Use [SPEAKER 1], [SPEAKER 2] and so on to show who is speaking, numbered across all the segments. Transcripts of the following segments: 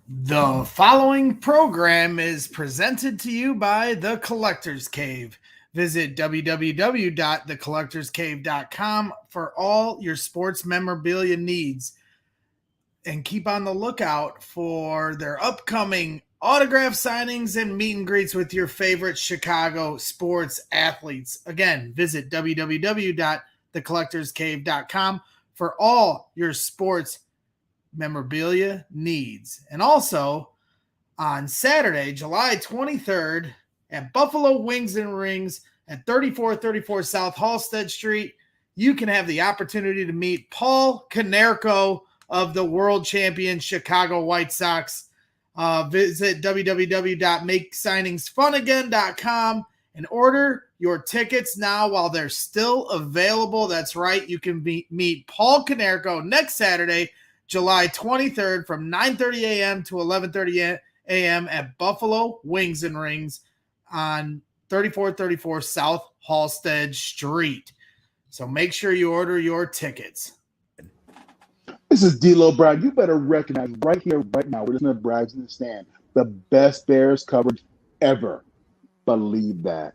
[SPEAKER 1] The following program is presented to you by The Collector's Cave. Visit www.thecollectorscave.com for all your sports memorabilia needs. And keep on the lookout for their upcoming autograph signings and meet and greets with your favorite Chicago sports athletes. Again, visit www.thecollectorscave.com for all your sports memorabilia needs. And also on Saturday, July 23rd at Buffalo Wings and Rings at 3434 South Halsted Street, you can have the opportunity to meet Paul Konerko of the world champion Chicago White Sox. Visit www.makesigningsfunagain.com and order your tickets now while they're still available. That's right. You can meet Paul Konerko next Saturday, July 23rd from 9:30 a.m. to 11:30 a.m. at Buffalo Wings and Rings on 3434 South Halsted Street. So make sure you order your tickets.
[SPEAKER 2] This is DLo Brown. You better recognize right here, right now, we're listening to Brags in the Stand, the best Bears coverage ever. Believe that.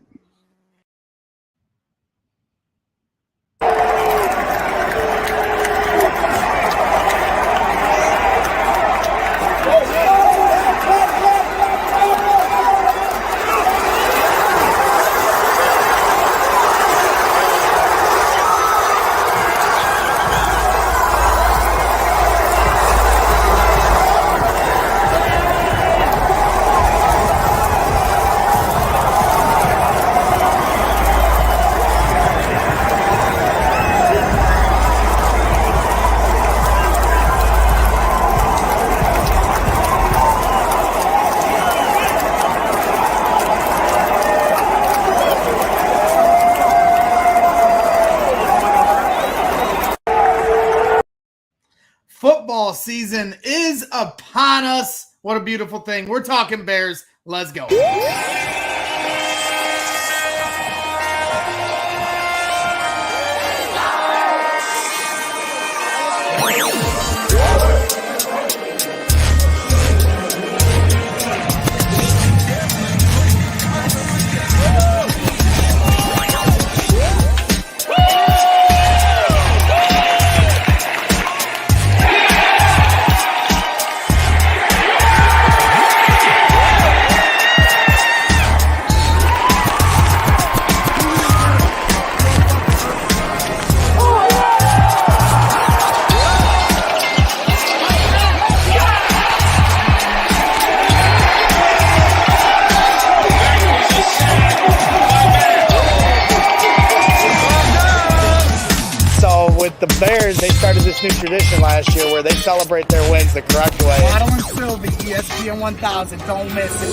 [SPEAKER 1] Football season is upon us. What a beautiful thing. We're talking Bears. Let's go. The Bears, they started this new tradition last year where they celebrate their wins the correct way.
[SPEAKER 3] Waddle and Sylvie, ESPN 1000, don't miss it.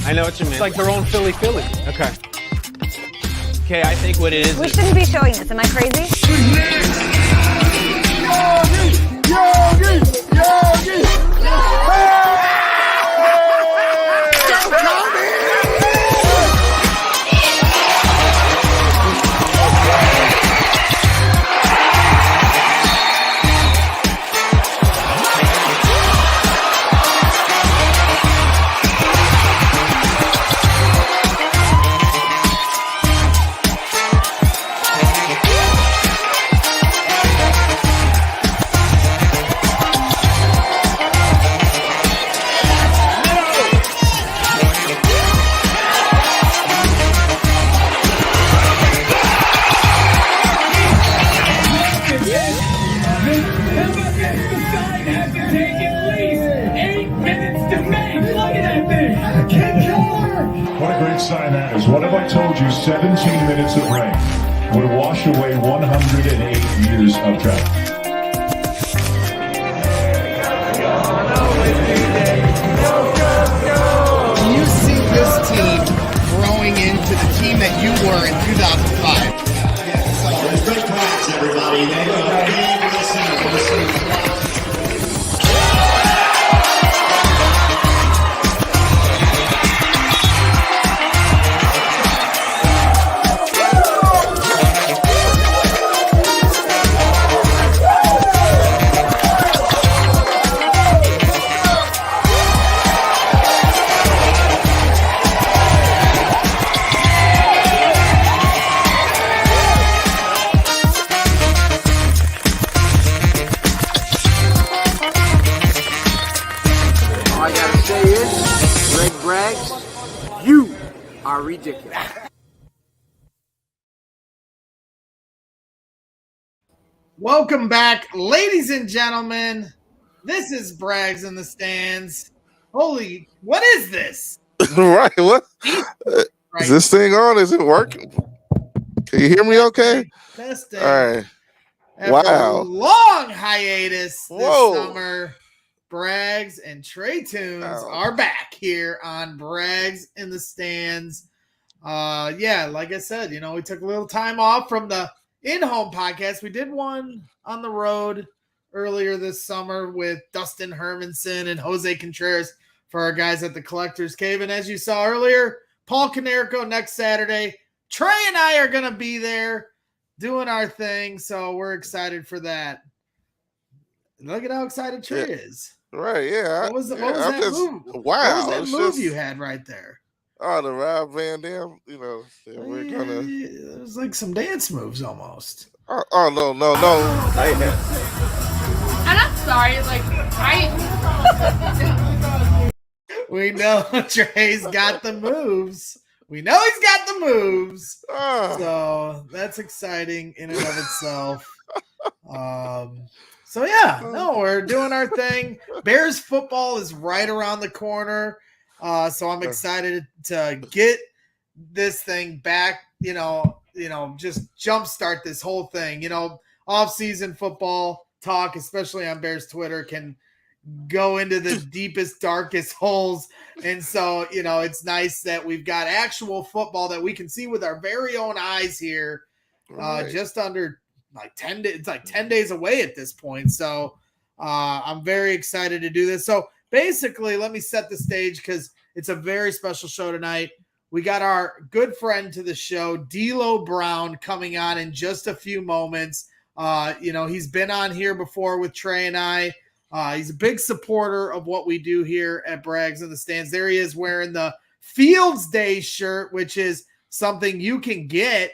[SPEAKER 4] I know what you mean.
[SPEAKER 3] It's like their own Philly.
[SPEAKER 4] Okay. Okay, I think what it is.
[SPEAKER 5] We shouldn't be showing this. Am I crazy?
[SPEAKER 6] Design has to take at least 8 minutes to make. Look at that thing. Kick killer.
[SPEAKER 7] What a great sign that is. What if I told you 17 minutes of rain would wash away 108 years of traffic?
[SPEAKER 3] Do you see this team growing into the team that you were in 2005?
[SPEAKER 8] Good claps, everybody. There you go.
[SPEAKER 9] You are ridiculous.
[SPEAKER 1] Welcome back, ladies and gentlemen. This is Braggs in the Stands. Holy, what is this?
[SPEAKER 10] Right, what?
[SPEAKER 1] Right.
[SPEAKER 10] Is this thing on? Is it working? Can you hear me okay?
[SPEAKER 1] Testing.
[SPEAKER 10] All right.
[SPEAKER 1] After
[SPEAKER 10] Wow.
[SPEAKER 1] a long hiatus this
[SPEAKER 10] Whoa.
[SPEAKER 1] summer, Braggs and Trey Tunes are back here on Braggs in the Stands. Yeah, like I said, we took a little time off from the in-home podcast. We did one on the road earlier this summer with Dustin Hermanson and Jose Contreras for our guys at the Collectors Cave. And as you saw earlier, Paul Canerico next Saturday. Trey and I are going to be there doing our thing, so we're excited for that. Look at how excited Trey is.
[SPEAKER 10] Right, yeah.
[SPEAKER 1] What was that move?
[SPEAKER 10] Wow.
[SPEAKER 1] What was that move you had right there?
[SPEAKER 10] Oh, the Rob Van Dam, we're gonna.
[SPEAKER 1] It was like some dance moves almost.
[SPEAKER 10] Oh no.
[SPEAKER 11] And I'm sorry,
[SPEAKER 1] We know Trey's got the moves. We know he's got the moves. So that's exciting in and of itself. So yeah, no, we're doing our thing. Bears football is right around the corner. So I'm excited to get this thing back, just jumpstart this whole thing. Off-season football talk, especially on Bears Twitter, can go into the deepest, darkest holes. And so, it's nice that we've got actual football that we can see with our very own eyes here.
[SPEAKER 10] Right.
[SPEAKER 1] Just under 10 days. It's 10 days away at this point. So I'm very excited to do this. So basically, let me set the stage because it's a very special show tonight. We got our good friend to the show, DLo Brown, coming on in just a few moments. He's been on here before with Trey and I. He's a big supporter of what we do here at Braggs in the Stands. There he is wearing the Fields Day shirt, which is something you can get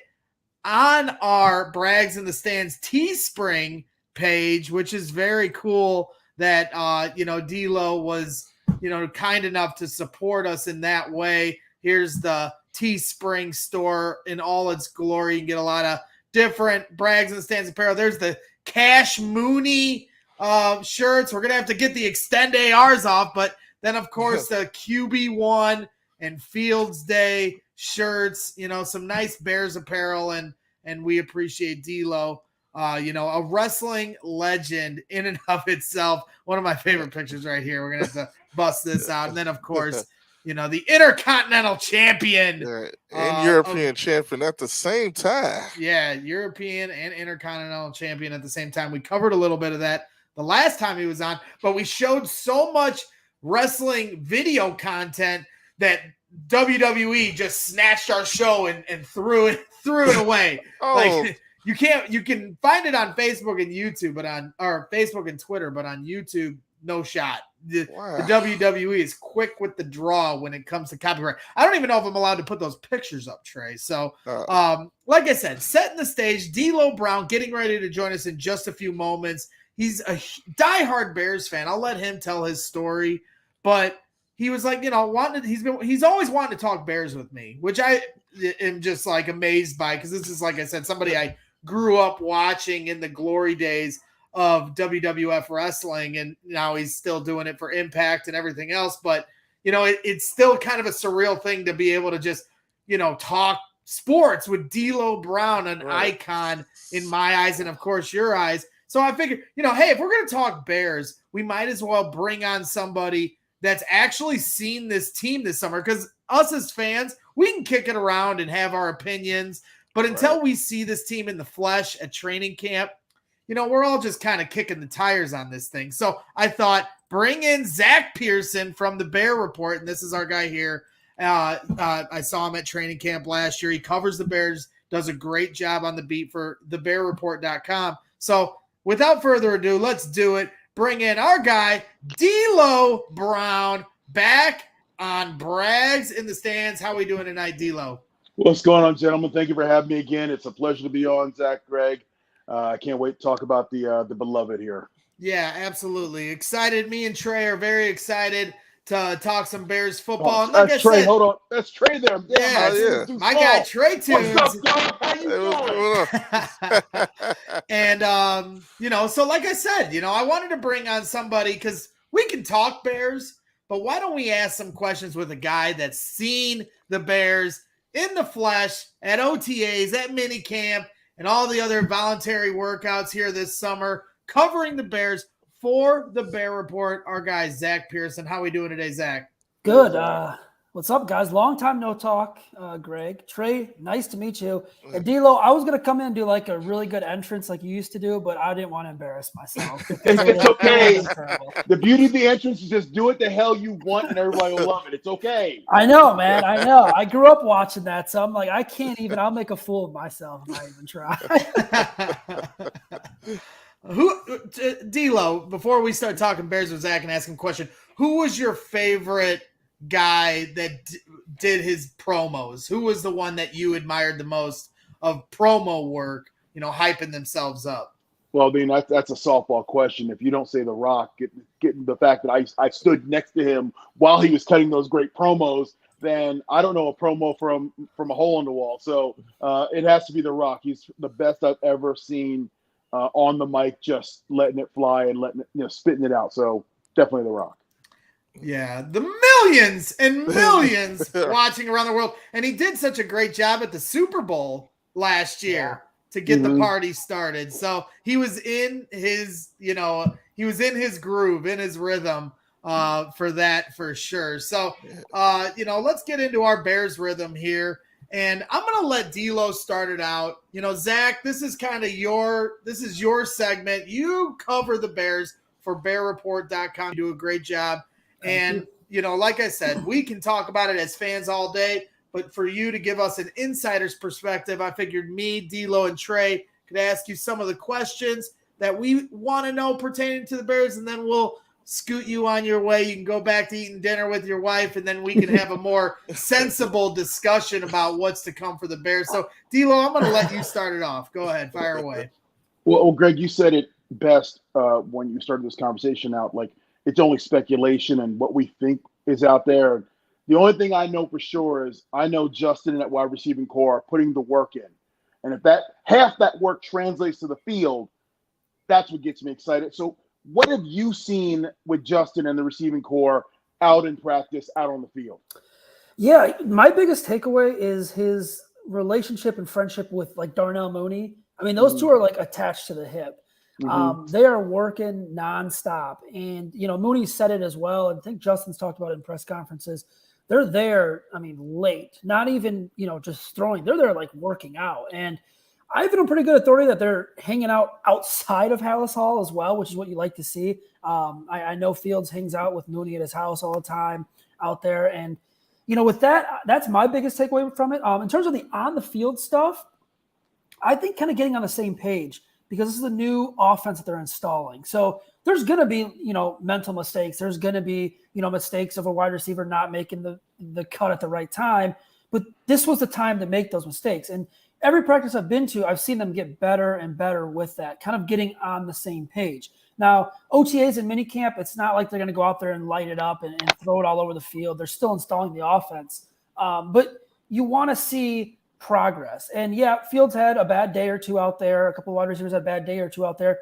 [SPEAKER 1] on our Braggs in the Stands Teespring page, which is very cool that, DLo was, kind enough to support us in that way. Here's the Teespring store in all its glory. You can get a lot of different Braggs in the Stands apparel. There's the Cash Mooney shirts. We're going to have to get the Extend ARs off, but then, of course, the QB1 and Fields Day shirts, some nice Bears apparel, and we appreciate DLo. A wrestling legend in and of itself. One of my favorite pictures right here. We're going to have to bust this out. And then, of course, the Intercontinental Champion.
[SPEAKER 10] And European champion at the same time.
[SPEAKER 1] Yeah, European and Intercontinental Champion at the same time. We covered a little bit of that the last time he was on, but we showed so much wrestling video content that WWE just snatched our show and threw it away. You can find it on Facebook and YouTube, Facebook and Twitter, but on YouTube, no shot. The WWE is quick with the draw when it comes to copyright. I don't even know if I'm allowed to put those pictures up, Trey. So, like I said, setting the stage, DLo Brown getting ready to join us in just a few moments. He's a diehard Bears fan. I'll let him tell his story, but he was like, he's always wanted to talk Bears with me, which I am just amazed by, because this is, like I said, somebody I grew up watching in the glory days of WWF wrestling, and now he's still doing it for Impact and everything else. But, it's still kind of a surreal thing to be able to just, talk sports with DLo Brown, an icon in my eyes and, of course, your eyes. So I figured, hey, if we're going to talk Bears, we might as well bring on somebody that's actually seen this team this summer, because us as fans, we can kick it around and have our opinions. But until we see this team in the flesh at training camp, we're all just kind of kicking the tires on this thing. So I thought, bring in Zack Pearson from the Bear Report, and this is our guy here. I saw him at training camp last year. He covers the Bears, does a great job on the beat for thebearreport.com. So without further ado, let's do it. Bring in our guy, DLo Brown, back on Brags in the Stands. How are we doing tonight, DLo?
[SPEAKER 2] What's going on, gentlemen? Thank you for having me again. It's a pleasure to be on, Zach, Greg. I can't wait to talk about the beloved here.
[SPEAKER 1] Yeah, absolutely. Excited. Me and Trey are very excited to talk some Bears football.
[SPEAKER 2] And like Trey, hold on. That's Trey there.
[SPEAKER 1] Yeah, my guy Trey Tunes.
[SPEAKER 2] What's up, Doc? How you doing?
[SPEAKER 1] And so like I said, I wanted to bring on somebody because we can talk Bears, but why don't we ask some questions with a guy that's seen the Bears in the flesh at OTAs, at minicamp, and all the other voluntary workouts here this summer, covering the Bears for the Bear Report. Our guy, Zack Pearson. How we doing today, Zach?
[SPEAKER 11] Good. What's up, guys? Long time no talk, Greg. Trey, nice to meet you. DLo, I was going to come in and do like a really good entrance like you used to do, but I didn't want to embarrass myself.
[SPEAKER 2] It's okay. The beauty of the entrance is just do it the hell you want and everybody will love it. It's okay.
[SPEAKER 11] I know, man. I know. I grew up watching that, so I'm like, I'll make a fool of myself if I even try.
[SPEAKER 1] DLo, before we start talking Bears with Zach and asking a question, who was your favorite guy that did his promos? Who was the one that you admired the most of promo work, hyping themselves up?
[SPEAKER 2] Well, I mean, that's a softball question. If you don't say The Rock, getting the fact that I stood next to him while he was cutting those great promos, then I don't know a promo from a hole in the wall. So it has to be The Rock. He's the best I've ever seen on the mic, just letting it fly and letting it, spitting it out. So definitely The Rock.
[SPEAKER 1] Yeah, the millions and millions watching around the world. And he did such a great job at the Super Bowl last year to get the party started. So he was in his, his groove, in his rhythm for that, for sure. So, let's get into our Bears rhythm here. And I'm going to let DLo start it out. Zach, this is kind of your segment. You cover the Bears for bearreport.com. You do a great job. And, like I said, we can talk about it as fans all day, but for you to give us an insider's perspective, I figured me, DLo, and Trey could ask you some of the questions that we want to know pertaining to the Bears, and then we'll scoot you on your way. You can go back to eating dinner with your wife, and then we can have a more sensible discussion about what's to come for the Bears. So, DLo, I'm going to let you start it off. Go ahead. Fire away.
[SPEAKER 2] Well, Greg, you said it best when you started this conversation out, like, it's only speculation and what we think is out there. The only thing I know for sure is I know Justin and that wide receiving core are putting the work in. And if that half that work translates to the field, that's what gets me excited. So what have you seen with Justin and the receiving core out in practice, out on the field?
[SPEAKER 11] Yeah, my biggest takeaway is his relationship and friendship with like Darnell Mooney. I mean, those two are like attached to the hip. They are working nonstop. And, Mooney said it as well. And I think Justin's talked about it in press conferences. They're there, late, not even, just throwing. They're there like working out. And I have it on pretty good authority that they're hanging out outside of Hallis Hall as well, which is what you like to see. I know Fields hangs out with Mooney at his house all the time out there. And, with that, that's my biggest takeaway from it. In terms of the on-the-field stuff, I think kind of getting on the same page, because this is a new offense that they're installing. So there's going to be, mental mistakes. There's going to be, mistakes of a wide receiver not making the cut at the right time. But this was the time to make those mistakes. And every practice I've been to, I've seen them get better and better with that, kind of getting on the same page. Now, OTAs and minicamp, it's not like they're going to go out there and light it up and throw it all over the field. They're still installing the offense. But you want to see progress. And yeah, Fields had a bad day or two out there. A couple of wide receivers had a bad day or two out there.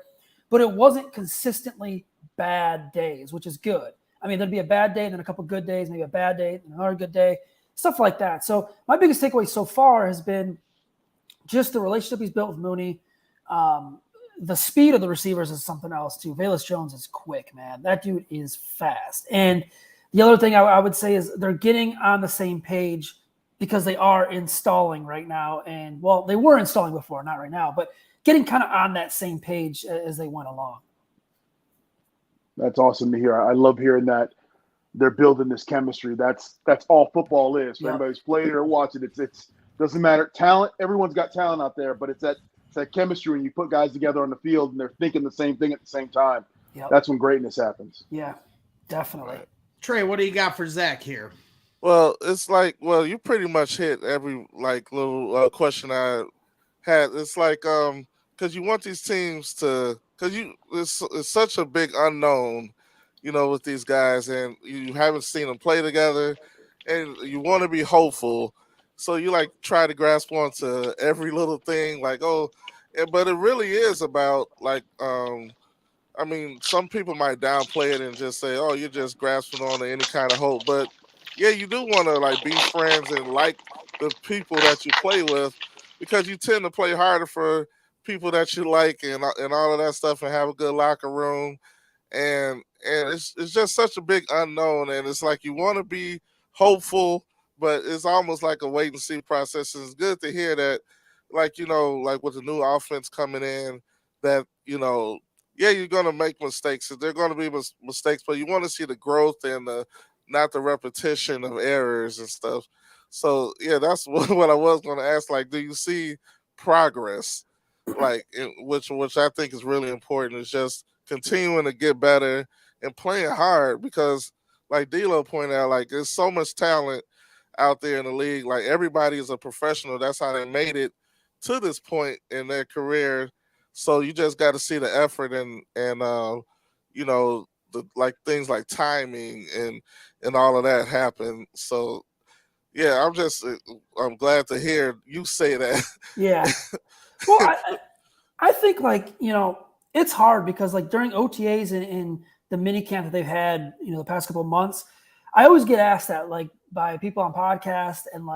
[SPEAKER 11] but it wasn't consistently bad days, which is good. I mean, there'd be a bad day, then a couple good days, maybe a bad day, and another good day, stuff like that. So my biggest takeaway so far has been just the relationship he's built with Mooney. The speed of the receivers is something else too. Velus Jones is quick, man. That dude is fast. And the other thing I would say is they're getting on the same page because they are installing right now. And, well, they were installing before, not right now, but getting kind of on that same page as they went along.
[SPEAKER 2] That's awesome to hear. I love hearing that they're building this chemistry. That's all football is. For anybody who's played it or watched it, it's doesn't matter. Talent, everyone's got talent out there, but it's that chemistry when you put guys together on the field and they're thinking the same thing at the same time.
[SPEAKER 11] Yep.
[SPEAKER 2] That's when greatness happens.
[SPEAKER 11] Yeah, definitely.
[SPEAKER 1] Trey, what do you got for Zack here?
[SPEAKER 10] Well, it's like, you pretty much hit every little question I had. It's like, because you want these teams to, because it's such a big unknown, with these guys, and you haven't seen them play together, and you want to be hopeful. So you try to grasp onto every little thing, but it really is about some people might downplay it and just say, "Oh, you're just grasping on to any kind of hope." But yeah, you do want to be friends and like the people that you play with, because you tend to play harder for people that you like and all of that stuff, and have a good locker room, and it's just such a big unknown, and it's like you want to be hopeful, but it's almost like a wait and see process. And it's good to hear that, with the new offense coming in, that you're going to make mistakes. There are going to be mistakes, but you want to see the growth and not the repetition of errors and stuff. So, yeah, that's what I was going to ask. Do you see progress? Which I think is really important, is just continuing to get better and playing hard, because, like DLo pointed out, there's so much talent out there in the league. Everybody is a professional. That's how they made it to this point in their career. So you just got to see the effort and the things like timing and all of that happen. So yeah, I'm glad to hear you say that.
[SPEAKER 11] Yeah. Well, I think it's hard because during OTAs and the mini camp that they've had, the past couple of months, I always get asked that by people on podcasts and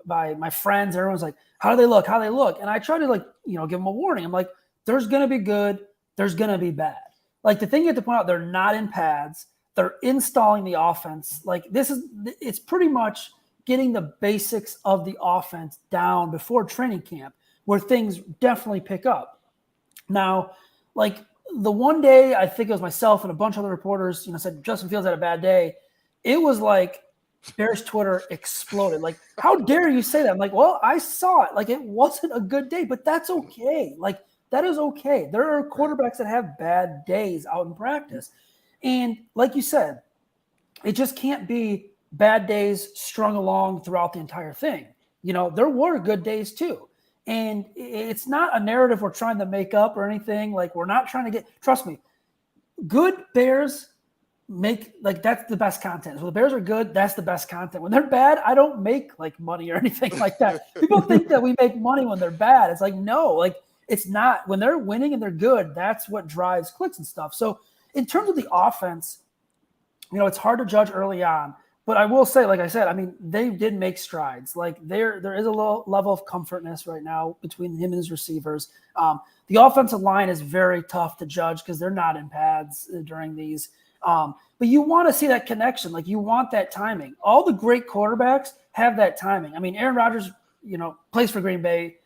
[SPEAKER 11] by my friends. Everyone's like, how do they look? How do they look? And I try to give them a warning. I'm like, there's going to be good. There's going to be bad. The thing you have to point out, they're not in pads. They're installing the offense. It's pretty much getting the basics of the offense down before training camp, where things definitely pick up. Now, the one day, I think it was myself and a bunch of other reporters, said Justin Fields had a bad day. It was Bears Twitter exploded. How dare you say that? I'm like, well, I saw it. It wasn't a good day, but that's okay. That is okay. There are quarterbacks that have bad days out in practice. And like you said, it just can't be bad days strung along throughout the entire thing. There were good days too. And it's not a narrative we're trying to make up or anything. We're not trying to trust me, good Bears make that's the best content. So the Bears are good, that's the best content. When they're bad, I don't make money or anything like that. People think that we make money when they're bad. It's no, it's not. When they're winning and they're good, that's what drives clicks and stuff. So in terms of the offense, it's hard to judge early on. But I will say, like I said, they did make strides. There is a low level of comfortness right now between him and his receivers. The offensive line is very tough to judge because they're not in pads during these. But you want to see that connection. You want that timing. All the great quarterbacks have that timing. Aaron Rodgers, plays for Green Bay,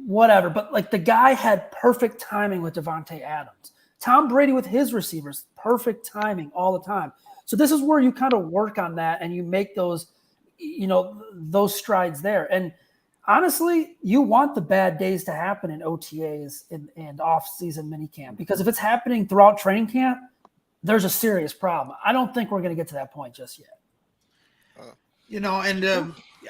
[SPEAKER 11] whatever. But the guy had perfect timing with Devontae Adams. Tom Brady with his receivers, perfect timing all the time. So this is where you kind of work on that and you make those strides there. And honestly, you want the bad days to happen in OTAs and off-season minicamp, because if it's happening throughout training camp, there's a serious problem. I don't think we're going to get to that point just yet.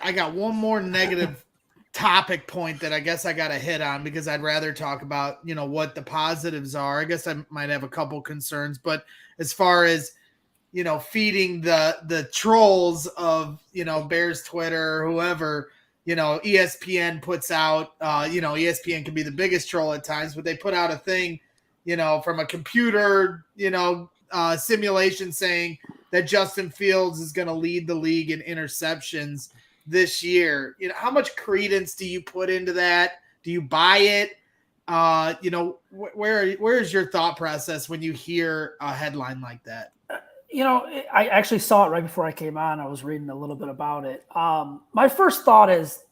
[SPEAKER 1] I got one more negative topic point that I guess I got to hit on, because I'd rather talk about, what the positives are. I guess I might have a couple concerns, but as far as, feeding the trolls of, Bears Twitter or whoever, ESPN puts out, ESPN can be the biggest troll at times, but they put out a thing from a computer, simulation saying that Justin Fields is going to lead the league in interceptions this year. How much credence do you put into that? Do you buy it? Where is your thought process when you hear a headline like that?
[SPEAKER 11] I actually saw it right before I came on. I was reading a little bit about it. My first thought is,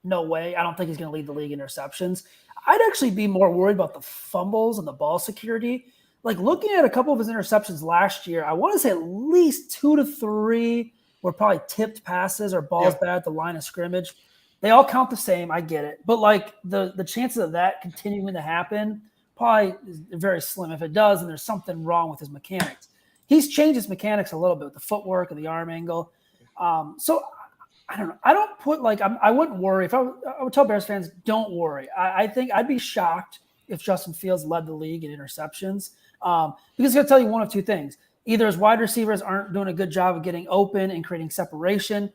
[SPEAKER 11] no way. I don't think he's going to lead the league in interceptions. I'd actually be more worried about the fumbles and the ball security. Like looking at a couple of his interceptions last year, I want to say at least 2 to 3 were probably tipped passes or balls bad at the line of scrimmage. They all count the same. I get it. But like the chances of that continuing to happen probably is very slim. If it does, then there's something wrong with his mechanics. He's changed his mechanics a little bit with the footwork and the arm angle. So I don't know. I don't put I wouldn't worry. I would tell Bears fans, don't worry. I think I'd be shocked if Justin Fields led the league in interceptions. Because he's going to tell you one of two things. Either his wide receivers aren't doing a good job of getting open and creating separation,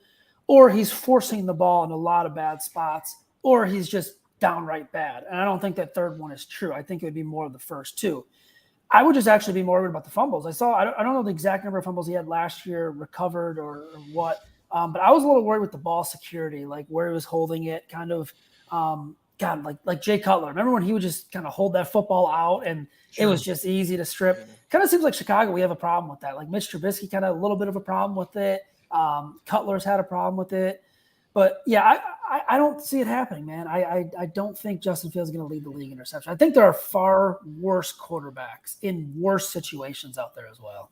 [SPEAKER 11] or he's forcing the ball in a lot of bad spots, or he's just downright bad. And I don't think that third one is true. I think it would be more of the first two. I would just actually be more worried about the fumbles. I don't know the exact number of fumbles he had last year, recovered or what, but I was a little worried with the ball security, like where he was holding it, kind of, like Jay Cutler. Remember when he would just kind of hold that football out and it was just easy to strip? Kind of seems like Chicago, we have a problem with that. Like Mitch Trubisky kind of a little bit of a problem with it. Cutler's had a problem with it. But, yeah, I don't see it happening, man. I don't think Justin Fields is going to lead the league in interception. I think there are far worse quarterbacks in worse situations out there as well.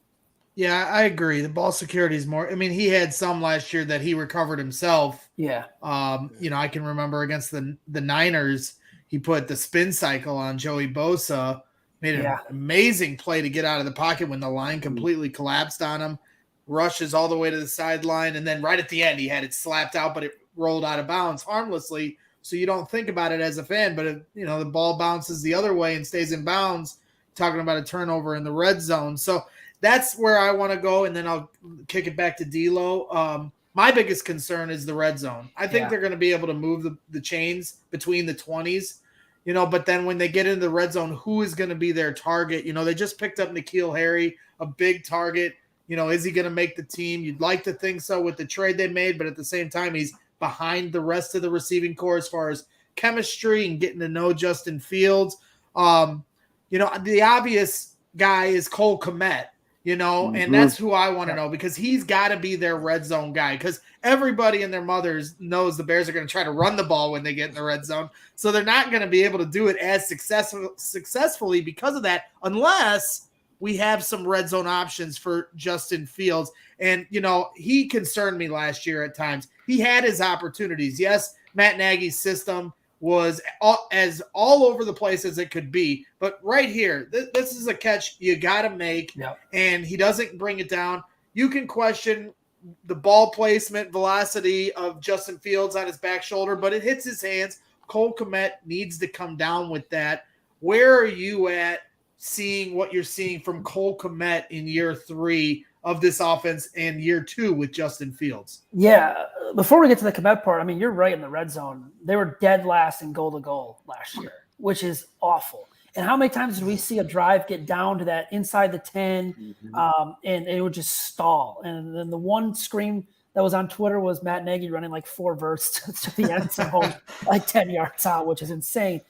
[SPEAKER 1] Yeah, I agree. The ball security is more – I mean, he had some last year that he recovered himself.
[SPEAKER 11] Yeah.
[SPEAKER 1] I can remember against the Niners, he put the spin cycle on Joey Bosa, made an amazing play to get out of the pocket when the line completely collapsed on him, rushes all the way to the sideline, and then right at the end he had it slapped out, but it rolled out of bounds harmlessly, so you don't think about it as a fan. But if the ball bounces the other way and stays in bounds, talking about a turnover in the red zone. So that's where I want to go, and then I'll kick it back to DLo. My biggest concern is the red zone. I think they're going to be able to move the chains between the 20s, but then when they get into the red zone, who is going to be their target? They just picked up N'Keal Harry, a big target. Is he going to make the team? You'd like to think so with the trade they made, but at the same time, he's behind the rest of the receiving core as far as chemistry and getting to know Justin Fields. The obvious guy is Cole Kmet, and that's who I want to know, because he's got to be their red zone guy, because everybody and their mothers knows the Bears are going to try to run the ball when they get in the red zone. So they're not going to be able to do it as successfully because of that, unless we have some red zone options for Justin Fields. And, he concerned me last year at times. He had his opportunities. Yes, Matt Nagy's system was all over the place as it could be. But right here, this is a catch you got to make, and he doesn't bring it down. You can question the ball placement, velocity of Justin Fields on his back shoulder, but it hits his hands. Cole Kmet needs to come down with that. Where are you at seeing what you're seeing from Cole Kmet in year 3 of this offense and year 2 with Justin Fields?
[SPEAKER 11] Yeah. Before we get to the Kmet part, I mean, you're right in the red zone. They were dead last in goal to goal last year, which is awful. And how many times did we see a drive get down to that inside the 10 and it would just stall? And then the one scream that was on Twitter was Matt Nagy running like 4 verts to the end zone, like 10 yards out, which is insane.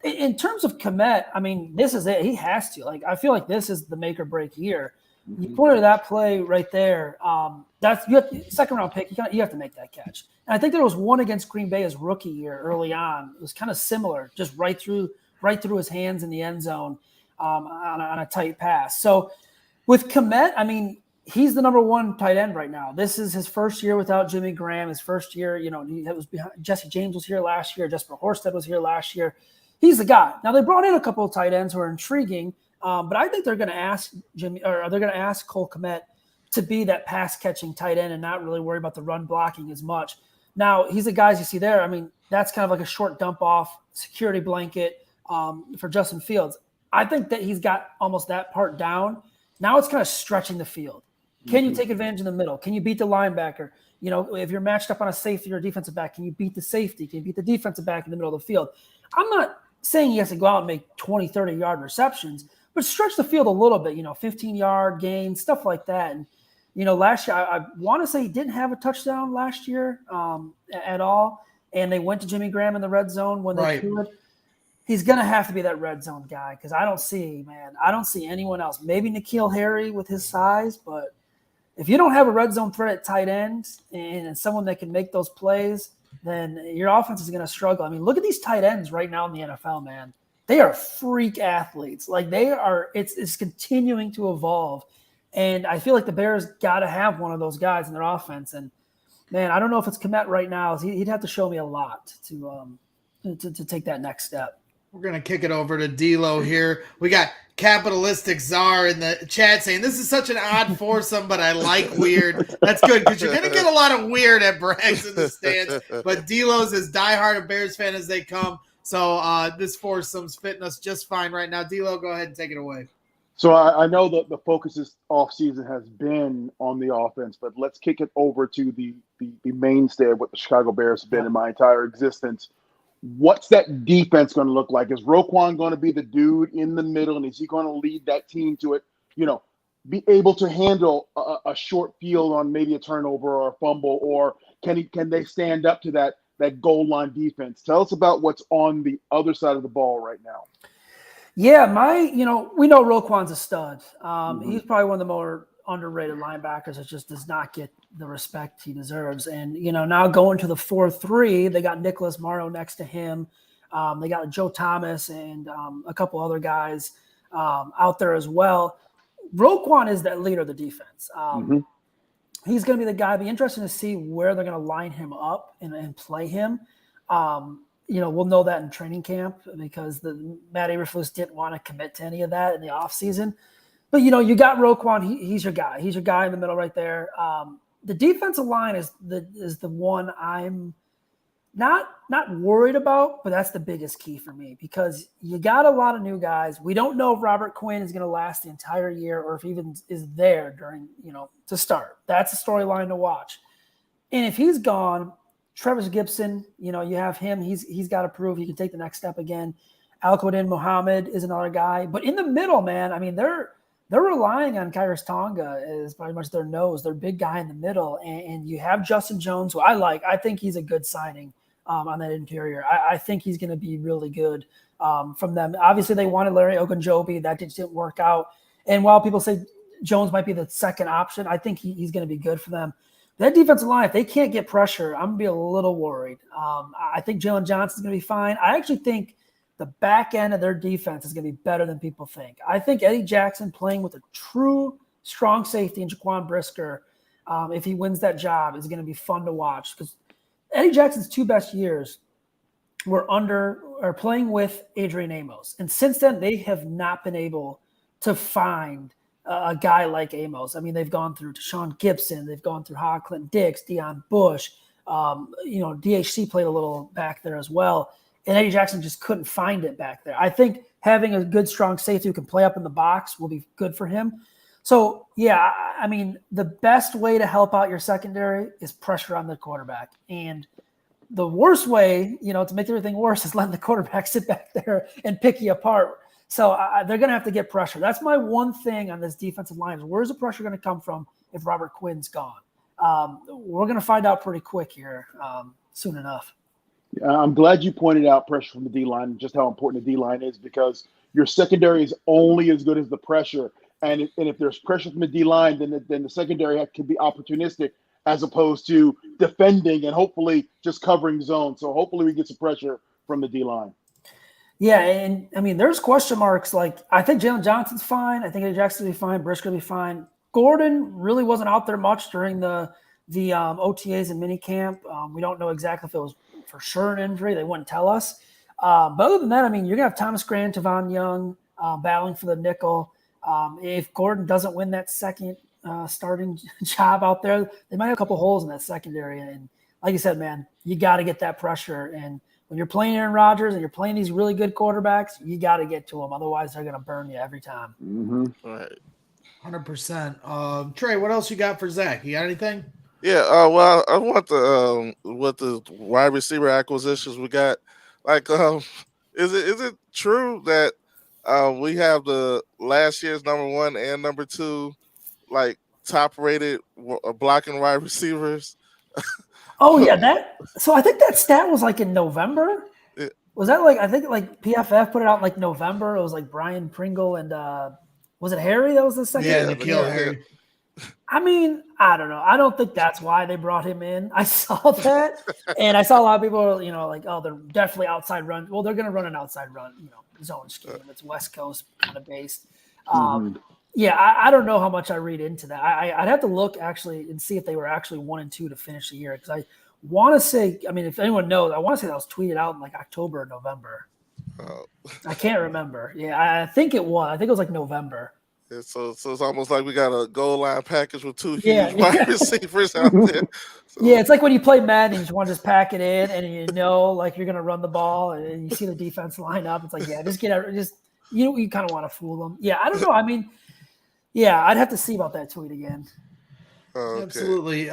[SPEAKER 11] In terms of Kmet, I mean, this is it. He has to. I feel like this is the make or break year. You pointed to that play right there. That's second round pick. You have to make that catch. And I think there was one against Green Bay his rookie year early on. It was kind of similar, just right through his hands in the end zone on a tight pass. So with Kmet, I mean, he's the number 1 tight end right now. This is his first year without Jimmy Graham. His first year, he was behind. Jesse James was here last year. Jesper Horsted was here last year. He's the guy. Now they brought in a couple of tight ends who are intriguing, but I think they're going to ask Cole Kmet to be that pass catching tight end and not really worry about the run blocking as much. Now he's the guys you see there. I mean, that's kind of like a short dump off security blanket for Justin Fields. I think that he's got almost that part down. Now it's kind of stretching the field. Can you take advantage in the middle? Can you beat the linebacker? If you're matched up on a safety or a defensive back, can you beat the safety? Can you beat the defensive back in the middle of the field? I'm not saying he has to go out and make 20, 30-yard receptions, but stretch the field a little bit, 15-yard gain, stuff like that. And, last year, I want to say he didn't have a touchdown last year at all. And they went to Jimmy Graham in the red zone when they could. He's going to have to be that red zone guy because I don't see anyone else. Maybe N'Keal Harry with his size, but if you don't have a red zone threat at tight end and someone that can make those plays, then your offense is going to struggle. I mean, look at these tight ends right now in the NFL, man. They are freak athletes. Like it's continuing to evolve. And I feel like the Bears got to have one of those guys in their offense. And man, I don't know if it's Kmet right now. He'd have to show me a lot to take that next step.
[SPEAKER 1] We're going to kick it over to DLo here. We got Capitalistic Czar in the chat saying, this is such an odd foursome, but I like weird. That's good because you're going to get a lot of weird at Bragg's in the stands. But DLo's as diehard a Bears fan as they come. So this foursome's fitting us just fine right now. DLo, go ahead and take it away.
[SPEAKER 2] So I know that the focus this offseason has been on the offense, but let's kick it over to the mainstay of what the Chicago Bears have been in my entire existence. What's that defense going to look like? Is Roquan going to be the dude in the middle, and is he going to lead that team to it? Be able to handle a short field on maybe a turnover or a fumble, or can they stand up to that goal line defense? Tell us about what's on the other side of the ball right now.
[SPEAKER 11] Yeah, we know Roquan's a stud. He's probably one of the more underrated linebackers that just does not get the respect he deserves. And, now going to the 4-3, they got Nicholas Morrow next to him. They got Joe Thomas and a couple other guys out there as well. Roquan is that leader of the defense. He's going to be the guy. It'll be interesting to see where they're going to line him up and play him. We'll know that in training camp because Matt Eberflus didn't want to commit to any of that in the offseason. But, you got Roquan. He's your guy. He's your guy in the middle right there. The defensive line is the one I'm not worried about, but that's the biggest key for me because you got a lot of new guys. We don't know if Robert Quinn is going to last the entire year or if he even is there during, to start. That's a storyline to watch. And if he's gone, Travis Gibson, you have him. He's got to prove he can take the next step again. Al-Quadin Muhammad is another guy. But in the middle, man, I mean, they're relying on Kairos Tonga as pretty much their nose, their big guy in the middle. And you have Justin Jones, who I like. I think he's a good signing on that interior. I think he's going to be really good from them. Obviously, they wanted Larry Ogunjobi. That didn't work out. And while people say Jones might be the second option, I think he's going to be good for them. That defensive line, if they can't get pressure, I'm going to be a little worried. I think Jalen Johnson's going to be fine. I actually think the back end of their defense is going to be better than people think. I think Eddie Jackson playing with a true strong safety in Jaquan Brisker, if he wins that job, is going to be fun to watch because Eddie Jackson's two best years were playing with Adrian Amos. And since then, they have not been able to find a guy like Amos. I mean, they've gone through Deshaun Gibson. They've gone through Clinton Dix, Deion Bush. DHC played a little back there as well. And Eddie Jackson just couldn't find it back there. I think having a good, strong safety who can play up in the box will be good for him. So, yeah, I mean, the best way to help out your secondary is pressure on the quarterback. And the worst way, to make everything worse is letting the quarterback sit back there and pick you apart. So they're going to have to get pressure. That's my one thing on this defensive line is where's the pressure going to come from if Robert Quinn's gone? We're going to find out pretty quick here soon enough.
[SPEAKER 2] I'm glad you pointed out pressure from the D-line and just how important the D-line is because your secondary is only as good as the pressure. And if there's pressure from the D-line, then the secondary can be opportunistic as opposed to defending and hopefully just covering zone. So hopefully we get some pressure from the D-line.
[SPEAKER 11] Yeah, and I mean, there's question marks. Like, I think Jalen Johnson's fine. I think Eddie Jackson will be fine. Brisker will be fine. Gordon really wasn't out there much during the OTAs and minicamp. We don't know exactly if it was for sure an injury. They wouldn't tell us. But other than that, I mean, you're going to have Thomas Grant, Tavon Young battling for the nickel. If Gordon doesn't win that second starting job out there, they might have a couple holes in that secondary. And like you said, man, you got to get that pressure. And when you're playing Aaron Rodgers and you're playing these really good quarterbacks, you got to get to them. Otherwise, they're going to burn you every time.
[SPEAKER 2] Mm-hmm.
[SPEAKER 10] All right.
[SPEAKER 1] 100%. Trey, what else you got for Zach? You got anything?
[SPEAKER 10] Yeah, well, I want the with the wide receiver acquisitions we got. Like, is it true that We have the last year's number 1 and number 2, like top rated blocking wide receivers.
[SPEAKER 11] Oh yeah, so I think that stat was like in November.
[SPEAKER 10] Yeah.
[SPEAKER 11] Was that like I think like PFF put it out in like November? It was like Brian Pringle and was it Harry that was the second?
[SPEAKER 1] Yeah, Nikhil Harry.
[SPEAKER 11] I mean, I don't know. I don't think that's why they brought him in. I saw that, and I saw a lot of people, like, oh, they're definitely outside run. Well, they're going to run an outside run, zone scheme. It's West Coast kind of based. Yeah, I don't know how much I read into that. I'd have to look actually and see if they were actually 1-2 to finish the year, because I want to say, I mean, if anyone knows, I want to say that was tweeted out in like October or November. I can't remember. Yeah, I think it was. I think it was like November.
[SPEAKER 10] Yeah, so it's almost like we got a goal line package with 2 huge wide receivers out there. So.
[SPEAKER 11] Yeah, it's like when you play Madden, you just want to just pack it in, and like you're going to run the ball, and you see the defense line up. It's like, yeah, you kind of want to fool them. Yeah, I don't know. I mean, yeah, I'd have to see about that tweet again.
[SPEAKER 10] Okay.
[SPEAKER 1] Absolutely.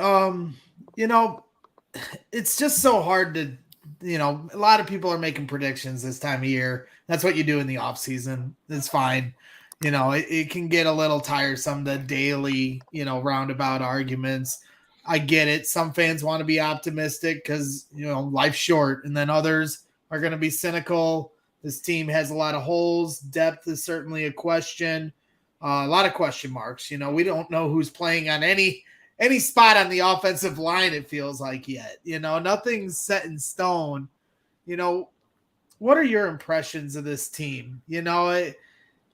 [SPEAKER 1] It's just so hard to, a lot of people are making predictions this time of year. That's what you do in the off season. It's fine. It can get a little tiresome, the daily, roundabout arguments. I get it. Some fans want to be optimistic because, life's short, and then others are going to be cynical. This team has a lot of holes. Depth is certainly a question. A lot of question marks. We don't know who's playing on any spot on the offensive line, it feels like, yet. Nothing's set in stone. What are your impressions of this team?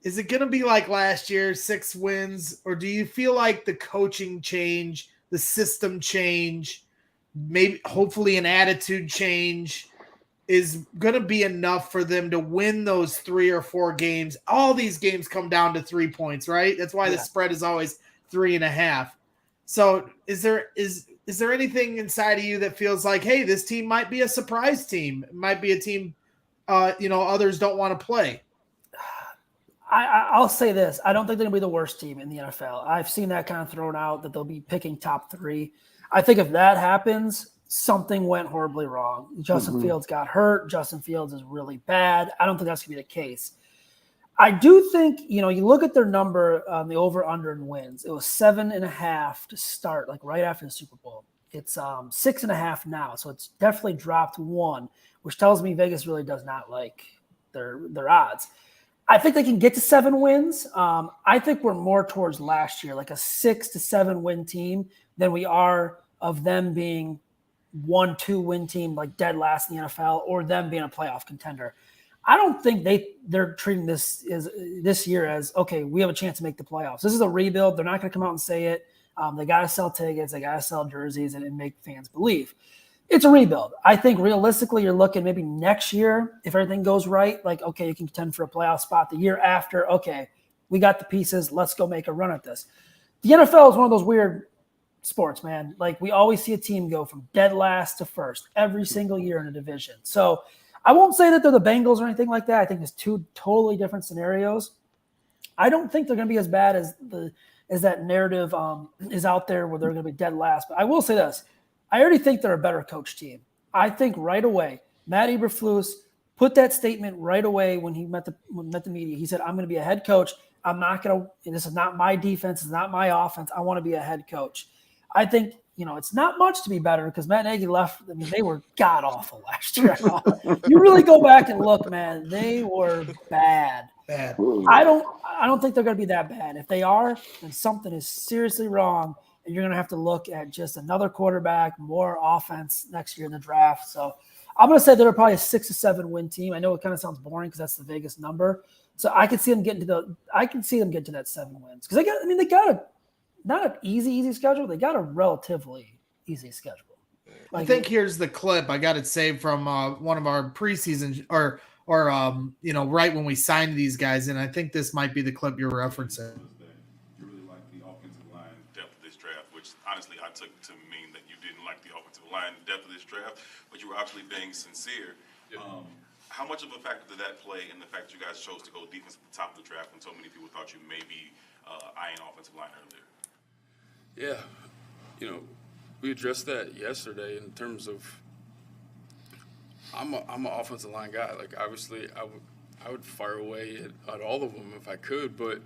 [SPEAKER 1] Is it going to be like last year, 6 wins, or do you feel like the coaching change, the system change, maybe hopefully an attitude change is going to be enough for them to win those 3 or 4 games? All these games come down to 3 points, right? That's why the spread is always 3.5. So is there anything inside of you that feels like, hey, this team might be a surprise team? It might be a team, others don't want to play.
[SPEAKER 11] I'll say this. I don't think they're going to be the worst team in the NFL. I've seen that kind of thrown out, that they'll be picking top 3. I think if that happens, something went horribly wrong. Justin Fields got hurt. Justin Fields is really bad. I don't think that's going to be the case. I do think, you look at their number on the over-under in wins. It was 7.5 to start, like right after the Super Bowl. It's 6.5 now, so it's definitely dropped 1, which tells me Vegas really does not like their odds. I think they can get to 7 wins. I think we're more towards last year, like a 6 to 7 win team, than we are of them being 1-2 win team, like dead last in the NFL, or them being a playoff contender. I don't think they're treating this year as, okay, we have a chance to make the playoffs. This is a rebuild. They're not going to come out and say it. They got to sell tickets. They got to sell jerseys and make fans believe. It's a rebuild. I think realistically, you're looking maybe next year, if everything goes right, like, okay, you can contend for a playoff spot. The year after, okay, we got the pieces. Let's go make a run at this. The NFL is one of those weird sports, man. Like, we always see a team go from dead last to first every single year in a division. So I won't say that they're the Bengals or anything like that. I think there's 2 totally different scenarios. I don't think they're going to be as bad as that narrative is out there, where they're going to be dead last. But I will say this. I already think they're a better coach team. I think right away, Matt Eberflus put that statement right away when he met the media. He said, I'm going to be a head coach. I'm not going to – this is not my defense. It's not my offense. I want to be a head coach. I think, it's not much to be better, because Matt Nagy left – I mean, they were god-awful last year. You really go back and look, man, they were bad.
[SPEAKER 1] Bad.
[SPEAKER 11] I don't think they're going to be that bad. If they are, then something is seriously wrong, and you're going to have to look at just another quarterback, more offense next year in the draft. So I'm going to say they're probably a 6 to 7 win team. I know it kind of sounds boring because that's the Vegas number. So I can see them getting to that 7 wins, because they got not an easy schedule. They got a relatively easy schedule.
[SPEAKER 1] I think here's the clip. I got it saved from one of our preseason or right when we signed these guys. And I think this might be the clip you're referencing.
[SPEAKER 12] You really like the offensive line depth of this draft, which honestly I took to mean that you didn't like the offensive line depth of this draft, but you were obviously being sincere. How much of a factor did that play in the fact that you guys chose to go defense at the top of the draft when so many people thought you may be eyeing offensive line earlier?
[SPEAKER 13] Yeah, we addressed that yesterday in terms of I'm an offensive line guy. Like, obviously, I would fire away at all of them if I could, but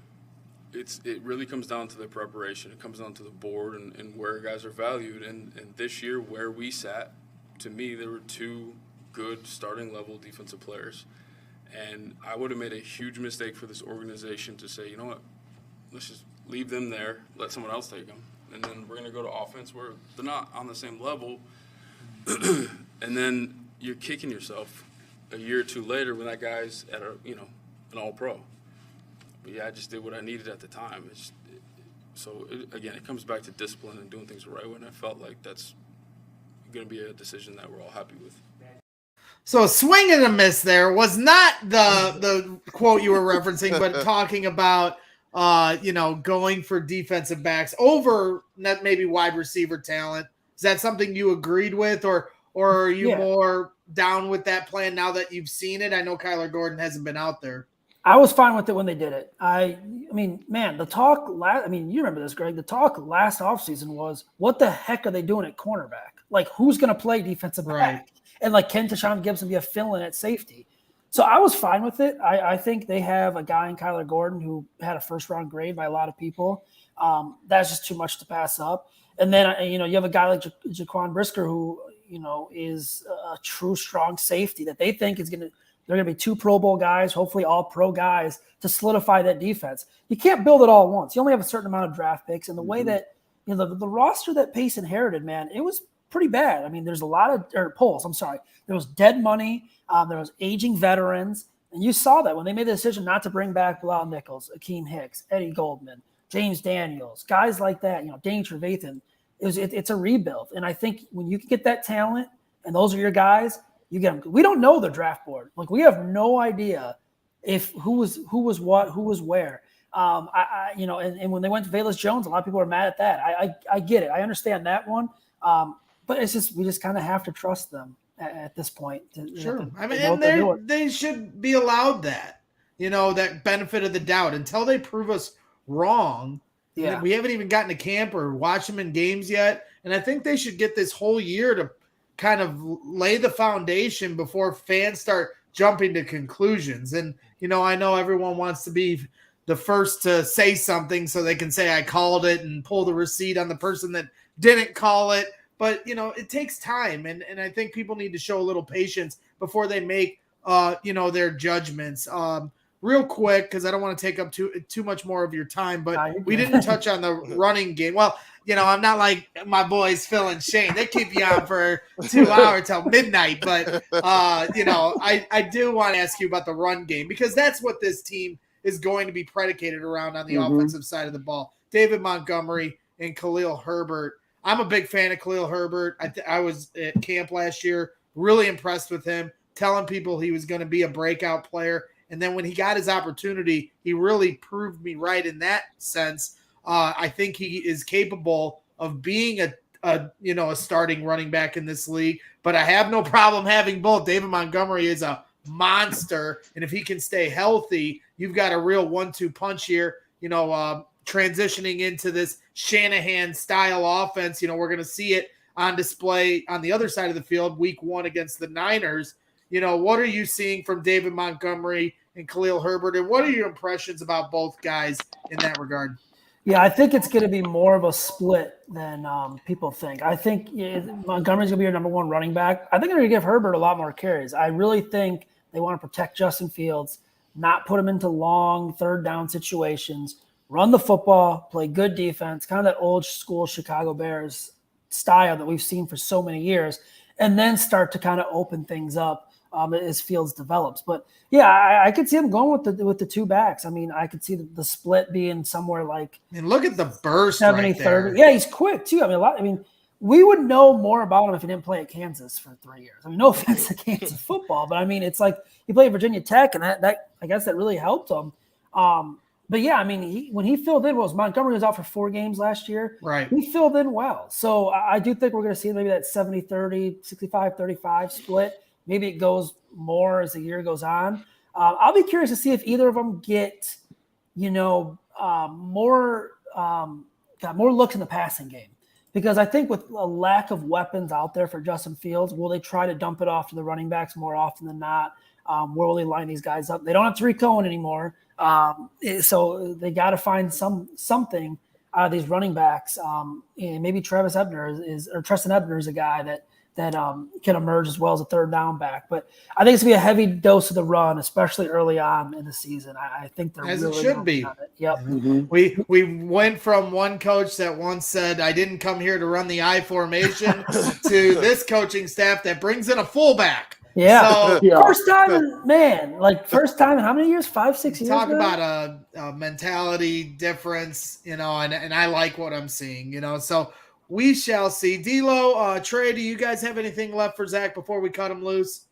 [SPEAKER 13] it really comes down to the preparation. It comes down to the board and where guys are valued. And this year, where we sat, to me, there were 2 good starting level defensive players. And I would have made a huge mistake for this organization to say, you know what, let's just leave them there, let someone else take them. And then we're going to go to offense where they're not on the same level. And then you're kicking yourself a year or 2 later when that guy's at an all-pro. But yeah, I just did what I needed at the time. Again, it comes back to discipline and doing things the right way, and I felt like that's going to be a decision that we're all happy with.
[SPEAKER 1] So a swing and a miss there was not the quote you were referencing, but talking about going for defensive backs over maybe wide receiver talent. Is that something you agreed with, or are you more down with that plan now that you've seen it? I know Kyler Gordon hasn't been out there.
[SPEAKER 11] I was fine with it when they did it. I mean, man, the talk you remember this, Greg. The talk last offseason was, what the heck are they doing at cornerback? Like, who's going to play defensive back? And like, can Tashawn Gibson be a fill-in at safety? So I was fine with it. I think they have a guy in Kyler Gordon who had a first-round grade by a lot of people. That's just too much to pass up. And then, you have a guy like Jaquan Brisker who, is a true strong safety that they think they're going to be 2 Pro Bowl guys, hopefully all pro guys, to solidify that defense. You can't build it all at once. You only have a certain amount of draft picks. And the way that, the roster that Pace inherited, man, it was pretty bad. I mean, there's a lot of polls. I'm sorry. There was dead money. There was aging veterans. And you saw that when they made the decision not to bring back Bilal Nichols, Akeem Hicks, Eddie Goldman, James Daniels, guys like that, Danny Trevathan. It's a rebuild. And I think when you can get that talent and those are your guys, you get them. We don't know the draft board. Like, we have no idea who was what, who was where. And when they went to Velus Jones, a lot of people are mad at that. I get it. I understand that one. But it's just, we just kind of have to trust them at this point.
[SPEAKER 1] Sure. I mean, and they should be allowed that, that benefit of the doubt until they prove us wrong.
[SPEAKER 11] Yeah.
[SPEAKER 1] We haven't even gotten to camp or watch them in games yet. And I think they should get this whole year to kind of lay the foundation before fans start jumping to conclusions. And, I know everyone wants to be the first to say something so they can say, I called it, and pull the receipt on the person that didn't call it. But, it takes time. And I think people need to show a little patience before they make, their judgments. Real quick, because I don't want to take up too much more of your time, but we didn't touch on the running game. Well, I'm not like my boys Phil and Shane. They keep you on for 2 hours till midnight. But, I do want to ask you about the run game, because that's what this team is going to be predicated around on the offensive side of the ball. David Montgomery and Khalil Herbert. I'm a big fan of Khalil Herbert. I was at camp last year, really impressed with him, telling people he was going to be a breakout player. And then when he got his opportunity, he really proved me right in that sense. I think he is capable of being a starting running back in this league. But I have no problem having both. David Montgomery is a monster, and if he can stay healthy, you've got a real 1-2 punch here. Transitioning into this Shanahan-style offense, we're going to see it on display on the other side of the field week 1 against the Niners. What are you seeing from David Montgomery and Khalil Herbert, and what are your impressions about both guys in that regard?
[SPEAKER 11] Yeah, I think it's going to be more of a split than people think. I think Montgomery's going to be your number 1 running back. I think they're going to give Herbert a lot more carries. I really think they want to protect Justin Fields, not put him into long third down situations, run the football, play good defense, kind of that old school Chicago Bears style that we've seen for so many years, and then start to kind of open things up as Fields develops. But yeah, I could see him going with the 2 backs. I mean, I could see the split being somewhere like,
[SPEAKER 1] and look at the burst
[SPEAKER 11] 70-30.
[SPEAKER 1] right there.
[SPEAKER 11] Yeah, he's quick too. I mean, we would know more about him if he didn't play at Kansas for 3 years. I mean, no offense to Kansas football, but I mean, it's like he played at Virginia Tech, and that I guess that really helped him. But yeah, I mean, when he filled in, Montgomery was out for 4 games last year.
[SPEAKER 1] Right.
[SPEAKER 11] He filled in well. So I do think we're going to see maybe that 70-30, 65-35 split. Maybe it goes more as the year goes on. I'll be curious to see if either of them get, more looks in the passing game. Because I think with a lack of weapons out there for Justin Fields, will they try to dump it off to the running backs more often than not? Where will they line these guys up? They don't have Tariq Cohen anymore. So they got to find something out of these running backs. And maybe Travis Ebner or Treston Ebner is a guy that can emerge as well as a third down back. But I think it's going to be a heavy dose of the run, especially early on in the season. I think they're
[SPEAKER 1] as
[SPEAKER 11] really
[SPEAKER 1] it should be.
[SPEAKER 11] Yep.
[SPEAKER 1] We went from one coach that once said, I didn't come here to run the I formation to this coaching staff that brings in a fullback.
[SPEAKER 11] Yeah.
[SPEAKER 1] So,
[SPEAKER 11] First time in how many years? 5-6 years?
[SPEAKER 1] Talk about a mentality difference, and I like what I'm seeing, so we shall see. DLo, Trey, do you guys have anything left for Zach before we cut him loose?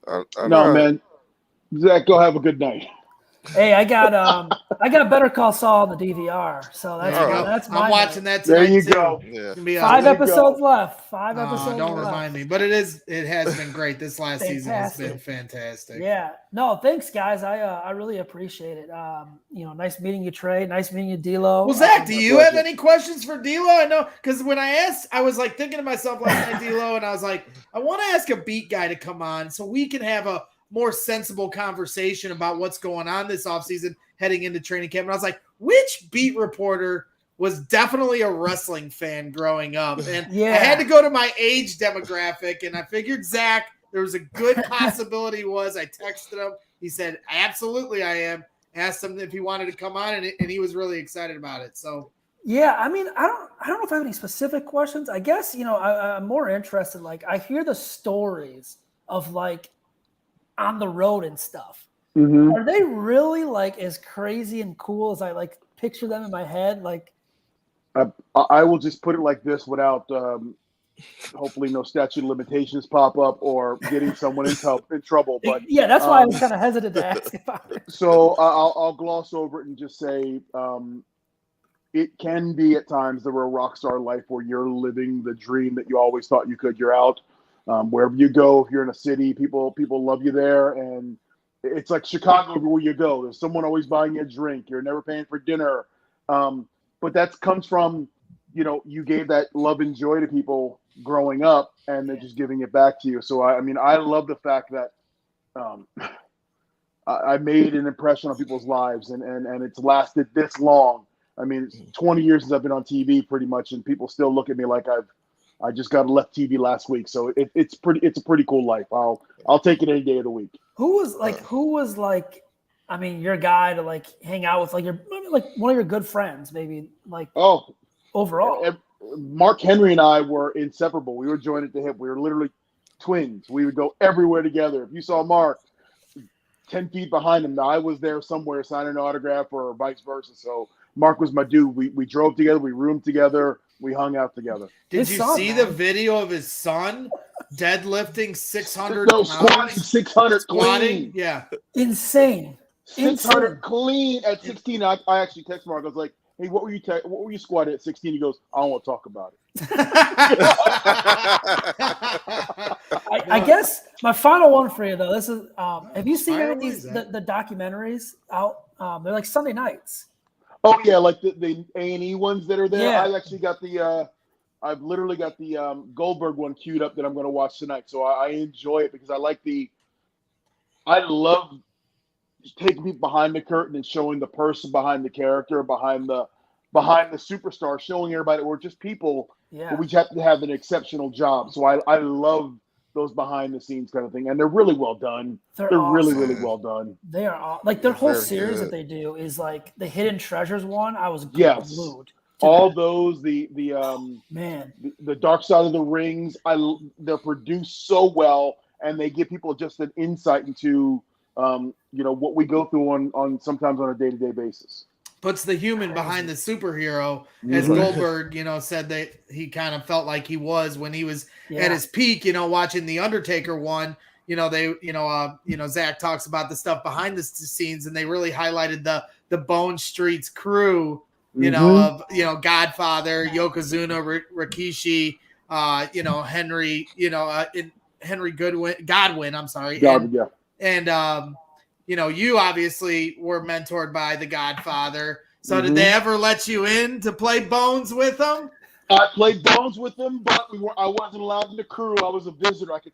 [SPEAKER 2] No, man. Zach, go have a good night.
[SPEAKER 11] Hey, I got Better Call Saul on the DVR, so that's
[SPEAKER 1] I'm watching that tonight.
[SPEAKER 2] There you
[SPEAKER 1] too.
[SPEAKER 2] go.
[SPEAKER 1] Yeah.
[SPEAKER 11] 5 episodes left. 5 episodes.
[SPEAKER 1] Don't
[SPEAKER 11] left.
[SPEAKER 1] remind me, but it has been great. This last season has been fantastic.
[SPEAKER 11] Yeah, no, thanks guys. I really appreciate it. Nice meeting you, Trey. Nice meeting you, DLo.
[SPEAKER 1] Well, Zach, do you have any questions for DLo? I know because when I asked, I was like thinking to myself last night, DLo, and I was like, I want to ask a beat guy to come on so we can have a more sensible conversation about what's going on this offseason heading into training camp. And I was like, which beat reporter was definitely a wrestling fan growing up? And I had to go to my age demographic, and I figured Zach, there was a good possibility I texted him. He said, absolutely I am. Asked him if he wanted to come on, and he was really excited about it. So
[SPEAKER 11] yeah, I mean, I don't know if I have any specific questions. I guess, I'm more interested. Like, I hear the stories of like on the road and stuff.
[SPEAKER 2] Mm-hmm.
[SPEAKER 11] Are they really like as crazy and cool as I like picture them in my head? Like,
[SPEAKER 2] I will just put it like this without hopefully no statute of limitations pop up or getting someone in trouble. But
[SPEAKER 11] yeah, that's why I was kind of hesitant to ask about it.
[SPEAKER 2] So I'll gloss over it and just say it can be at times the real rock star life where you're living the dream that you always thought you could. You're out. Wherever you go, if you're in a city, people love you there, and it's like Chicago everywhere you go. There's someone always buying you a drink. You're never paying for dinner, but that comes from you gave that love and joy to people growing up, and they're just giving it back to you. So I love the fact that I made an impression on people's lives, and it's lasted this long. I mean, it's 20 years since I've been on TV, pretty much, and people still look at me like I just got left TV last week, so it's a pretty cool life. I'll take it any day of the week.
[SPEAKER 11] Who was like, I mean, your guy to like hang out with, like one of your good friends, maybe like overall.
[SPEAKER 2] Mark Henry and I were inseparable. We were joined at the hip. We were literally twins. We would go everywhere together. If you saw Mark 10 feet behind him, I was there somewhere signing an autograph or vice versa. So Mark was my dude. We drove together. We roomed together. We hung out together.
[SPEAKER 1] Did you see the video of his son deadlifting 600?
[SPEAKER 2] No, squatting 600 clean.
[SPEAKER 1] Yeah,
[SPEAKER 11] insane.
[SPEAKER 2] 600 clean at 16. I actually text Mark. I was like, "Hey, what were you squatting at 16?" He goes, "I don't want to talk about it."
[SPEAKER 11] I guess my final one for you though. This is have you seen any of these the documentaries out? They're like Sunday nights.
[SPEAKER 2] Oh yeah, like the A&E ones that are there.
[SPEAKER 11] Yeah.
[SPEAKER 2] I actually got I've literally got the Goldberg one queued up that I'm going to watch tonight. So I enjoy it because I love taking people behind the curtain and showing the person behind the character, behind the superstar, showing everybody we're just people.
[SPEAKER 11] Yeah.
[SPEAKER 2] But we have to have an exceptional job. So I love those behind the scenes kind of thing, and they're really well done. They're
[SPEAKER 11] awesome.
[SPEAKER 2] really well done.
[SPEAKER 11] They are like their whole series that they do is like the Hidden Treasures one. I was glued.
[SPEAKER 2] All those the Dark Side of the Rings. They're produced so well, and they give people just an insight into what we go through on sometimes on a day-to-day basis.
[SPEAKER 1] Puts the human behind the superhero, as Goldberg, said that he kind of felt like he was when he was at his peak, watching the Undertaker one. Zach talks about the stuff behind the scenes, and they really highlighted the Bone Streets crew, of Godfather, Yokozuna, Rikishi, Henry, Henry Godwin. I'm sorry, and you obviously were mentored by the Godfather. So did they ever let you in to play Bones with them?
[SPEAKER 2] I played Bones with them, but I wasn't allowed in the crew. I was a visitor. I could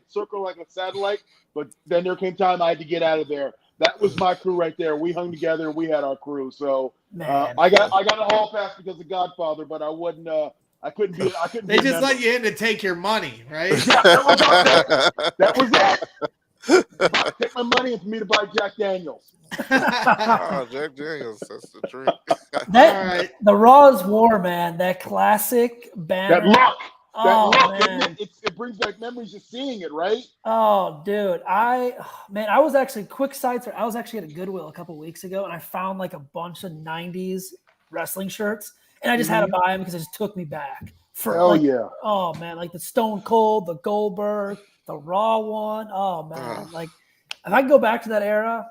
[SPEAKER 2] circle like a satellite, but then there came time I had to get out of there. That was my crew right there. We hung together. We had our crew. So I got a hall pass because of Godfather, but I wouldn't. I couldn't be.
[SPEAKER 1] They just let you in to take your money, right?
[SPEAKER 2] Yeah, that was it. Take my money and for me to buy Jack Daniels.
[SPEAKER 10] Oh, Jack Daniels, that's the drink.
[SPEAKER 1] All right.
[SPEAKER 11] The Raw's War, man. That classic banner.
[SPEAKER 2] That look.
[SPEAKER 11] Oh, man.
[SPEAKER 2] It brings back memories of seeing it, right?
[SPEAKER 11] Oh, dude. I was actually I was actually at a Goodwill a couple weeks ago, and I found like a bunch of 90s wrestling shirts, and I just had to buy them because it just took me back.
[SPEAKER 2] Yeah.
[SPEAKER 11] Oh, man. Like the Stone Cold, the Goldberg, the Raw one. Oh, man. Like, if I could go back to that era,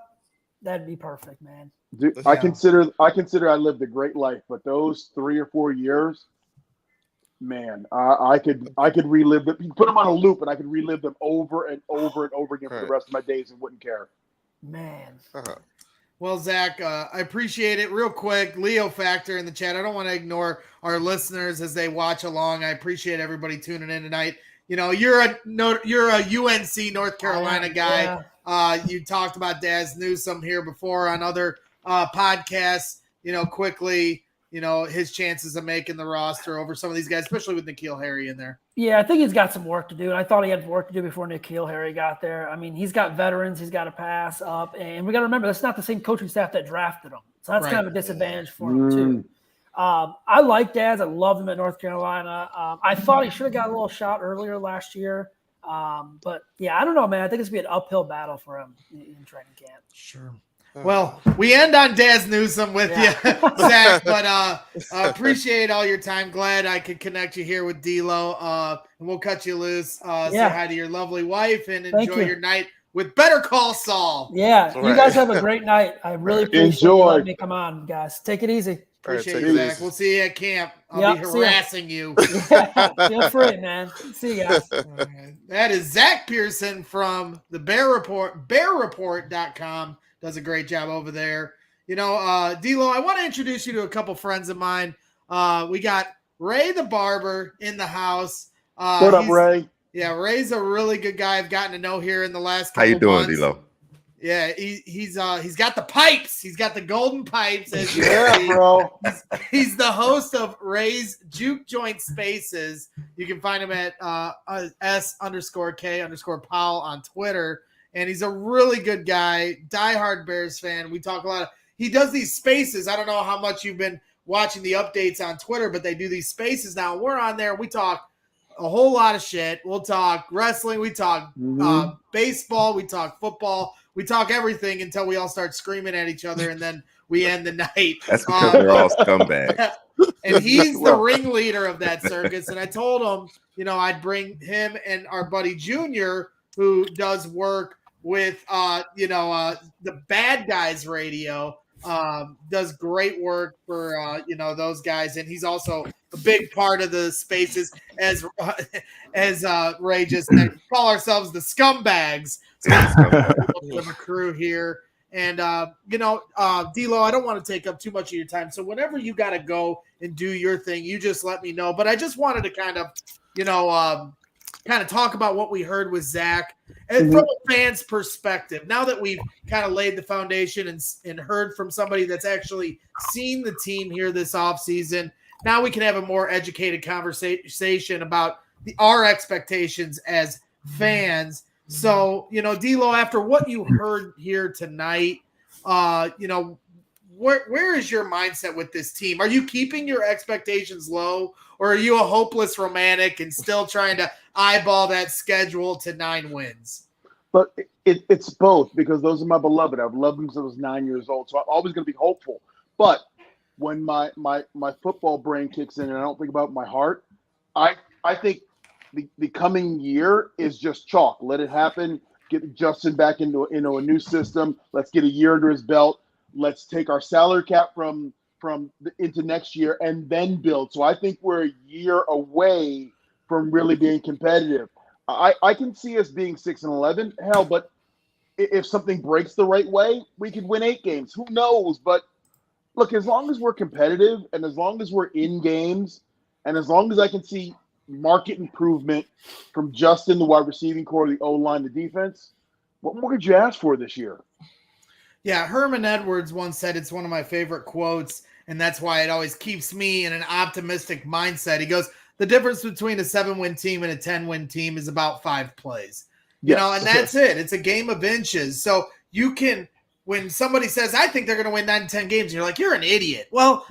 [SPEAKER 11] that'd be perfect, man.
[SPEAKER 2] Dude, I consider I lived a great life, but those 3 or 4 years, man, I could relive them. You put them on a loop, and I could relive them over and over and over again for the rest of my days and wouldn't care.
[SPEAKER 11] Man.
[SPEAKER 1] Well, Zach, I appreciate it. Real quick, Leo Factor in the chat. I don't want to ignore our listeners as they watch along. I appreciate everybody tuning in tonight. You know, you're a UNC North Carolina guy.
[SPEAKER 11] Yeah.
[SPEAKER 1] You talked about Daz Newsome here before on other podcasts. You know, quickly, you know, his chances of making the roster over some of these guys, especially with N'Keal Harry in there.
[SPEAKER 11] Yeah, I think he's got some work to do. And I thought he had work to do before N'Keal Harry got there. I mean, he's got veterans. He's got to pass up. And we got to remember, that's not the same coaching staff that drafted him. So that's kind of a disadvantage for him, too. I like Daz. I loved him at North Carolina. I thought he should have got a little shot earlier last year. But, yeah, I don't know, man. I think it's going to be an uphill battle for him in training camp.
[SPEAKER 1] Sure. Well, we end on Daz Newsome with you, Zach, but appreciate all your time. Glad I could connect you here with DLo, and we'll cut you loose. Say hi to your lovely wife and enjoy your night with Better Call Saul.
[SPEAKER 11] Yeah, you guys have a great night. I really appreciate you letting me come on, guys. Take it easy.
[SPEAKER 1] Appreciate you, Zach. We'll see you at camp. I'll be harassing you.
[SPEAKER 11] Feel free, man. See you guys.
[SPEAKER 1] Right. That is Zack Pearson from the Bear Report, bearreport.com. Does a great job over there. You know, DLo, I want to introduce you to a couple friends of mine. We got Ray the Barber in the house.
[SPEAKER 2] What up, Ray?
[SPEAKER 1] Yeah, Ray's a really good guy I've gotten to know here in the last couple months.
[SPEAKER 14] How you doing, DLo?
[SPEAKER 1] Yeah, he's got the pipes. He's got the golden pipes. As you
[SPEAKER 2] see. Bro.
[SPEAKER 1] He's the host of Ray's Juke Joint Spaces. You can find him at S_K_Powell on Twitter. And he's a really good guy, diehard Bears fan. We talk a lot. He does these spaces. I don't know how much you've been watching the updates on Twitter, but they do these spaces now. We're on there. We talk a whole lot of shit. We'll talk wrestling. We talk baseball. We talk football. We talk everything until we all start screaming at each other, and then we end the night.
[SPEAKER 14] That's because we're all scumbags.
[SPEAKER 1] And he's the ringleader of that circus. And I told him, you know, I'd bring him and our buddy Junior, who does work with the Bad Guys Radio, does great work for those guys, and he's also a big part of the spaces as Ray just said. We call ourselves the Scumbags. So we have a crew here, and DLo, I don't want to take up too much of your time, so whenever you got to go and do your thing, you just let me know. But I just wanted to kind of talk about what we heard with Zach and from a fan's perspective. Now that we've kind of laid the foundation and heard from somebody that's actually seen the team here this offseason, now we can have a more educated conversation about our expectations as fans. So, DLo, after what you heard here tonight, where is your mindset with this team? Are you keeping your expectations low, or are you a hopeless romantic and still trying to eyeball that schedule to 9 wins?
[SPEAKER 2] But it's both, because those are my beloved. I've loved them since I was 9 years old, so I'm always going to be hopeful. But when my football brain kicks in and I don't think about my heart, I think the coming year is just chalk. Let it happen. Get Justin back into a new system. Let's get a year under his belt. Let's take our salary cap from into next year and then build. So I think we're a year away from really being competitive. I can see us being 6-11. Hell, but if something breaks the right way, we could win 8 games. Who knows? But look, as long as we're competitive and as long as we're in games, And as long as I can see market improvement from Justin, the wide receiving core, the O-line, the defense, what more could you ask for this year?
[SPEAKER 1] Yeah, Herman Edwards once said it's one of my favorite quotes, and that's why it always keeps me in an optimistic mindset. He goes, the difference between a 7-win team and a 10-win team is about 5 plays. You know, and that's it. It's a game of inches. So you can, when somebody says, I think they're going to win 9 to 10 games, and you're like, you're an idiot. Well,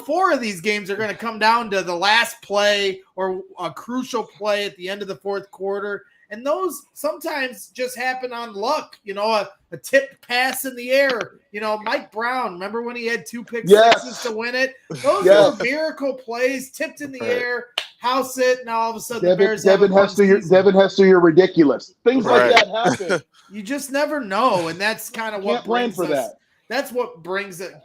[SPEAKER 1] 4 of these games are going to come down to the last play or a crucial play at the end of the fourth quarter. And those sometimes just happen on luck, a tipped pass in the air. Mike Brown, remember when he had 2 pick sixes to win it? Those were miracle plays, tipped in the air, house it, now all of a sudden the Bears
[SPEAKER 2] Devin Hester, you're ridiculous. Things like that happen.
[SPEAKER 1] You just never know, and that's kind of what brings us.
[SPEAKER 2] That.
[SPEAKER 1] That's what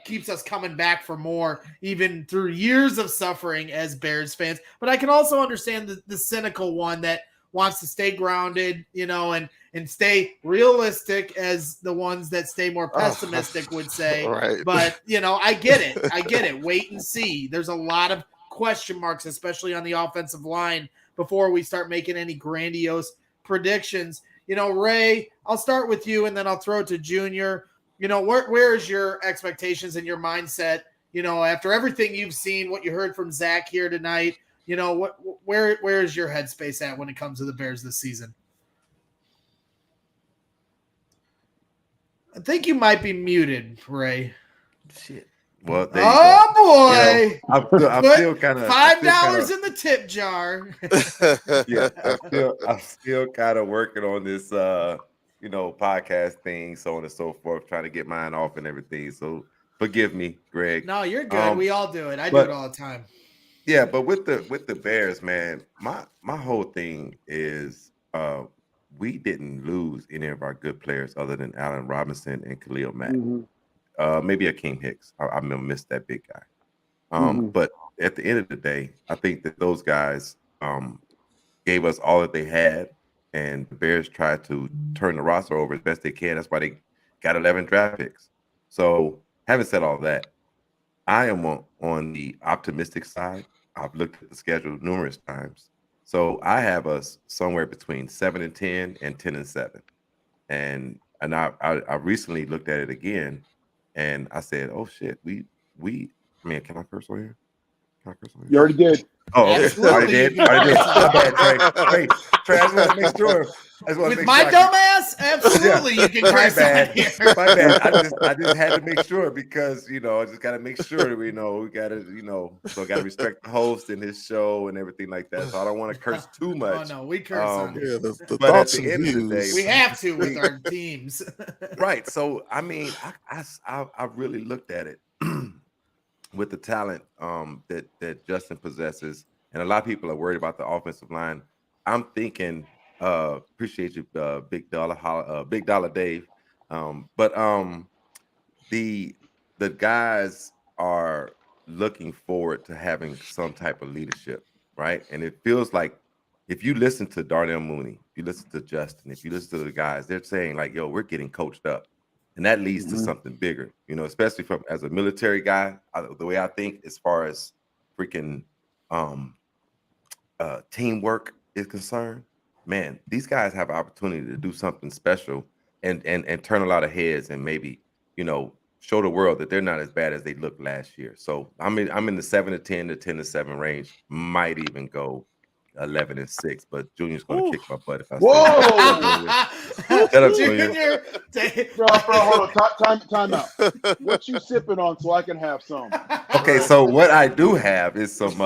[SPEAKER 1] keeps us coming back for more, even through years of suffering as Bears fans. But I can also understand the cynical one that wants to stay grounded, and stay realistic, as the ones that stay more pessimistic would say.
[SPEAKER 10] Right.
[SPEAKER 1] But, I get it. Wait and see. There's a lot of question marks, especially on the offensive line, before we start making any grandiose predictions. Ray, I'll start with you, and then I'll throw it to Junior. Where is your expectations and your mindset, after everything you've seen, what you heard from Zack here tonight? Where is your headspace at when it comes to the Bears this season? I think you might be muted, Ray.
[SPEAKER 14] Shit. Well,
[SPEAKER 1] boy!
[SPEAKER 14] I'm still kind of
[SPEAKER 1] $5 in the tip jar.
[SPEAKER 14] I'm still kind of working on this, podcast thing, so on and so forth, trying to get mine off and everything. So forgive me, Greg.
[SPEAKER 1] No, you're good. We all do it. I do it all the time.
[SPEAKER 14] Yeah, but with the Bears, man, my whole thing is we didn't lose any of our good players other than Allen Robinson and Khalil Mack. Maybe Akeem Hicks. I missed that big guy. But at the end of the day, I think that those guys gave us all that they had, and the Bears tried to turn the roster over as best they can. That's why they got 11 draft picks. So having said all that, I am on the optimistic side. I've looked at the schedule numerous times. So I have us somewhere between 7-10 and 10-7. And I recently looked at it again, and I said, oh shit, can I curse on here?
[SPEAKER 2] You already did.
[SPEAKER 14] Oh, okay. Already did. Trey, I just want to make sure.
[SPEAKER 1] With my dumbass, absolutely, you can curse on here.
[SPEAKER 14] My bad. I just had to make sure, because I just got to make sure that we got to so I got to respect the host and his show and everything like that. So I don't want to curse too much.
[SPEAKER 1] Oh no, we curse on here.
[SPEAKER 14] But at the end of the day,
[SPEAKER 1] we have to with our teams.
[SPEAKER 14] Right. So I really looked at it with the talent that Justin possesses, and a lot of people are worried about the offensive line. I'm thinking. Appreciate you, Big Dollar Dave. But the guys are looking forward to having some type of leadership, right? And it feels like if you listen to Darnell Mooney, if you listen to Justin, if you listen to the guys, they're saying like, "Yo, we're getting coached up," and that leads to something bigger. Especially as a military guy, the way I think as far as freaking teamwork is concerned. Man, these guys have an opportunity to do something special and turn a lot of heads, and maybe, show the world that they're not as bad as they looked last year. So I'm in the 7-10 to 10-7 range. Might even go 11-6, but Junior's going to kick my butt if I
[SPEAKER 2] Whoa!
[SPEAKER 14] Shut up,
[SPEAKER 1] Junior.
[SPEAKER 2] Bro, hold on. Time out. What you sipping on so I can have some?
[SPEAKER 14] Okay, so what I do have is some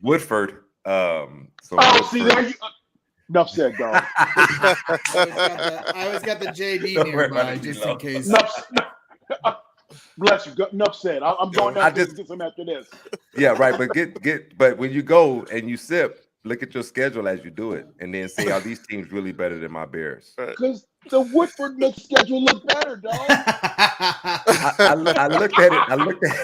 [SPEAKER 14] Woodford.
[SPEAKER 2] See, there you enough said, dog.
[SPEAKER 1] I always got the JD nearby just in case.
[SPEAKER 2] Bless you. Enough said. I'm going down to get some after this.
[SPEAKER 14] Yeah, right. But but when you go and you sip, look at your schedule as you do it, and then see how these teams really better than my Bears.
[SPEAKER 2] Because the Woodford makes schedule look better, dog.
[SPEAKER 14] I looked at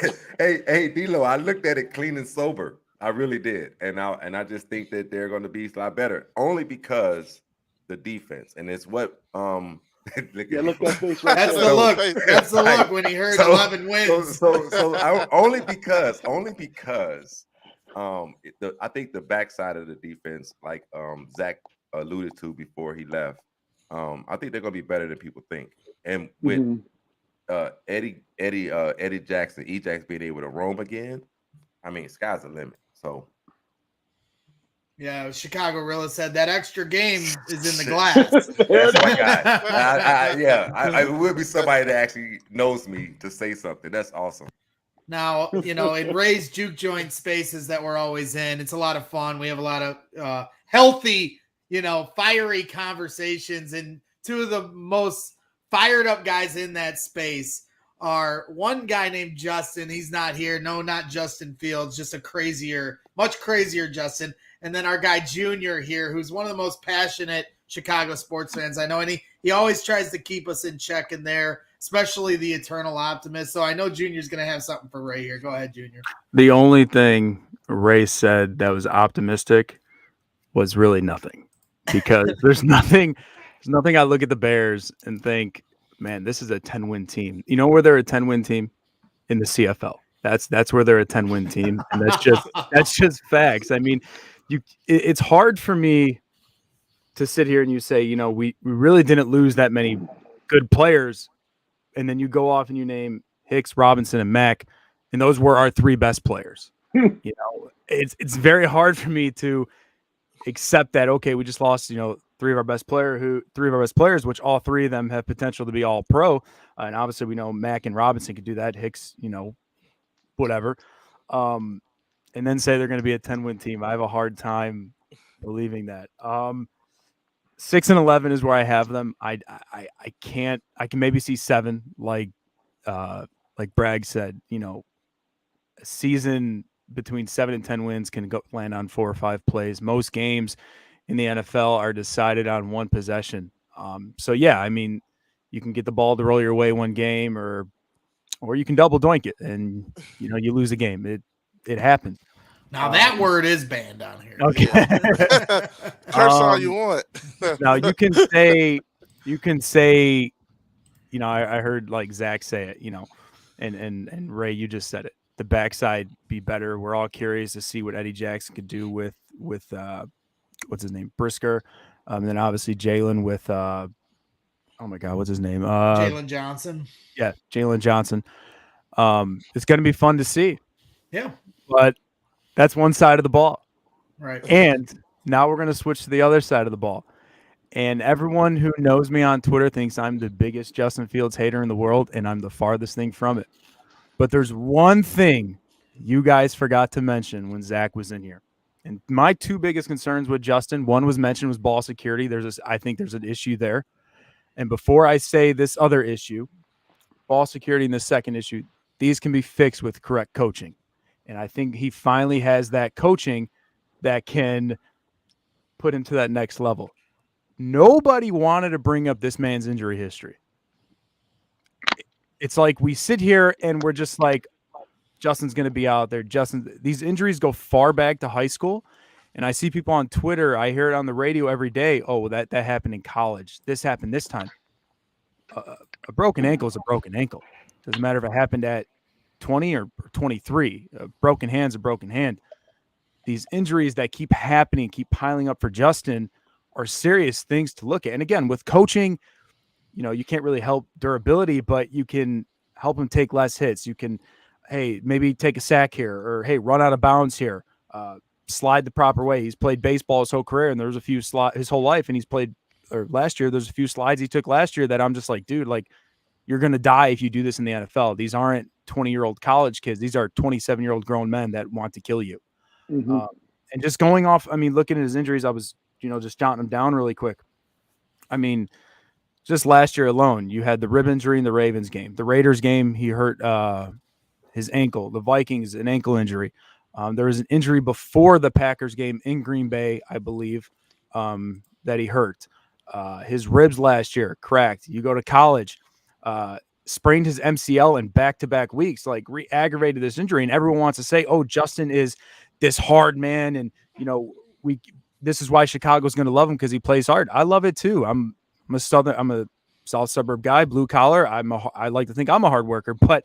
[SPEAKER 14] it. Hey, DLo, I looked at it clean and sober. I really did, and I just think that they're going to be a lot better, only because the defense, and it's what
[SPEAKER 2] look that face right
[SPEAKER 1] That's
[SPEAKER 2] there.
[SPEAKER 1] the look. That's the look when he heard 11 wins.
[SPEAKER 14] So only because I think the backside of the defense, like Zack alluded to before he left, I think they're gonna be better than people think. And with Eddie Jackson, Ejax being able to roam again, I mean, sky's the limit. So.
[SPEAKER 1] Yeah, Chicago Rilla said that extra game is in the glass.
[SPEAKER 14] That's my guy. It would be somebody that actually knows me to say something. That's awesome.
[SPEAKER 1] Now, in Ray's juke joint spaces that we're always in, it's a lot of fun. We have a lot of healthy, fiery conversations. And two of the most fired up guys in that space are one guy named Justin. He's not here. No, not Justin Fields, just much crazier Justin. And then our guy Junior here, who's one of the most passionate Chicago sports fans I know. And he always tries to keep us in check in there, especially the eternal optimist. So I know Junior's going to have something for Ray here. Go ahead, Junior.
[SPEAKER 15] The only thing Ray said that was optimistic was really nothing, because there's nothing I look at the Bears and think, man, this is a 10-win team. You know where they're a 10-win team? In the CFL. That's where they're a 10-win team. And that's just facts. I mean, it's hard for me to sit here and you say, we really didn't lose that many good players. And then you go off and you name Hicks, Robinson, and Mack, and those were our three best players. It's very hard for me to accept that, okay, we just lost, three of our best players, which all three of them have potential to be all pro. And obviously we know Mack and Robinson could do that. Hicks, whatever. And then say they're going to be a 10-win team. I have a hard time believing that. 6-11 is where I have them. I can maybe see 7, like Bragg said, a season between 7 and 10 wins can land on 4 or 5 plays. Most games in the NFL are decided on one possession. So yeah, I mean, you can get the ball to roll your way one game, or you can double doink it and you lose a game. It happens.
[SPEAKER 1] Now that word is banned on here.
[SPEAKER 15] Okay.
[SPEAKER 10] Curse all you want.
[SPEAKER 15] Now you can say, I heard like Zack say it, and Ray, you just said it. The backside be better. We're all curious to see what Eddie Jackson could do with what's his name, Brisker, and then obviously Jalen with oh my God, what's his name?
[SPEAKER 1] Jalen Johnson.
[SPEAKER 15] Yeah, Jalen Johnson. It's going to be fun to see.
[SPEAKER 1] Yeah,
[SPEAKER 15] but that's one side of the ball.
[SPEAKER 1] Right.
[SPEAKER 15] And now we're going to switch to the other side of the ball. And everyone who knows me on Twitter thinks I'm the biggest Justin Fields hater in the world, and I'm the farthest thing from it. But there's one thing you guys forgot to mention when Zack was in here. And my two biggest concerns with Justin, one was mentioned, was ball security. I think there's an issue there. And before I say this other issue, ball security and the second issue, these can be fixed with correct coaching. And I think he finally has that coaching that can put him to that next level. Nobody wanted to bring up this man's injury history. It's like we sit here and we're just like, Justin's going to be out there. These injuries go far back to high school. And I see people on Twitter, I hear it on the radio every day. Oh, that happened in college. This happened this time. A broken ankle is a broken ankle. Doesn't matter if it happened at 20 or 23. A broken hand's a broken hand. These injuries that keep happening, keep piling up for Justin are serious things to look at. And again, with coaching, you can't really help durability, but you can help him take less hits. You can, hey, maybe take a sack here, or hey, run out of bounds here, slide the proper way. He's played baseball his whole career, and there was a few his whole life, and he's played, or last year, there's a few slides he took last year that I'm just like, dude, like, you're going to die if you do this in the NFL. These aren't 20-year-old college kids. These are 27-year-old grown men that want to kill you.
[SPEAKER 2] Mm-hmm.
[SPEAKER 15] And just going off, looking at his injuries, I was, just jotting them down really quick. Just last year alone, you had the rib injury in the Ravens game. The Raiders game, he hurt his ankle. The Vikings, an ankle injury. There was an injury before the Packers game in Green Bay, I believe, that he hurt. His ribs last year, cracked. You go to college, sprained his MCL in back-to-back weeks, like re-aggravated this injury. And everyone wants to say, oh, Justin is this hard man. And, this is why Chicago's going to love him, because he plays hard. I love it too. I'm a South Suburb guy, blue collar. I like to think I'm a hard worker, but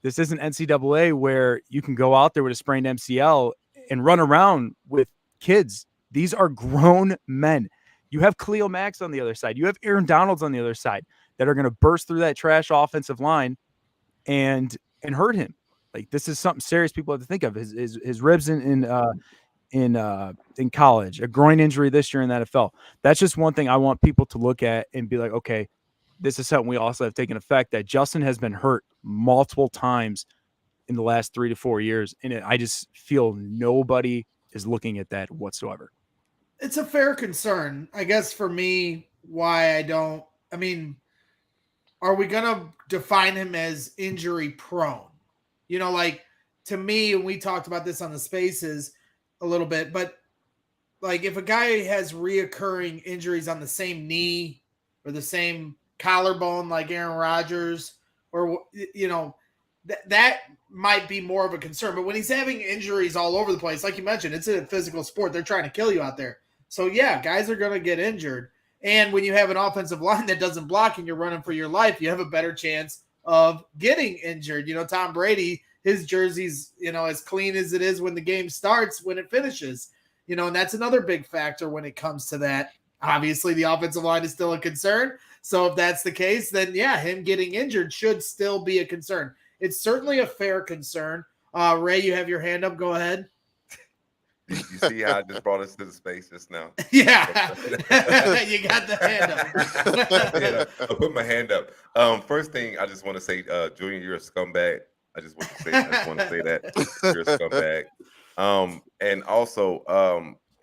[SPEAKER 15] this isn't NCAA where you can go out there with a sprained MCL and run around with kids. These are grown men. You have Khalil Mack on the other side. You have Aaron Donalds on the other side that are going to burst through that trash offensive line and hurt him. Like, this is something serious people have to think of. His ribs in college, a groin injury this year in the NFL. That's just one thing I want people to look at and be like, okay, this is something we also have taken effect, that Justin has been hurt multiple times in the last 3 to 4 years. And I just feel nobody is looking at that whatsoever.
[SPEAKER 1] It's a fair concern. I guess for me, why are we going to define him as injury prone? You know, like, to me, and we talked about this on the Spaces a little bit, but like, if a guy has reoccurring injuries on the same knee or the same collarbone, like Aaron Rodgers, or, you know, that might be more of a concern. But when he's having injuries all over the place, like you mentioned, it's a physical sport. They're trying to kill you out there. So yeah, guys are going to get injured. And when you have an offensive line that doesn't block and you're running for your life, you have a better chance of getting injured. You know, Tom Brady, his jersey's, you know, as clean as it is when the game starts, when it finishes, you know, and that's another big factor when it comes to that. Obviously, the offensive line is still a concern. So if that's the case, then yeah, him getting injured should still be a concern. It's certainly a fair concern. Ray, you have your hand up. Go ahead.
[SPEAKER 14] You see how I just brought us to the space just now?
[SPEAKER 1] Yeah. You got the hand up.
[SPEAKER 14] Yeah, I put my hand up. First thing, I just want to say, Julian, you're a scumbag. I just want to say that. You're a scumbag. And also,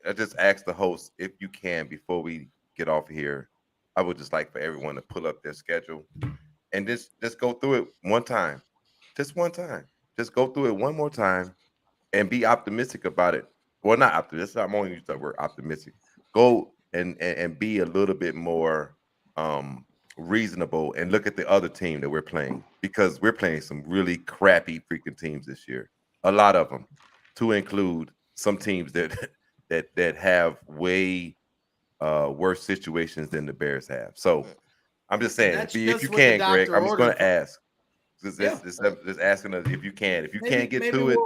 [SPEAKER 14] I just asked the host, if you can, before we get off here, I would just like for everyone to pull up their schedule and just go through it one time. Just one time. Just go through it one more time and be optimistic about it. Well, not optimistic. I'm only using the word optimistic. Go and be a little bit more reasonable and look at the other team that we're playing, because we're playing some really crappy freaking teams this year. A lot of them, to include some teams that have way worse situations than the Bears have. So I'm just saying, if you can, Greg, I'm just going to ask. Just asking us if you can. If you can't get to it.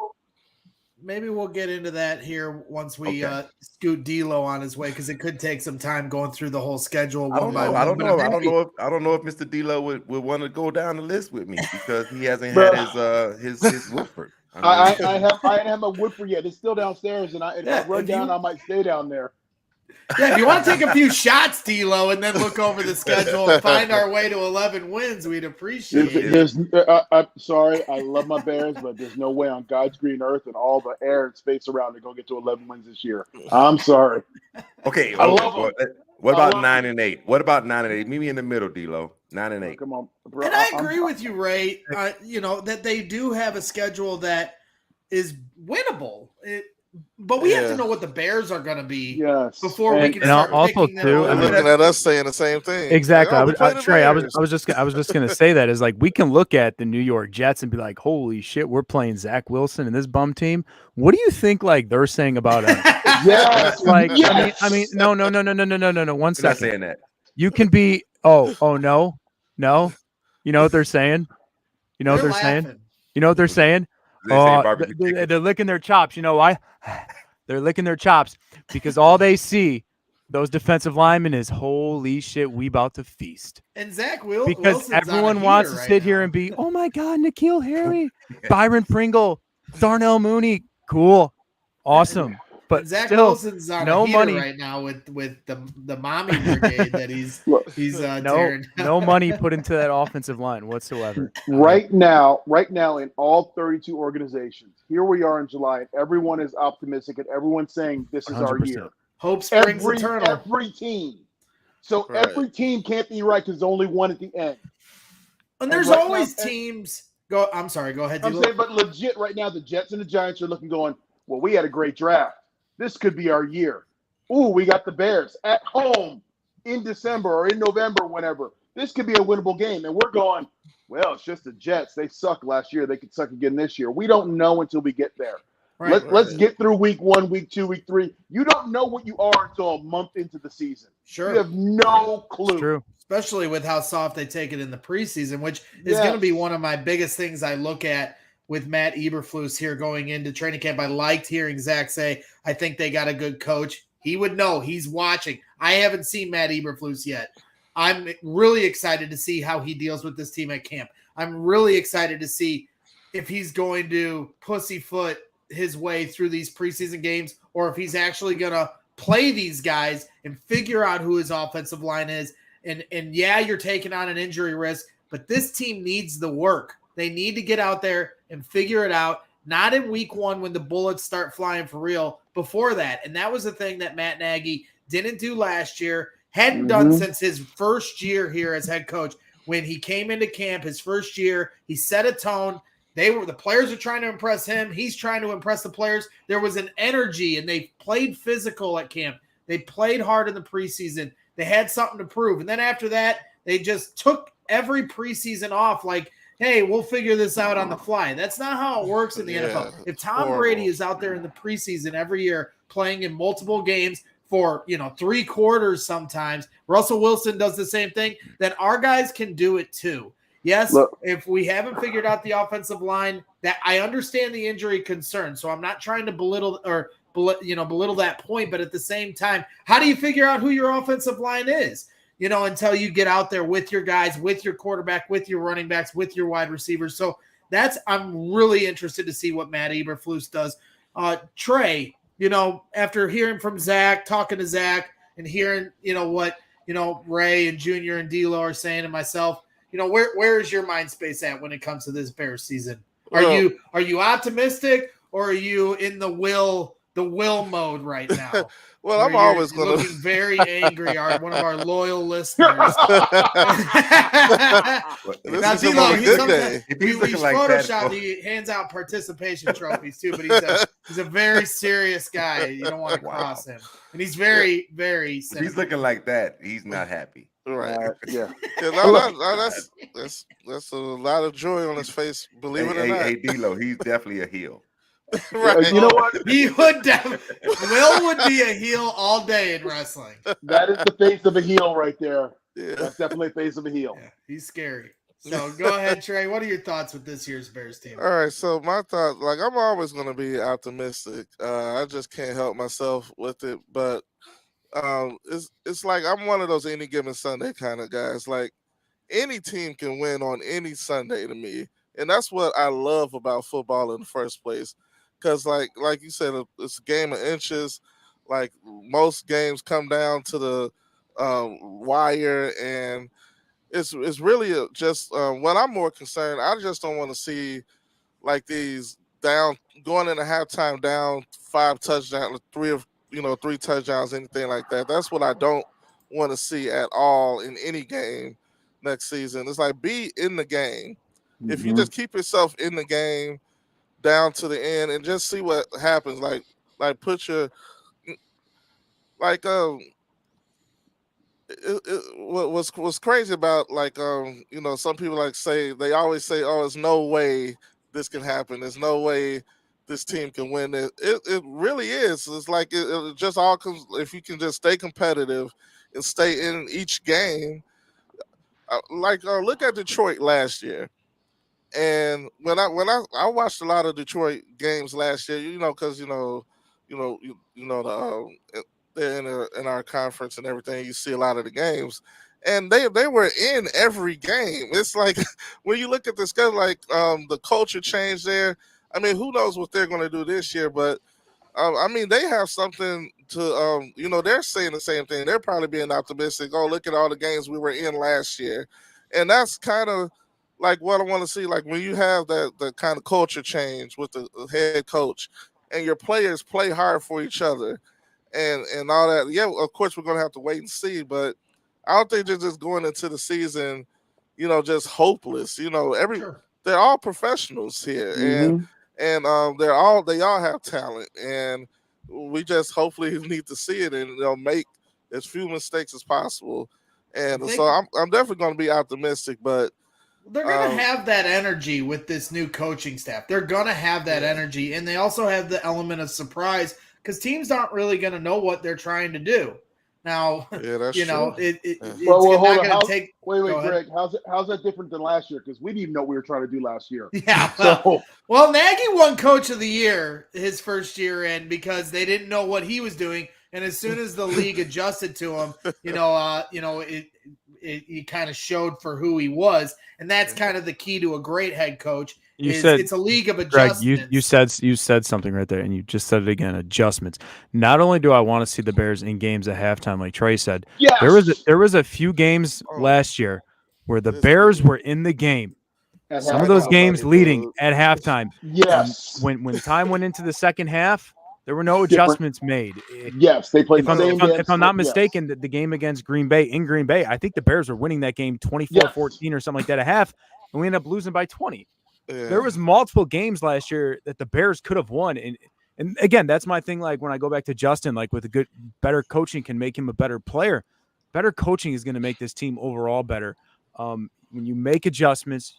[SPEAKER 1] Maybe we'll get into that here once we scoot DLo on his way, because it could take some time going through the whole schedule one by one.
[SPEAKER 14] I don't know if Mr. DLo would want to go down the list with me, because he hasn't had his Woodford.
[SPEAKER 2] I haven't had my Woodford yet. It's still downstairs, and if I run down, I might stay down there.
[SPEAKER 1] Yeah, if you want to take a few shots, DLo, and then look over the schedule and find our way to 11 wins, we'd appreciate it.
[SPEAKER 2] I'm sorry, I love my Bears, but there's no way on God's green earth and all the air and space around to go get to 11 wins this year. I'm sorry.
[SPEAKER 14] Okay, what about 9-8? What about 9-8? Meet me in the middle, DLo. 9-8.
[SPEAKER 2] Come on, bro.
[SPEAKER 1] And I agree with you, Ray. You know, that they do have a schedule that is winnable. But we have to know what the Bears are going to be before we can start picking them.
[SPEAKER 10] They're looking at us saying the same thing.
[SPEAKER 15] Exactly. Like, I was just going to say that is, like, we can look at the New York Jets and be like, holy shit, we're playing Zach Wilson and this bum team. What do you think, like, they're saying about us? I mean, no. 1 second.
[SPEAKER 14] Not saying that.
[SPEAKER 15] You can be. Oh, no. You know what they're saying? You know what they're saying? They're licking their chops. You know why? They're licking their chops because all they see, those defensive linemen, is holy shit, we about to feast.
[SPEAKER 1] And Zach Wilson,
[SPEAKER 15] because everyone wants to sit here and be, oh my God, N'Keal Harry, Byron Pringle, Darnell Mooney, cool, awesome. But
[SPEAKER 1] Zach
[SPEAKER 15] still,
[SPEAKER 1] Wilson's on
[SPEAKER 15] no
[SPEAKER 1] a heater
[SPEAKER 15] money
[SPEAKER 1] right now with the mommy brigade that he's tearing.
[SPEAKER 15] No money put into that offensive line whatsoever.
[SPEAKER 2] Right now, in all 32 organizations, here we are in July, and everyone is optimistic, and everyone's saying this is 100%. Our year.
[SPEAKER 1] Hope springs eternal.
[SPEAKER 2] Every team. So every team can't be right because there's only one at the end.
[SPEAKER 1] And there's always teams. I'm sorry. Go ahead.
[SPEAKER 2] I'm saying, but legit, right now, the Jets and the Giants are looking, going, well, we had a great draft. This could be our year. Ooh, we got the Bears at home in December or in November, whenever. This could be a winnable game. And we're going, well, it's just the Jets. They sucked last year. They could suck again this year. We don't know until we get there. Let's get through week 1, week 2, week 3. You don't know what you are until a month into the season.
[SPEAKER 1] Sure.
[SPEAKER 2] You have no clue.
[SPEAKER 15] It's true.
[SPEAKER 1] Especially with how soft they take it in the preseason, which is going to be one of my biggest things I look at with Matt Eberflus here going into training camp. I liked hearing Zack say, I think they got a good coach. He would know. He's watching. I haven't seen Matt Eberflus yet. I'm really excited to see how he deals with this team at camp. I'm really excited to see if he's going to pussyfoot his way through these preseason games or if he's actually going to play these guys and figure out who his offensive line is. And yeah, you're taking on an injury risk, but this team needs the work. They need to get out there and figure it out, not in week 1 when the bullets start flying for real, before that. And that was the thing that Matt Nagy didn't do last year, hadn't done since his first year here as head coach. When he came into camp his first year, he set a tone. The players are trying to impress him. He's trying to impress the players. There was an energy, and they played physical at camp. They played hard in the preseason. They had something to prove. And then after that, they just took every preseason off like, hey, we'll figure this out on the fly. That's not how it works in the NFL. If Tom Brady is out there in the preseason every year playing in multiple games for, 3 quarters sometimes, Russell Wilson does the same thing, then our guys can do it too. Yes, if we haven't figured out the offensive line, that I understand the injury concern, so I'm not trying to belittle that point, but at the same time, how do you figure out who your offensive line is? Until you get out there with your guys, with your quarterback, with your running backs, with your wide receivers. So I'm really interested to see what Matt Eberflus does. Trey, after hearing from Zack, talking to Zack, and hearing, what, Ray and Junior and DLo are saying, and myself, where is your mind space at when it comes to this Bears season? Are you optimistic, or are you in the will mode right now?
[SPEAKER 10] Well, I'm always going to
[SPEAKER 1] looking very angry. One of our loyal listeners.
[SPEAKER 10] This is a good day.
[SPEAKER 1] He's Photoshop. He hands out participation trophies too, but he's a very serious guy. You don't want to cross him, and he's very, very.
[SPEAKER 14] If he's looking like that, he's not happy.
[SPEAKER 10] Right.
[SPEAKER 2] Yeah.
[SPEAKER 10] That's a lot of joy on his face. Believe it or not.
[SPEAKER 14] Hey, DLo, he's definitely a heel.
[SPEAKER 10] Right.
[SPEAKER 2] You know what?
[SPEAKER 1] He would Will would be a heel all day in wrestling.
[SPEAKER 2] That is the face of a heel right there.
[SPEAKER 10] Yeah.
[SPEAKER 2] That's definitely the face of a heel.
[SPEAKER 1] Yeah, he's scary. So go ahead, Trey. What are your thoughts with this year's Bears team?
[SPEAKER 10] All right. So my thought, I'm always going to be optimistic. I just can't help myself with it. But it's like I'm one of those any given Sunday kind of guys. Like any team can win on any Sunday to me. And that's what I love about football in the first place. Because, like you said, it's a game of inches. Like, most games come down to the wire, and it's really just when I'm more concerned, I just don't want to see, like, these down going into halftime down 5 touchdowns, 3 touchdowns, anything like that. That's what I don't want to see at all in any game next season. It's like, be in the game. Mm-hmm. If you just keep yourself in the game down to the end and just see what happens, like put your what's crazy about some people they always say, oh, there's no way this can happen, there's no way this team can win it. It really is. It's like it just all comes if you can just stay competitive and stay in each game. Look at Detroit last year. And when I watched a lot of Detroit games last year, because they're in our conference and everything, you see a lot of the games, and they were in every game. It's like when you look at the schedule, the culture change there. I mean, who knows what they're going to do this year? But they have something to. They're saying the same thing. They're probably being optimistic. Oh, look at all the games we were in last year, and that's kind of like what I want to see, like when you have the kind of culture change with the head coach and your players play hard for each other and all that. Yeah, of course, we're going to have to wait and see, but I don't think they're just going into the season, just hopeless. They're all professionals here, and they all have talent, and we just hopefully need to see it and make as few mistakes as possible. And so I'm definitely going to be optimistic, but
[SPEAKER 1] they're going to have that energy with this new coaching staff. They're going to have that energy, and they also have the element of surprise because teams aren't really going to know what they're trying to do. Now,
[SPEAKER 10] Yeah, that's
[SPEAKER 1] you know,
[SPEAKER 10] true.
[SPEAKER 1] it's
[SPEAKER 2] Hold
[SPEAKER 1] not
[SPEAKER 2] on.
[SPEAKER 1] going to take.
[SPEAKER 2] Wait,
[SPEAKER 1] Go ahead.
[SPEAKER 2] Greg. How's that different than last year? Because we didn't even know what we were trying to do last year.
[SPEAKER 1] Yeah. Well, Nagy won Coach of the Year his first year in because they didn't know what he was doing, and as soon as the league adjusted to him, it kind of showed for who he was, and that's kind of the key to a great head coach. It's a league of adjustments.
[SPEAKER 15] Greg, you said something right there, and you just said it again. Adjustments. Not only do I want to see the Bears in games at halftime, like Trey said,
[SPEAKER 2] yes!
[SPEAKER 15] there was a few games last year where the Bears were in the game. Some of those games leading at halftime.
[SPEAKER 2] Yes.
[SPEAKER 15] And when time went into the second half, there were no adjustments made.
[SPEAKER 2] Yes, they played
[SPEAKER 15] If I'm not mistaken, the game against Green Bay in Green Bay, I think the Bears were winning that game 24-14 or something like that at half, and we ended up losing by 20. Yeah. There was multiple games last year that the Bears could have won. And again, that's my thing. Like when I go back to Justin, like with better coaching can make him a better player. Better coaching is going to make this team overall better. When you make adjustments,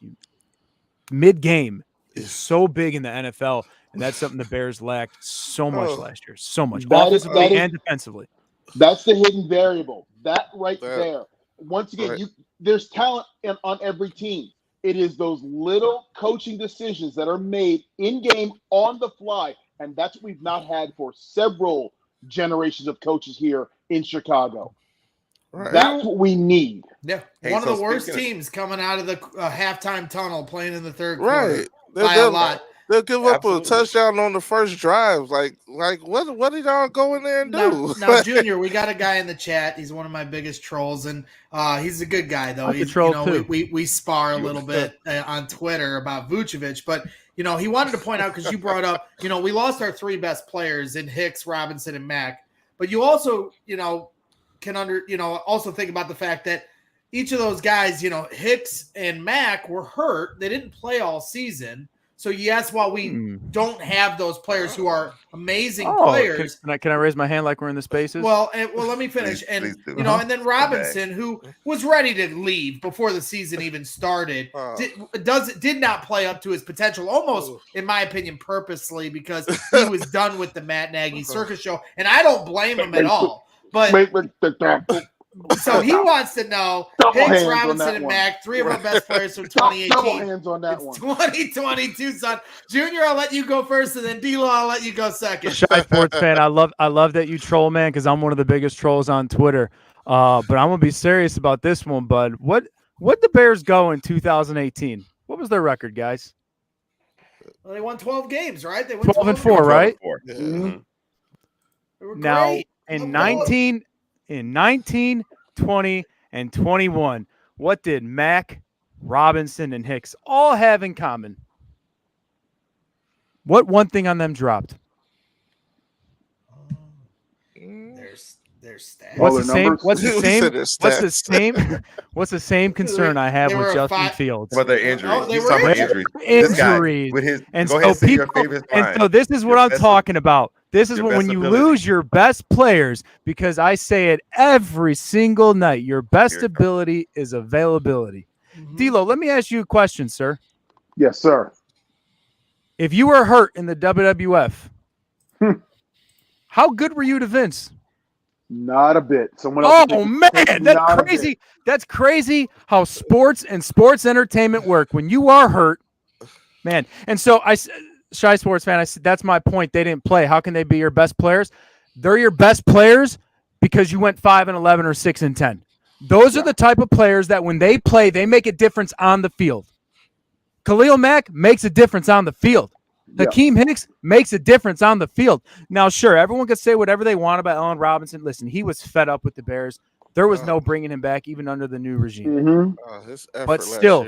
[SPEAKER 15] mid-game is so big in the NFL, and that's something the Bears lacked so much last year. So much, offensively and defensively.
[SPEAKER 2] That's the hidden variable. That there. Once again, there's talent on every team. It is those little coaching decisions that are made in-game on the fly, and that's what we've not had for several generations of coaches here in Chicago. Right. That's what we need.
[SPEAKER 1] Yeah, one of the worst teams coming out of the halftime tunnel playing in the third quarter by a lot.
[SPEAKER 10] They'll give up a touchdown on the first drive. Like what did y'all go in there and do?
[SPEAKER 1] Now, Junior, we got a guy in the chat. He's one of my biggest trolls, and he's a good guy though. He's we spar a little bit on Twitter about Vucevic, but he wanted to point out because you brought up we lost our three best players in Hicks, Robinson, and Mack, but you also can also think about the fact that each of those guys, Hicks and Mack were hurt. They didn't play all season. So yes, while we don't have those players who are amazing players,
[SPEAKER 15] can I raise my hand like we're in the spaces?
[SPEAKER 1] Well, let me finish. And and then Robinson, who was ready to leave before the season even started, did not play up to his potential. Almost, in my opinion, purposely because he was done with the Matt Nagy circus show, and I don't blame him at all. But so he wants to know Hicks, Robinson, and Mack, three of our best players from 2018.
[SPEAKER 2] Double hands on that
[SPEAKER 1] one. 2022, son. Junior, I'll let you go first, and then DLo, I'll let you go second.
[SPEAKER 15] Shy sports fan, I love that you troll, man, because I'm one of the biggest trolls on Twitter. But I'm gonna be serious about this one, bud. What the Bears go in 2018? What was their record, guys?
[SPEAKER 1] Well, they won 12 games, right? They won
[SPEAKER 15] 12-4, right?
[SPEAKER 10] Yeah.
[SPEAKER 1] Mm-hmm.
[SPEAKER 15] Now in 19, 20, and 21, what did Mack, Robinson, and Hicks all have in common? What one thing on them dropped?
[SPEAKER 1] Their stats.
[SPEAKER 15] What's the same concern I have with Justin Fields?
[SPEAKER 14] Well, their injuries.
[SPEAKER 1] He's talking about
[SPEAKER 14] injuries.
[SPEAKER 15] Injuries.
[SPEAKER 14] With his,
[SPEAKER 15] and
[SPEAKER 14] go
[SPEAKER 15] so
[SPEAKER 14] ahead,
[SPEAKER 15] people,
[SPEAKER 14] your favorite
[SPEAKER 15] and
[SPEAKER 14] line.
[SPEAKER 15] so this is what I'm talking about. This is when you lose your best players, because I say it every single night. Your best ability is availability. DLo, let me ask you a question, sir.
[SPEAKER 2] Yes, sir.
[SPEAKER 15] If you were hurt in the WWF, how good were you to Vince?
[SPEAKER 2] Not a bit. Someone else.
[SPEAKER 15] Oh man, that's crazy. That's crazy how sports and sports entertainment work. When you are hurt, man. And so Shy sports fan, I said that's my point. They didn't play. How can they be your best players? They're your best players because you went 5-11 or 6-10. Those are the type of players that when they play, they make a difference on the field. Khalil Mack makes a difference on the field. Hakeem Hicks makes a difference on the field. Now, sure, everyone can say whatever they want about Allen Robinson. Listen, he was fed up with the Bears. There was no bringing him back, even under the new regime. But still,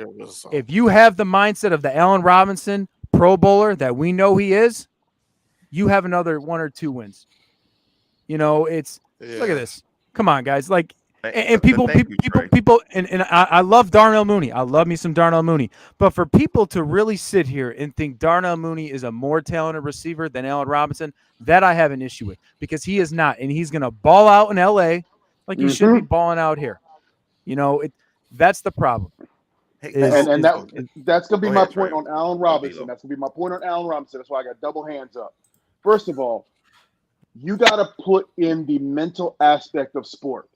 [SPEAKER 15] if you have the mindset of the Allen Robinson Pro Bowler that we know he is, you have another 1 or 2 wins. Look at this. Come on, guys. And people, and I love Darnell Mooney. I love me some Darnell Mooney. But for people to really sit here and think Darnell Mooney is a more talented receiver than Allen Robinson, that I have an issue with, because he is not. And he's going to ball out in L.A. like he should be balling out here. That's the problem.
[SPEAKER 2] That's going to be my point on Allen Robinson. That's going to be my point on Allen Robinson. That's why I got double hands up. First of all, You got to put in the mental aspect of sport.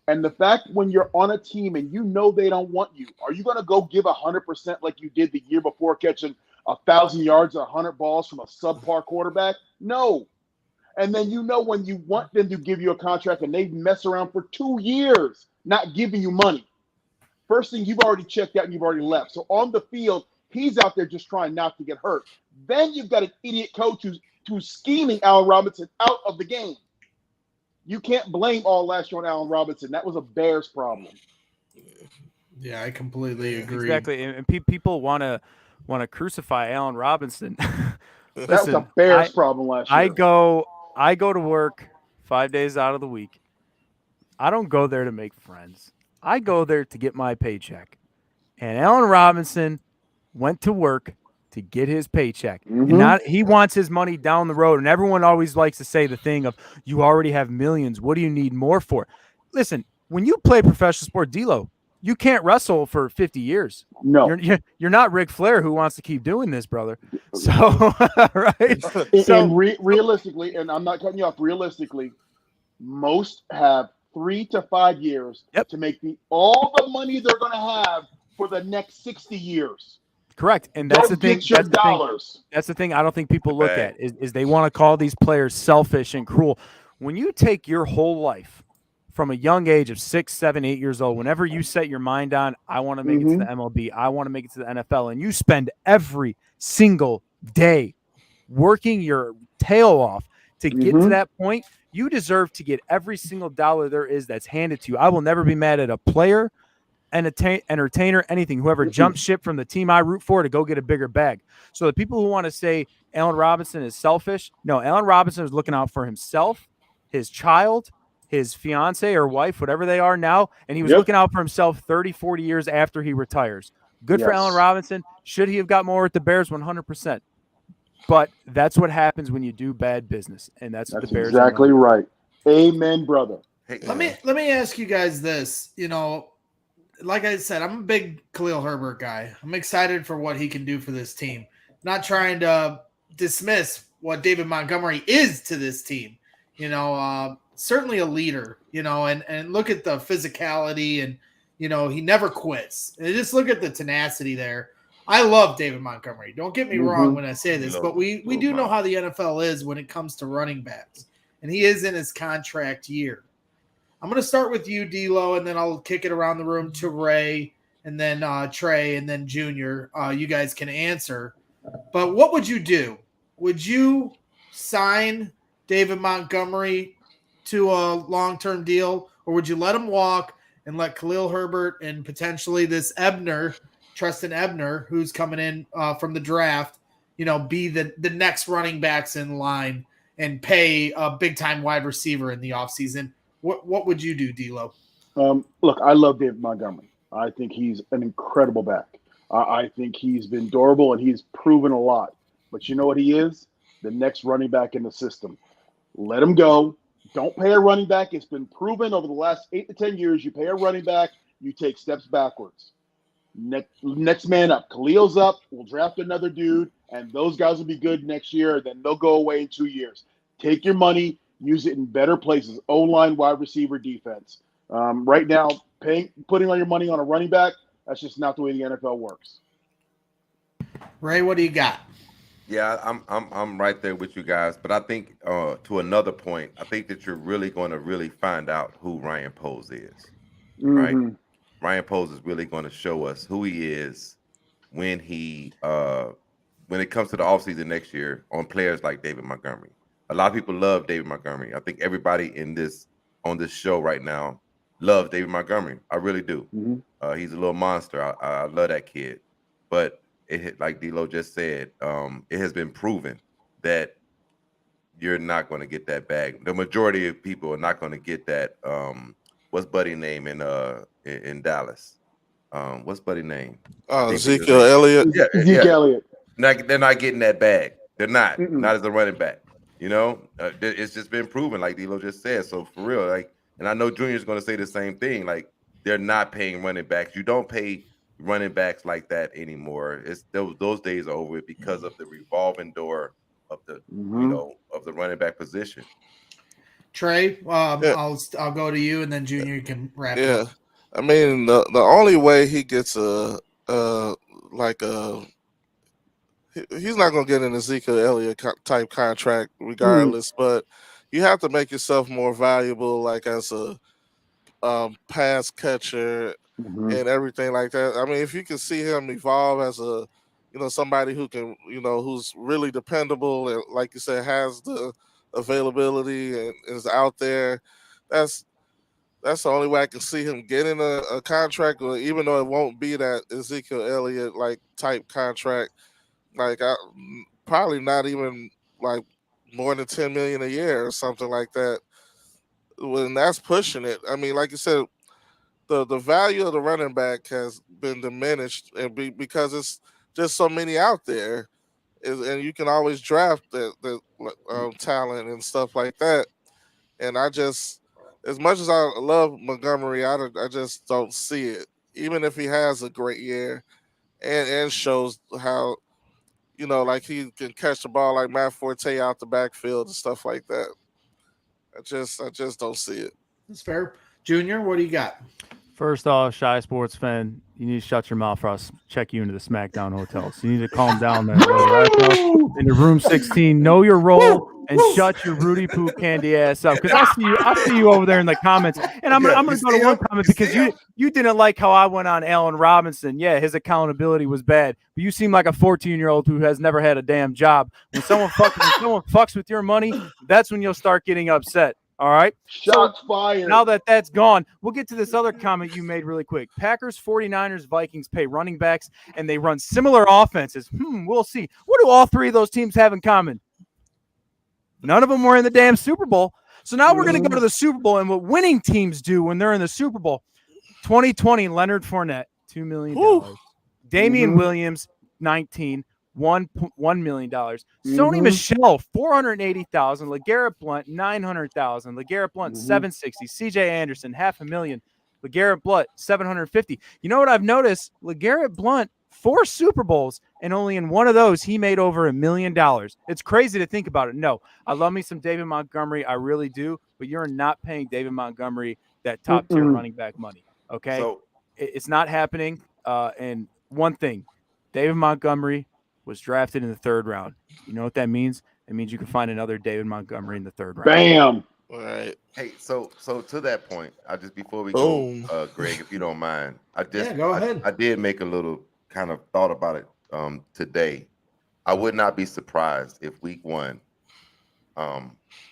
[SPEAKER 2] And the fact when you're on a team and you know they don't want you, are you going to go give 100% like you did the year before catching 1,000 yards or 100 balls from a subpar quarterback? No. And then you know when you want them to give you a contract and they mess around for 2 years not giving you money. First thing, you've already checked out and you've already left. So on the field, he's out there just trying not to get hurt. Then you've got an idiot coach who's scheming Allen Robinson out of the game. You can't blame all last year on Allen Robinson. That was a Bears problem.
[SPEAKER 1] Yeah, I completely agree.
[SPEAKER 15] Exactly, and people want to crucify Allen Robinson.
[SPEAKER 2] That was a Bears problem last year.
[SPEAKER 15] I go to work 5 days out of the week. I don't go there to make friends. I go there to get my paycheck. And Allen Robinson went to work to get his paycheck.
[SPEAKER 2] Mm-hmm.
[SPEAKER 15] And he wants his money down the road. And everyone always likes to say the thing of, you already have millions. What do you need more for? Listen, when you play professional sport, DLo, you can't wrestle for 50 years.
[SPEAKER 2] No.
[SPEAKER 15] You're not Ric Flair who wants to keep doing this, brother. So, right?
[SPEAKER 2] And realistically, and I'm not cutting you off, realistically, most have 3 to 5 years to make all the money they're going to have for the next 60 years.
[SPEAKER 15] Correct. And that's the thing.
[SPEAKER 2] Get your dollars.
[SPEAKER 15] That's the thing I don't think people look at is they want to call these players selfish and cruel. When you take your whole life from a young age of 6, 7, 8 years old, whenever you set your mind on, I want to make it to the MLB, I want to make it to the NFL, and you spend every single day working your tail off to get to that point, you deserve to get every single dollar there is that's handed to you. I will never be mad at a player, an entertainer, anything, whoever jumped ship from the team I root for to go get a bigger bag. So the people who want to say Allen Robinson is selfish, no, Allen Robinson is looking out for himself, his child, his fiance or wife, whatever they are now, and he was looking out for himself 30, 40 years after he retires. Good for Allen Robinson. Should he have got more with the Bears? 100%. But that's what happens when you do bad business, and that's what the Bears
[SPEAKER 2] exactly right. Amen, brother.
[SPEAKER 1] Let me ask you guys this. You know, like I said, I'm a big Khalil Herbert guy. I'm excited for what he can do for this team. Not trying to dismiss what David Montgomery is to this team. You know, certainly a leader. You know, and look at the physicality, and you know he never quits. And just look at the tenacity there. I love David Montgomery. Don't get me wrong when I say this, but we do know how the NFL is when it comes to running backs, and he is in his contract year. I'm going to start with you, DLo, and then I'll kick it around the room to Ray, and then Trey, and then Junior. You guys can answer. But what would you do? Would you sign David Montgomery to a long-term deal, or would you let him walk and let Khalil Herbert and potentially this Treston Ebner, who's coming in from the draft, you know, be the next running backs in line and pay a big-time wide receiver in the offseason? What would you do, DLo?
[SPEAKER 2] Look, I love David Montgomery. I think he's an incredible back. I think he's been durable, and he's proven a lot. But you know what he is? The next running back in the system. Let him go. Don't pay a running back. It's been proven over the last 8 to 10 years. You pay a running back, you take steps backwards. Next man up. Khalil's up. We'll draft another dude, and those guys will be good next year. Then they'll go away in 2 years. Take your money, use it in better places. O-line, wide receiver, defense. Right now, putting all your money on a running back, that's just not the way the NFL works.
[SPEAKER 1] Ray, what do you got?
[SPEAKER 14] Yeah, I'm right there with you guys. But I think to another point, I think that you're really going to really find out who Ryan Poles is, right? Ryan Poles is really going to show us who he is when it comes to the offseason next year on players like David Montgomery. A lot of people love David Montgomery. I think everybody on this show right now loves David Montgomery. I really do. He's a little monster. I love that kid. But like DLo just said, it has been proven that you're not going to get that bag. The majority of people are not going to get that. What's Buddy's name in Dallas? What's Buddy's name?
[SPEAKER 10] Ezekiel Elliott.
[SPEAKER 14] Yeah,
[SPEAKER 2] Ezekiel Elliott.
[SPEAKER 14] They're not getting that bag. They're not. Not as a running back. You know, it's just been proven, like DLo just said. So for real, like, and I know Junior's going to say the same thing. Like, they're not paying running backs. You don't pay running backs like that anymore. It's those days are over because of the revolving door of the of the running back position.
[SPEAKER 1] Trey, I'll go to you, and then Junior can wrap it up.
[SPEAKER 10] I mean, the only way he gets he's not going to get an Ezekiel Elliott type contract regardless, but you have to make yourself more valuable, like as a pass catcher and everything like that. I mean, if you can see him evolve as a, somebody who can, who's really dependable and, like you said, has the availability and is out there, that's the only way I can see him getting a contract, or even though it won't be that Ezekiel Elliott like type contract, like probably not even like more than $10 million a year or something like that. When that's pushing it, I mean, like you said, the value of the running back has been diminished, and because it's just so many out there, and you can always draft the talent and stuff like that. And I just, as much as I love Montgomery, I just don't see it. Even if he has a great year and shows how, like he can catch the ball like Matt Forte out the backfield and stuff like that. I just don't see it.
[SPEAKER 1] That's fair. Junior, what do you got?
[SPEAKER 15] First off, Shy Sports fan, you need to shut your mouth, or I'll check you into the SmackDown hotel. So you need to calm down there. Right now, in the room 16, know your role and shut your Rudy Poo candy ass up. Because I see you over there in the comments, and I'm gonna go to one comment because you didn't like how I went on Allen Robinson. Yeah, his accountability was bad, but you seem like a 14-year-old who has never had a damn job. When someone fucks with your money, that's when you'll start getting upset. All right.
[SPEAKER 2] Shots fired.
[SPEAKER 15] Now that's gone, we'll get to this other comment you made really quick. Packers, 49ers, Vikings pay running backs, and they run similar offenses. We'll see. What do all three of those teams have in common? None of them were in the damn Super Bowl. So now we're going to go to the Super Bowl, and what winning teams do when they're in the Super Bowl. 2020, Leonard Fournette, $2 million. Damian Williams, 19. $1 million. Sony Michel, $480,000. LeGarrette Blount, $900,000. LeGarrette Blount, $760,000. CJ Anderson, $500,000. LeGarrette Blount, $750,000. You know what I've noticed? LeGarrette Blount, 4 Super Bowls, and only in one of those he made over $1 million. It's crazy to think about it. No, I love me some David Montgomery, I really do, but you're not paying David Montgomery that top tier running back money. Okay, so it's not happening. And one thing, David Montgomery was drafted in the 3rd round. You know what that means? It means you can find another David Montgomery in the 3rd round.
[SPEAKER 2] Bam.
[SPEAKER 10] All right.
[SPEAKER 14] Hey, so to that point, before we go, Greg, if you don't mind,
[SPEAKER 1] go ahead.
[SPEAKER 14] I did make a little kind of thought about it today. I would not be surprised if week 1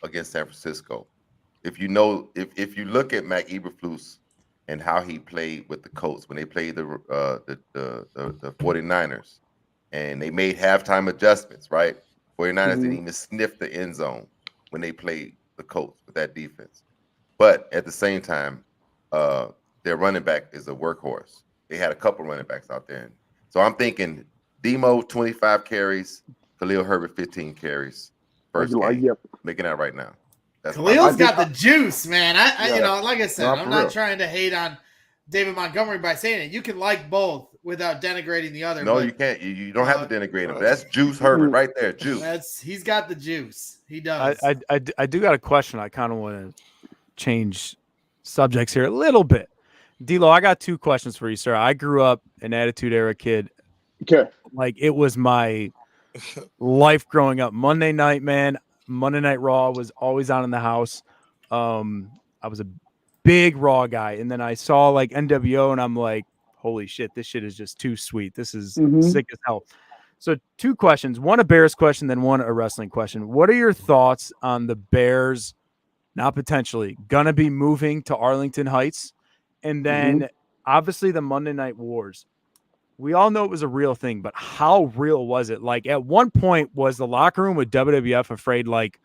[SPEAKER 14] against San Francisco, if you look at Mac Eberflus and how he played with the Colts when they played the 49ers. And they made halftime adjustments, right? 49ers didn't even sniff the end zone when they played the Colts with that defense. But at the same time, their running back is a workhorse. They had a couple running backs out there. So I'm thinking Demo, 25 carries, Khalil Herbert, 15 carries. First game. Making that right now.
[SPEAKER 1] Khalil's got the juice, man. Like I said, I'm not trying to hate on David Montgomery by saying it. You can like both without denigrating the other.
[SPEAKER 14] No, you can't. You don't have to denigrate him. That's Juice Herbert right there. Juice.
[SPEAKER 1] He's got the juice. He does.
[SPEAKER 15] I do got a question. I kind of want to change subjects here a little bit. DLo, I got 2 questions for you, sir. I grew up an Attitude Era kid.
[SPEAKER 2] Okay.
[SPEAKER 15] Like it was my life growing up. Monday night, man. Monday Night Raw was always on in the house. I was a big Raw guy, and then I saw like NWO, and I'm like, holy shit, this shit is just too sweet. This is sick as hell. So 2 questions, one a Bears question, then one a wrestling question. What are your thoughts on the Bears not potentially gonna be moving to Arlington Heights? And then obviously the Monday Night Wars. We all know it was a real thing, but how real was it? Like at one point, was the locker room with WWF afraid, like,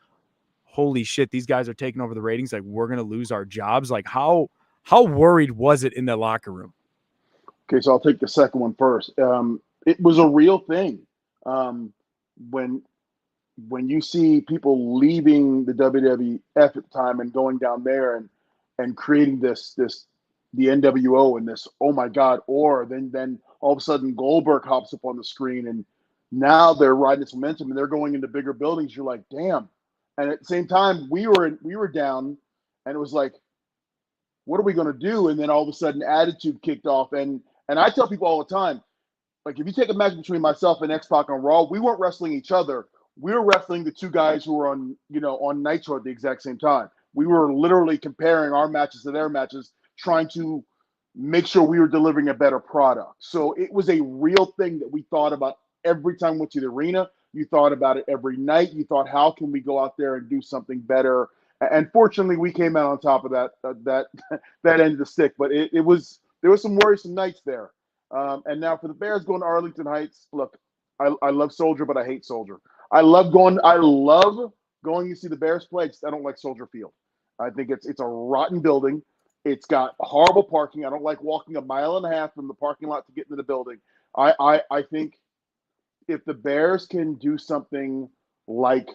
[SPEAKER 15] holy shit, these guys are taking over the ratings, like we're gonna lose our jobs? Like how worried was it in the locker room?
[SPEAKER 2] Okay, so I'll take the second one first. It was a real thing. When you see people leaving the WWF at the time and going down there and creating the NWO and this, oh my God, or then all of a sudden Goldberg hops up on the screen and now they're riding this momentum and they're going into bigger buildings. You're like, damn. And at the same time, we were down, and it was like, what are we going to do? And then all of a sudden, attitude kicked off. And I tell people all the time, like, if you take a match between myself and X-Pac on Raw, we weren't wrestling each other. We were wrestling the two guys who were on Nitro at the exact same time. We were literally comparing our matches to their matches, trying to make sure we were delivering a better product. So it was a real thing that we thought about every time we went to the arena. You thought about it every night. You thought, how can we go out there and do something better? And fortunately, we came out on top of that end of the stick. But there was some worrisome nights there. And now for the Bears going to Arlington Heights, look, I love Soldier, but I hate Soldier. I love going to see the Bears play. I don't like Soldier Field. I think it's a rotten building. It's got horrible parking. I don't like walking a mile and a half from the parking lot to get into the building. I think if the Bears can do something like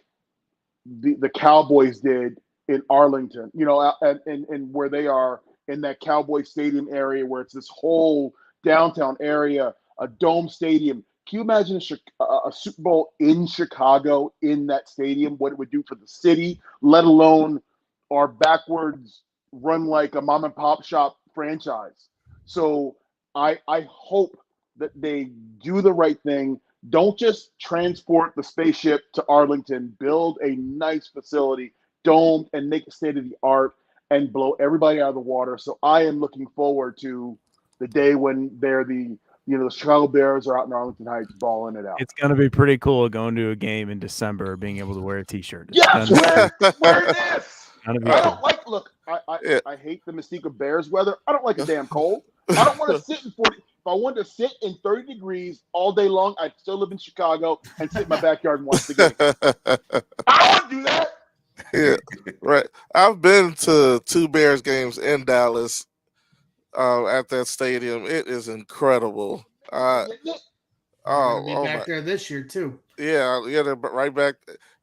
[SPEAKER 2] the Cowboys did in Arlington, and where they are in that Cowboy Stadium area, where it's this whole downtown area, a dome stadium. Can you imagine a Super Bowl in Chicago in that stadium, what it would do for the city, let alone our backwards run like a mom and pop shop franchise? So I hope that they do the right thing. Don't just transport the spaceship to Arlington, build a nice facility, domed, and make it state of the art and blow everybody out of the water. So I am looking forward to the day when they're the Chicago Bears are out in Arlington Heights balling it out.
[SPEAKER 15] It's going to be pretty cool going to a game in December, being able to wear a T-shirt.
[SPEAKER 2] Yes, wear this. I don't like. Look, I hate the mystique of Bears weather. I don't like a damn cold. I don't want to sit in 40. If I wanted to sit in 30 degrees all day long, I'd still live in Chicago and sit in my backyard and watch the game. I don't want to do that.
[SPEAKER 10] Yeah, right. I've been to 2 Bears games in Dallas. At that stadium, it is incredible.
[SPEAKER 1] Be back there this year too.
[SPEAKER 10] Yeah, they're right back.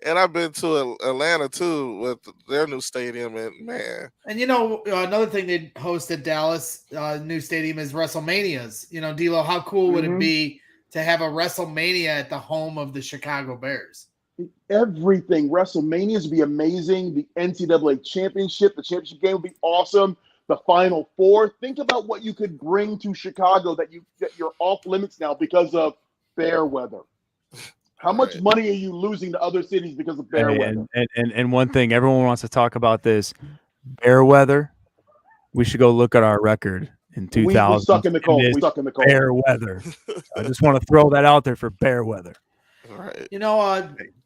[SPEAKER 10] And I've been to Atlanta too with their new stadium, and man.
[SPEAKER 1] And another thing they host at Dallas, new stadium is WrestleManias. DLo, how cool would it be to have a WrestleMania at the home of the Chicago Bears?
[SPEAKER 2] Everything. WrestleManias would be amazing. The NCAA championship, the championship game would be awesome. The Final Four. Think about what you could bring to Chicago that you're off limits now because of fair weather. How much money are you losing to other cities because of fair weather?
[SPEAKER 15] And one thing, everyone wants to talk about this fair weather. We should go look at our record in 2000.
[SPEAKER 2] We stuck in the cold. We stuck in the cold.
[SPEAKER 15] Fair weather. I just want to throw that out there for fair weather.
[SPEAKER 10] All right.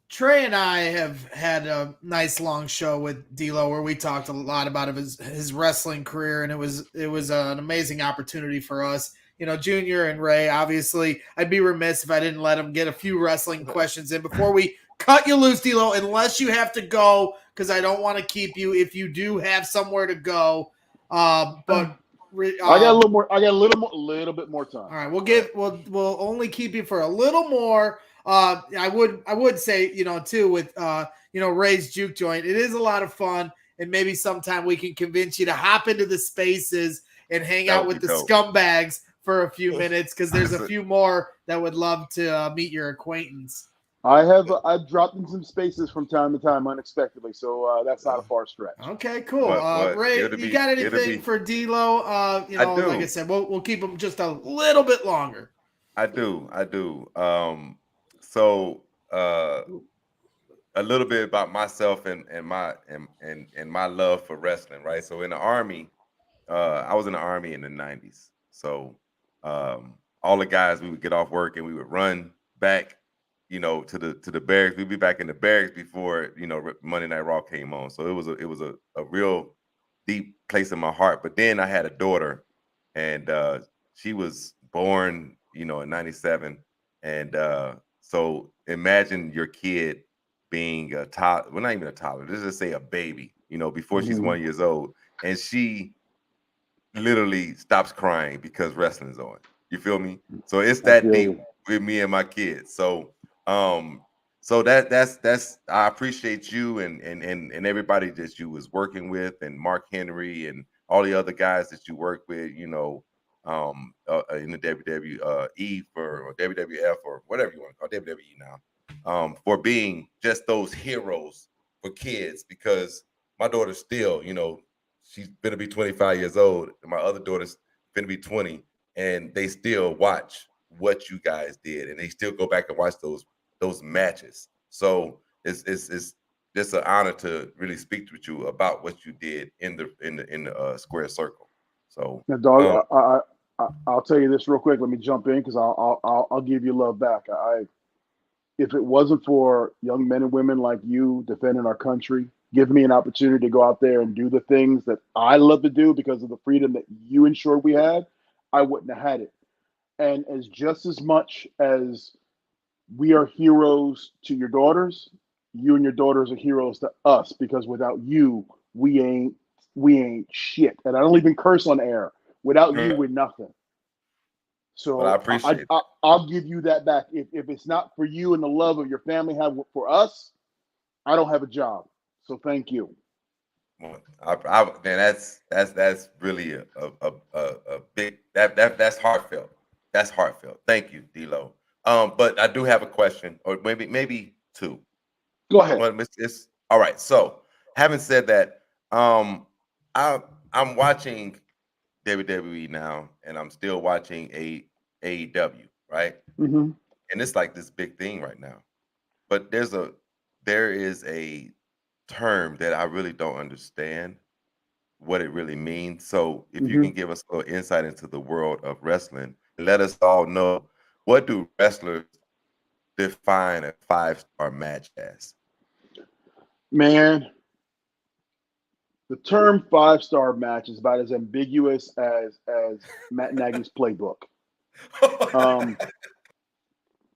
[SPEAKER 1] Trey and I have had a nice long show with DLo where we talked a lot about his wrestling career, and it was an amazing opportunity for us. Junior and Ray, obviously, I'd be remiss if I didn't let him get a few wrestling questions in before we cut you loose, DLo, unless you have to go, because I don't want to keep you if you do have somewhere to go. But I
[SPEAKER 2] got a little more. I got a little bit more time.
[SPEAKER 1] All right, we'll only keep you for a little more. I would say, too, with Ray's Juke Joint, it is a lot of fun, and maybe sometime we can convince you to hop into the spaces and hang out with the scumbags for a few minutes, because there's a few more that would love to meet your acquaintance.
[SPEAKER 2] I've dropped in some spaces from time to time unexpectedly, so that's not a far stretch.
[SPEAKER 1] Okay, cool. Ray, you got anything for DLo? Like I said, we'll keep them just a little bit longer.
[SPEAKER 14] I do. So a little bit about myself and my love for wrestling, right? So in the Army, I was in the Army in the 90s. So all the guys, we would get off work and we would run back, to the barracks. We'd be back in the barracks before Monday Night Raw came on. So it was a real deep place in my heart. But then I had a daughter, and she was born, in 97, and so imagine your kid being a toddler, well, not even a toddler, let's just say a baby, before she's 1 year old, and she literally stops crying because wrestling's on. You feel me? So it's that deep with me and my kids. So that's I appreciate you and everybody that you was working with, and Mark Henry and all the other guys that you work with, in the WWE or WWF or whatever you want to call WWE now, for being just those heroes for kids because my daughter's still, she's gonna be 25 years old, and my other daughter's gonna be 20, and they still watch what you guys did, and they still go back and watch those matches. So it's just an honor to really speak with you about what you did in the square circle. So
[SPEAKER 2] now, dog, I'll tell you this real quick. Let me jump in because I'll give you love back. If it wasn't for young men and women like you defending our country, giving me an opportunity to go out there and do the things that I love to do because of the freedom that you ensured we had, I wouldn't have had it. And as just as much as we are heroes to your daughters, you and your daughters are heroes to us because without you, we ain't shit. And I don't even curse on air. Without you, we're nothing. So
[SPEAKER 14] I appreciate it.
[SPEAKER 2] I'll give you that back. If it's not for you and the love of your family have for us, I don't have a job. So thank you.
[SPEAKER 14] Man, that's really a big that's heartfelt. That's heartfelt. Thank you, DLo. But I do have a question, or maybe two.
[SPEAKER 2] Go ahead.
[SPEAKER 14] It's all right. So, having said that, I'm watching WWE now, and I'm still watching AEW, right?
[SPEAKER 2] Mm-hmm.
[SPEAKER 14] And it's like this big thing right now. But there is a term that I really don't understand what it really means. So, if you can give us a little insight into the world of wrestling, let us all know, what do wrestlers define a 5-star match as?
[SPEAKER 2] Man, the term 5-star match is about as ambiguous as Matt Nagy's playbook.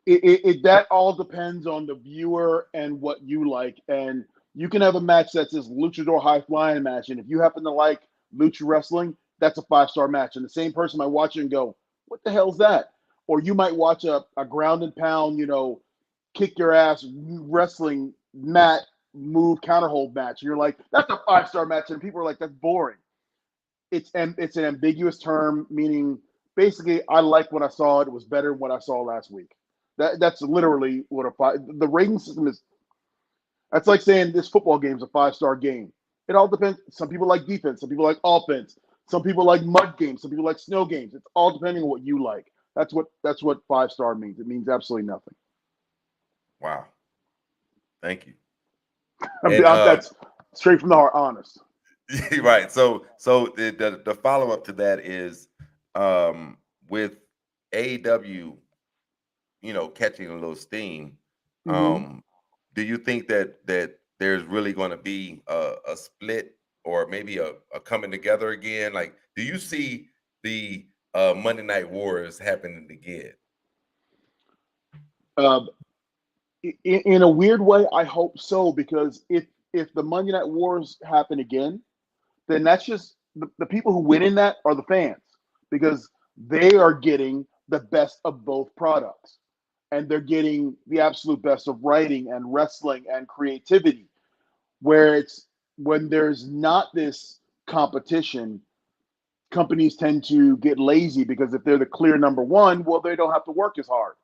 [SPEAKER 2] That all depends on the viewer and what you like. And you can have a match that's this luchador high flying match, and if you happen to like lucha wrestling, that's a 5-star match. And the same person might watch it and go, "What the hell's that?" Or you might watch a ground and pound, kick your ass wrestling mat move counter hold match, and you're like, "That's a 5-star match," and people are like, "That's boring." It's an ambiguous term, meaning basically, I like what I saw. It was better than what I saw last week. That's literally what the rating system is. That's like saying this football game is a 5-star game. It all depends. Some people like defense. Some people like offense. Some people like mud games. Some people like snow games. It's all depending on what you like. That's what 5-star means. It means absolutely nothing.
[SPEAKER 14] Wow. Thank you.
[SPEAKER 2] That's straight from the heart, honest.
[SPEAKER 14] Right. So the follow up to that is with AEW, catching a little steam. Do you think that there's really going to be a split or maybe a coming together again? Like, do you see the Monday Night Wars happening again?
[SPEAKER 2] In a weird way, I hope so, because if the Monday Night Wars happen again, then that's just the people who win in that are the fans, because they are getting the best of both products. And they're getting the absolute best of writing and wrestling and creativity, where when there's not this competition, companies tend to get lazy, because if they're the clear number one, well, they don't have to work as hard.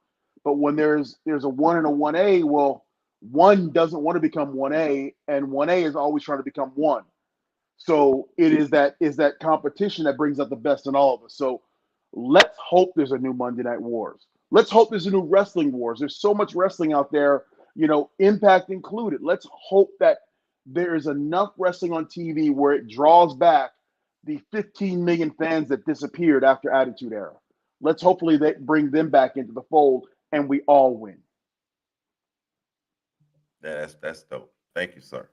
[SPEAKER 2] But when there's a 1 and a 1A, well, 1 doesn't want to become 1A, and 1A is always trying to become 1. So it is that competition that brings out the best in all of us. So let's hope there's a new Monday Night Wars. Let's hope there's a new Wrestling Wars. There's so much wrestling out there, Impact included. Let's hope that there is enough wrestling on TV where it draws back the 15 million fans that disappeared after Attitude Era. Let's hopefully bring them back into the fold, and we all win.
[SPEAKER 14] Yeah, that's dope. Thank you, sir.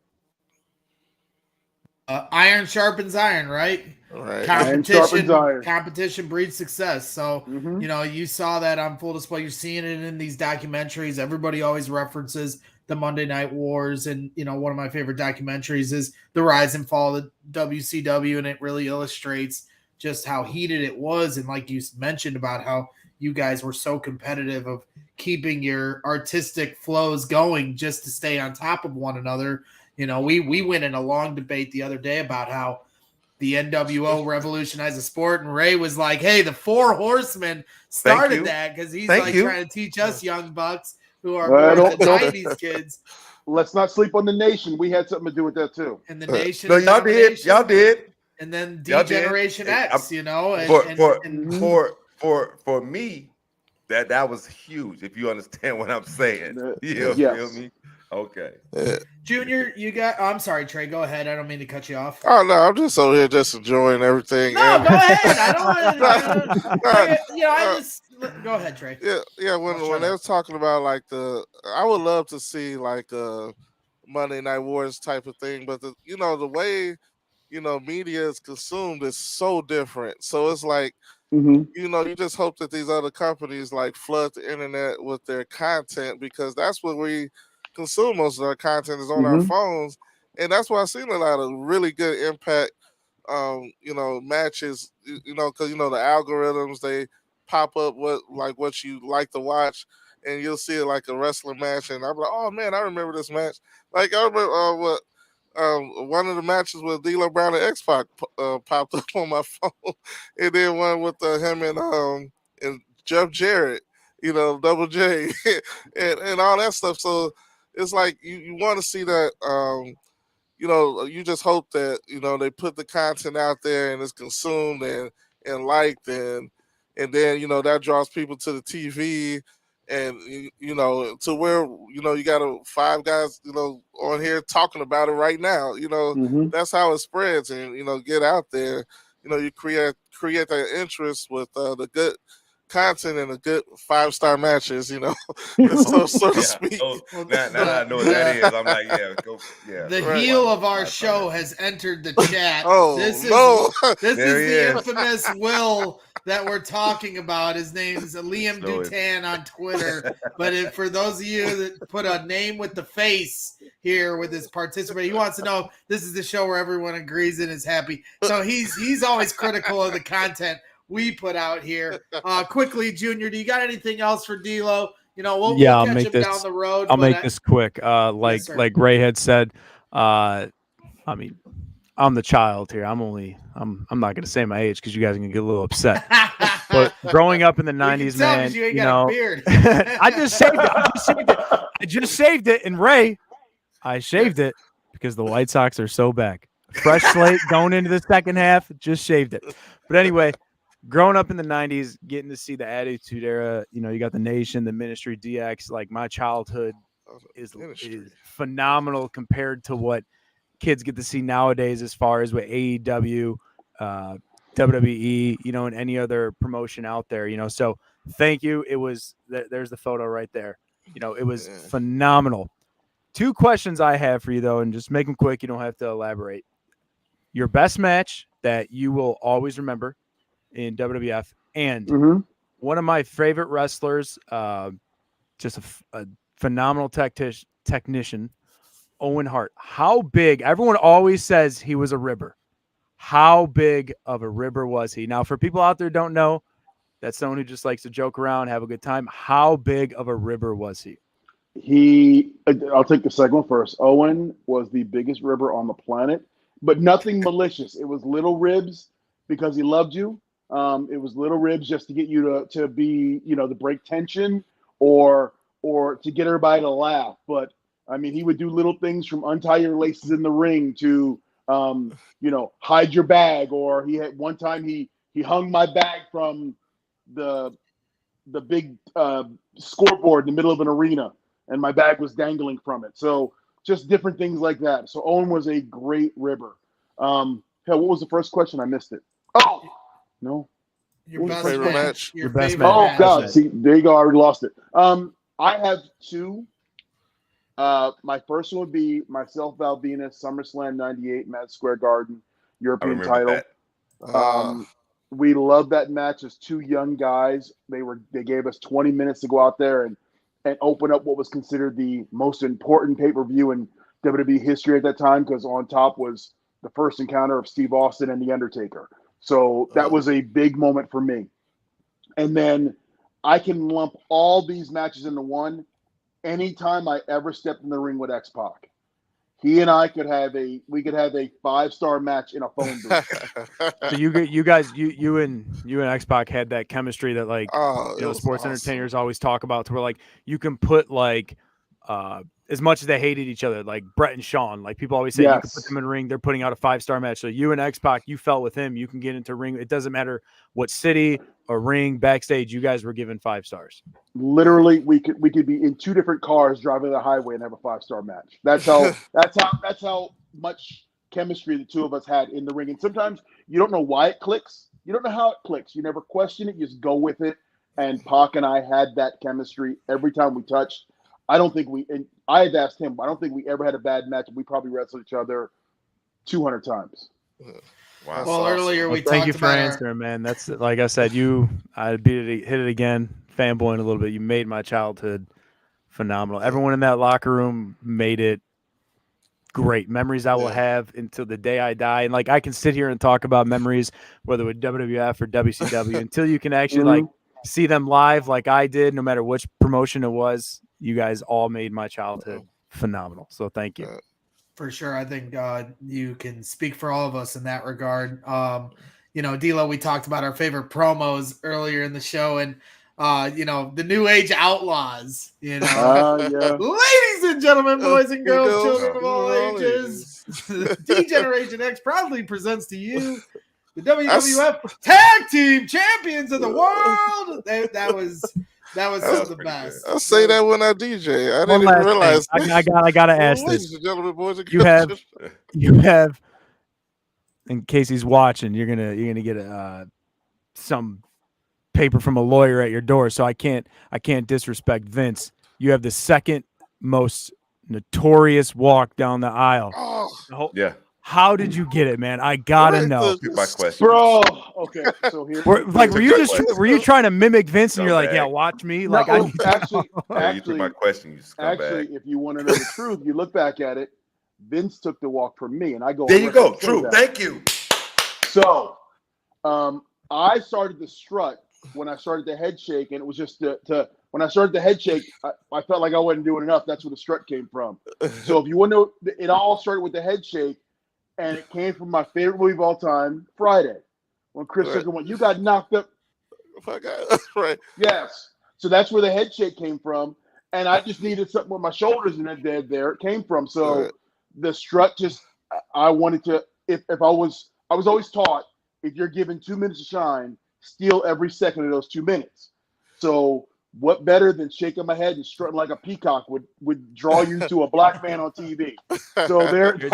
[SPEAKER 1] Iron sharpens iron, right?
[SPEAKER 10] Right.
[SPEAKER 1] Competition breeds success. So, you saw that on full display. You're seeing it in these documentaries. Everybody always references the Monday Night Wars. And, one of my favorite documentaries is The Rise and Fall of the WCW. And it really illustrates just how heated it was. And like you mentioned about how you guys were so competitive of keeping your artistic flows going just to stay on top of one another. We went in a long debate the other day about how the NWO revolutionized the sport, and Ray was like, "Hey, the Four Horsemen started that," because he's trying to teach us young bucks who are the 90s kids
[SPEAKER 2] let's not sleep on the Nation. We had something to do with that too.
[SPEAKER 1] And the Nation.
[SPEAKER 14] No, y'all did. Y'all did.
[SPEAKER 1] And then
[SPEAKER 14] Y'all
[SPEAKER 1] D-Generation
[SPEAKER 14] did.
[SPEAKER 1] X, you know.
[SPEAKER 14] For me, that was huge. If you understand what I'm saying, you feel me? Okay.
[SPEAKER 1] Junior, you got. I'm sorry, Trey. Go ahead. I don't mean to cut you off.
[SPEAKER 10] Oh no, I'm just over here just enjoying everything.
[SPEAKER 1] No, go ahead. I don't want to. I just go ahead, Trey.
[SPEAKER 10] Yeah. When they was talking about like I would love to see like Monday Night Wars type of thing, but the way media is consumed is so different. So it's like you just hope that these other companies like flood the internet with their content, because that's what we consume. Most of our content is on our phones, and that's why I've seen a lot of really good impact matches, because the algorithms, they pop up what you like to watch, and you'll see it like a wrestling match, and I'm like, oh man, I remember this match. Like I remember one of the matches with DLo Brown and X-Pac popped up on my phone, and then one with him and Jeff Jarrett, Double J, and all that stuff. So it's like you want to see that. You just hope that they put the content out there and it's consumed and liked, and then that draws people to the TV, and to where you got 5 guys on here talking about it right now. That's how it spreads, and get out there. You create that interest with the good content and the good 5-star matches, so to speak.
[SPEAKER 14] Now I know what that is. I'm like,
[SPEAKER 1] The heel of our show has entered the chat. This is the infamous Will that we're talking about. His name's Liam Dutan on Twitter. But for those of you that put a name with the face here with his participant, he wants to know if this is the show where everyone agrees and is happy. So he's always critical of the content we put out here. Quickly, Junior, do you got anything else for DLo? We'll catch him down the road.
[SPEAKER 15] I'll make this quick. Like Ray had said, I mean, I'm the child here. I'm not going to say my age because you guys are going to get a little upset. But growing up in the 90s, man,
[SPEAKER 1] you ain't got a beard.
[SPEAKER 15] I just saved it. I just saved it. And Ray, I shaved it because the White Sox are so back. Fresh slate going into the second half. Just shaved it. But anyway, growing up in the 90s, getting to see the Attitude Era, you got the Nation, the Ministry, DX. Like, my childhood is phenomenal compared to what kids get to see nowadays as far as with AEW, WWE, and any other promotion out there, So thank you. It was there's the photo right there. It was phenomenal. 2 questions I have for you, though, and just make them quick. You don't have to elaborate. Your best match that you will always remember in WWF, and one of my favorite wrestlers, just a phenomenal technician, Owen Hart. How big? Everyone always says he was a ribber. How big of a ribber was he? Now, for people out there who don't know, that's someone who just likes to joke around, have a good time. How big of a ribber was he?
[SPEAKER 2] I'll take the second one first. Owen was the biggest ribber on the planet, but nothing malicious. It was little ribs because he loved you. It was little ribs just to get you to be, to break tension or to get everybody to laugh. But I mean, he would do little things from untie your laces in the ring to, hide your bag. Or he had one time he hung my bag from the big scoreboard in the middle of an arena, and my bag was dangling from it. So just different things like that. So Owen was a great ribber. What was the first question? I missed it. Oh, no.
[SPEAKER 1] Your best match.
[SPEAKER 15] Your best match.
[SPEAKER 2] Oh, God. See, there you go. I already lost it. I have 2. My first one would be myself, Val Venus, SummerSlam 98, Madison Square Garden, European title. We loved that match as 2 young guys. They gave us 20 minutes to go out there and open up what was considered the most important pay-per-view in WWE history at that time, because on top was the first encounter of Steve Austin and The Undertaker. So that was a big moment for me. And then I can lump all these matches into one. Anytime I ever stepped in the ring with X-Pac, he and I could have a 5-star match in a phone booth.
[SPEAKER 15] So you guys, you and X-Pac had that chemistry that sports
[SPEAKER 10] awesome.
[SPEAKER 15] Entertainers always talk about, to where like you can put like as much as they hated each other, like Brett and Sean, like people always say, you can put them in a ring. They're putting out a 5-star match. So you and X-Pac, you felt with him, you can get into ring. It doesn't matter what city or ring, backstage, you guys were given 5 stars.
[SPEAKER 2] Literally, we could be in 2 different cars driving the highway and have a 5-star match. That's how much chemistry the 2 of us had in the ring. And sometimes you don't know why it clicks. You don't know how it clicks. You never question it. You just go with it. And Pac and I had that chemistry every time we touched. I don't think and I had asked him, I don't think we ever had a bad match. We probably wrestled each other 200 times.
[SPEAKER 14] Wow.
[SPEAKER 1] Well, earlier we
[SPEAKER 15] thank
[SPEAKER 1] talked
[SPEAKER 15] you for
[SPEAKER 1] about
[SPEAKER 15] answering, man. That's like I said, I hit it again, fanboying a little bit. You made my childhood phenomenal. Everyone in that locker room made it great. Memories I will have until the day I die. And like I can sit here and talk about memories, whether with WWF or WCW, until you can actually like see them live like I did, no matter which promotion it was. You guys all made my childhood phenomenal. So thank you.
[SPEAKER 1] For sure. I think you can speak for all of us in that regard. DLo, we talked about our favorite promos earlier in the show, and the New Age Outlaws, ladies and gentlemen, boys and girls, children of all ages, D-Generation X proudly presents to you the WWF Tag Team Champions of the World. That was some of the best.
[SPEAKER 10] I say that when I DJ. I didn't even realize.
[SPEAKER 15] I gotta ask
[SPEAKER 10] ladies
[SPEAKER 15] this.
[SPEAKER 10] and gentlemen, boys and girls.
[SPEAKER 15] You have, in case he's watching, you're gonna get some paper from a lawyer at your door. So I can't disrespect Vince. You have the second most notorious walk down the aisle.
[SPEAKER 14] Yeah.
[SPEAKER 15] How did you get it, man? I gotta know.
[SPEAKER 14] My question,
[SPEAKER 2] bro. Okay, so here.
[SPEAKER 15] Were you trying to mimic Vince, and you're like, yeah, watch me? Like,
[SPEAKER 2] no, actually,
[SPEAKER 14] my question, you scumbag.
[SPEAKER 2] Actually, if you want to know the truth, you look back at it. Vince took the walk from me, and I go.
[SPEAKER 14] There you go. True. Thank you.
[SPEAKER 2] So, I started the strut when I started the head shake, and it was just when I started the head shake, I felt like I wasn't doing enough. That's where the strut came from. So if you want to know, it all started with the head shake. And it came from my favorite movie of all time, Friday, when Chris Tucker went, "You got knocked up."
[SPEAKER 10] Right.
[SPEAKER 2] Yes. So that's where the head shake came from, and I just needed something with my shoulders, and there it came from. So the strut I wanted to. If I was always taught, if you're given 2 minutes to shine, steal every second of those 2 minutes. So what better than shaking my head and strutting like a peacock would draw you to a black man on TV? So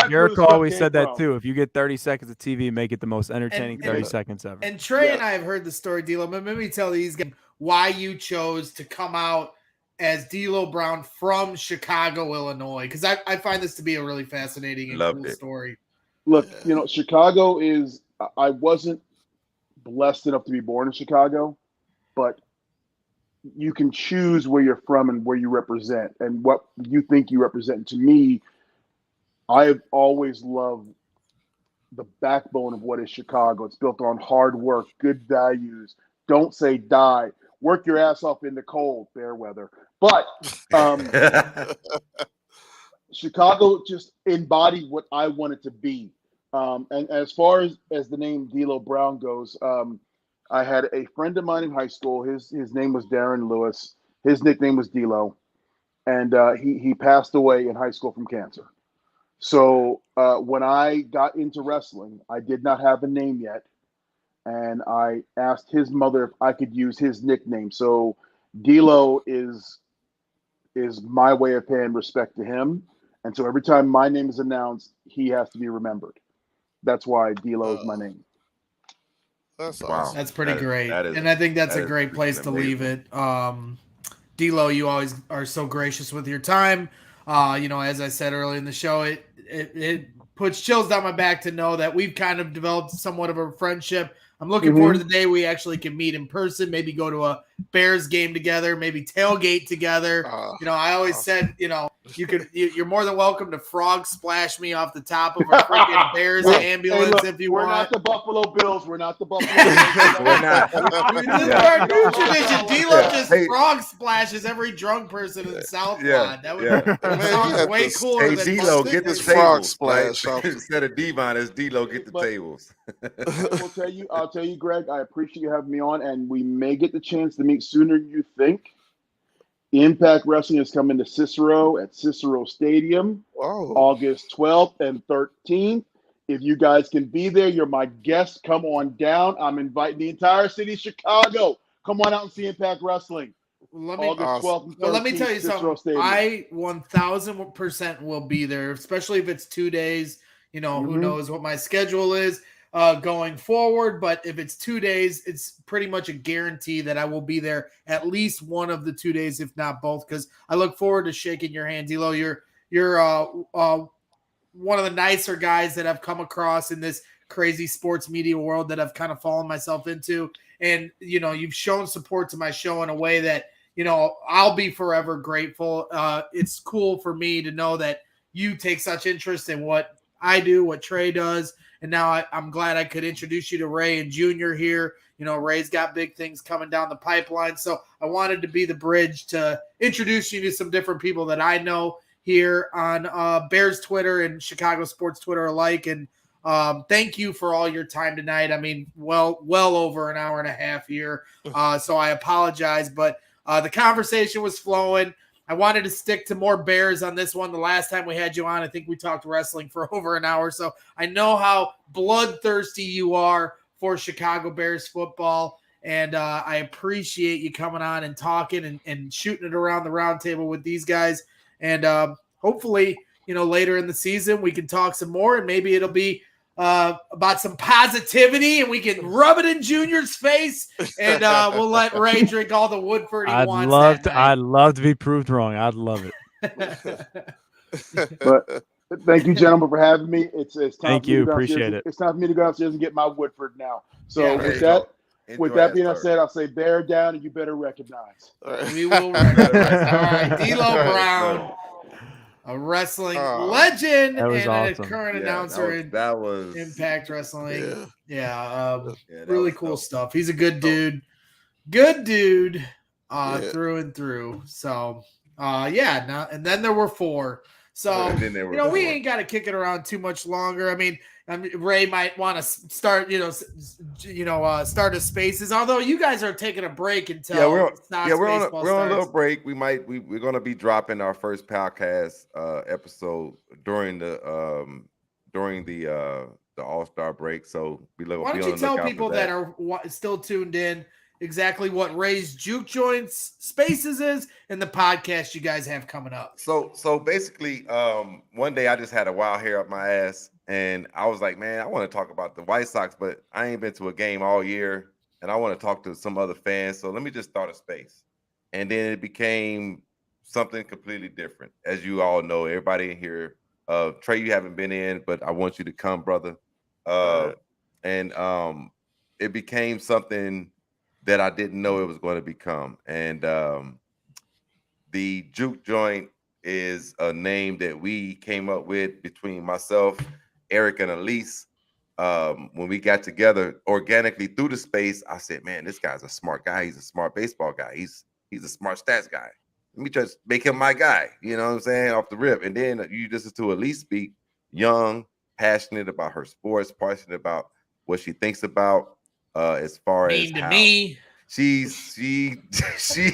[SPEAKER 15] Jericho always said that too. If you get 30 seconds of TV, make it the most entertaining 30 seconds ever.
[SPEAKER 1] And Trey and I have heard the story, DLo, but let me tell these guys why you chose to come out as DLo Brown from Chicago, Illinois, because I find this to be a really fascinating and cool story.
[SPEAKER 2] Look, Chicago is – I wasn't blessed enough to be born in Chicago, but – you can choose where you're from and where you represent and what you think you represent. And to me, I have always loved the backbone of what is Chicago. It's built on hard work, good values. Don't say die. Work your ass off in the cold, fair weather. But Chicago just embodied what I wanted to be. And as far as the name DLo Brown goes, I had a friend of mine in high school. His name was Darren Lewis. His nickname was DLo, and he passed away in high school from cancer. So when I got into wrestling, I did not have a name yet, and I asked his mother if I could use his nickname. So DLo is my way of paying respect to him, and so every time my name is announced, he has to be remembered. That's why DLo is my name.
[SPEAKER 10] That's
[SPEAKER 14] wow.
[SPEAKER 10] awesome.
[SPEAKER 1] That's pretty great. And I think that's a great place to leave it. DLo, you always are so gracious with your time. As I said earlier in the show, it puts chills down my back to know that we've kind of developed somewhat of a friendship. I'm looking forward to the day we actually can meet in person, maybe go to a Bears game together, maybe tailgate together. I always said, you're more than welcome to frog splash me off the top of a freaking Bears ambulance if you want.
[SPEAKER 2] We're not the Buffalo Bills. We're not the Buffalo Bills.
[SPEAKER 14] We're not.
[SPEAKER 1] This is our new tradition. DLo just frog splashes every drunk person in the South Pod. That sounds way cooler than
[SPEAKER 14] DLo, get this
[SPEAKER 10] frog splash.
[SPEAKER 14] Instead of Devon, it's DLo, get the tables.
[SPEAKER 2] I'll tell you, Greg, I appreciate you having me on, and we may get the chance to meet sooner than you think. Impact Wrestling is coming to Cicero at Cicero Stadium, August 12th and 13th. If you guys can be there, you're my guests. Come on down. I'm inviting the entire city of Chicago. Come on out and see Impact Wrestling. August 12th and 13th,
[SPEAKER 1] let me tell you
[SPEAKER 2] Cicero
[SPEAKER 1] something.
[SPEAKER 2] Stadium.
[SPEAKER 1] I 1000% will be there, especially if it's 2 days. You know, who knows what my schedule is going forward. But if it's 2 days, it's pretty much a guarantee that I will be there at least one of the 2 days, if not both, because I look forward to shaking your hand, DLo. You're one of the nicer guys that I've come across in this crazy sports media world that I've kind of fallen myself into. And, you know, you've shown support to my show in a way that, you know, I'll be forever grateful. It's cool for me to know that you take such interest in what I do, what Trey does. And now I'm glad I could introduce you to Ray and Junior here. You know, Ray's got big things coming down the pipeline. So I wanted to be the bridge to introduce you to some different people that I know here on Bears Twitter and Chicago sports Twitter alike. And thank you for all your time tonight. I mean, well over an hour and a half here. So I apologize, but the conversation was flowing. I wanted to stick to more Bears on this one. The last time we had you on, I think we talked wrestling for over an hour. So I know how bloodthirsty you are for Chicago Bears football. And I appreciate you coming on and talking and shooting it around the round table with these guys. And hopefully, you know, later in the season, we can talk some more, and maybe it'll be about some positivity, and we can rub it in Junior's face, and we'll let Ray drink all the Woodford he wants.
[SPEAKER 15] I'd love to be proved wrong. I'd love it.
[SPEAKER 2] But thank you, gentlemen, for having me. It's time.
[SPEAKER 15] Thank you. Appreciate it.
[SPEAKER 2] It's time for me to go upstairs and get my Woodford now. So
[SPEAKER 14] Yeah,
[SPEAKER 2] with that being said, I'll say bear down, and you better recognize.
[SPEAKER 1] We will recognize. All right, DLo Brown, a wrestling legend and
[SPEAKER 15] awesome.
[SPEAKER 1] a current announcer in Impact Wrestling. Really cool stuff. He's a good dude. Through and through. So, now and then there were 4. So, we ain't got to kick it around too much longer. I mean, Ray might want to start, start a spaces. Although you guys are taking a break until
[SPEAKER 14] we're on a little break. We're going to be dropping our first podcast episode during the All-Star break. So
[SPEAKER 1] why don't you tell people that are still tuned in exactly what Ray's Juke Joints Spaces is and the podcast you guys have coming up.
[SPEAKER 14] So basically, one day I just had a wild hair up my ass, and I was like, man, I want to talk about the White Sox, but I ain't been to a game all year, and I want to talk to some other fans. So let me just start a space. And then it became something completely different. As you all know, everybody in here, Trey, you haven't been in, but I want you to come, brother. And it became something that I didn't know it was going to become. And the Juke Joint is a name that we came up with between myself, Eric, and Elise. When we got together organically through the space, I said, man, this guy's a smart guy. He's a smart baseball guy. He's a smart stats guy. Let me just make him my guy. You know what I'm saying? Off the rip. And then you listen to Elise speak, young, passionate about her sports, passionate about what she thinks about as far
[SPEAKER 1] mean
[SPEAKER 14] as
[SPEAKER 1] to me.
[SPEAKER 14] She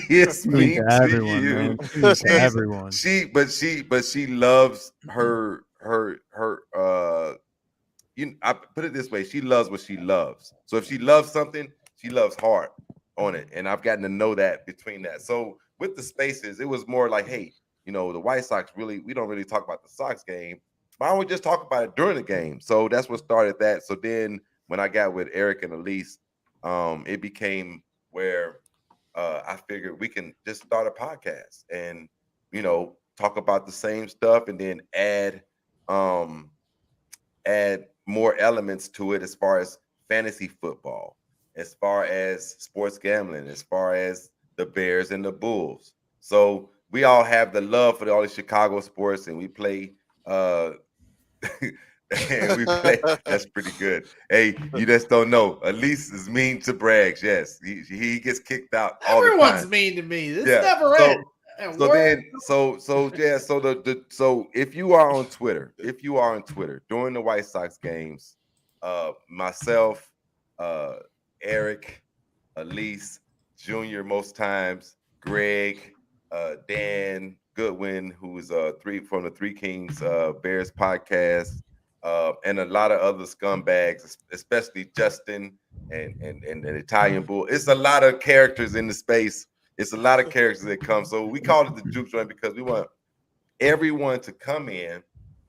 [SPEAKER 14] is mean to
[SPEAKER 15] everyone,
[SPEAKER 14] you.
[SPEAKER 15] man. To everyone.
[SPEAKER 14] But she loves her I put it this way, she loves what she loves. So if she loves something, she loves hard on it. And I've gotten to know that between that. So with the spaces, it was more like, hey, the White Sox we don't really talk about the Sox game. Why don't we just talk about it during the game? So that's what started that. So then when I got with Eric and Elise, it became where I figured we can just start a podcast and, talk about the same stuff and then add more elements to it as far as fantasy football, as far as sports gambling, as far as the Bears and the Bulls. So we all have the love for all the Chicago sports, and we play that's pretty good. Hey, you just don't know. Elise is mean to Braggs. Yes, he gets kicked out all the time.
[SPEAKER 1] Everyone's mean to me. This never ends.
[SPEAKER 14] So if you are on Twitter, during the White Sox games, myself, Eric, Elise, Junior most times, Greg, Dan Goodwin, who's from the Three Kings Bears podcast, and a lot of other scumbags, especially Justin and the Italian Bull. It's a lot of characters in the space. It's a lot of characters that come. So we call it the Juke Joint because we want everyone to come in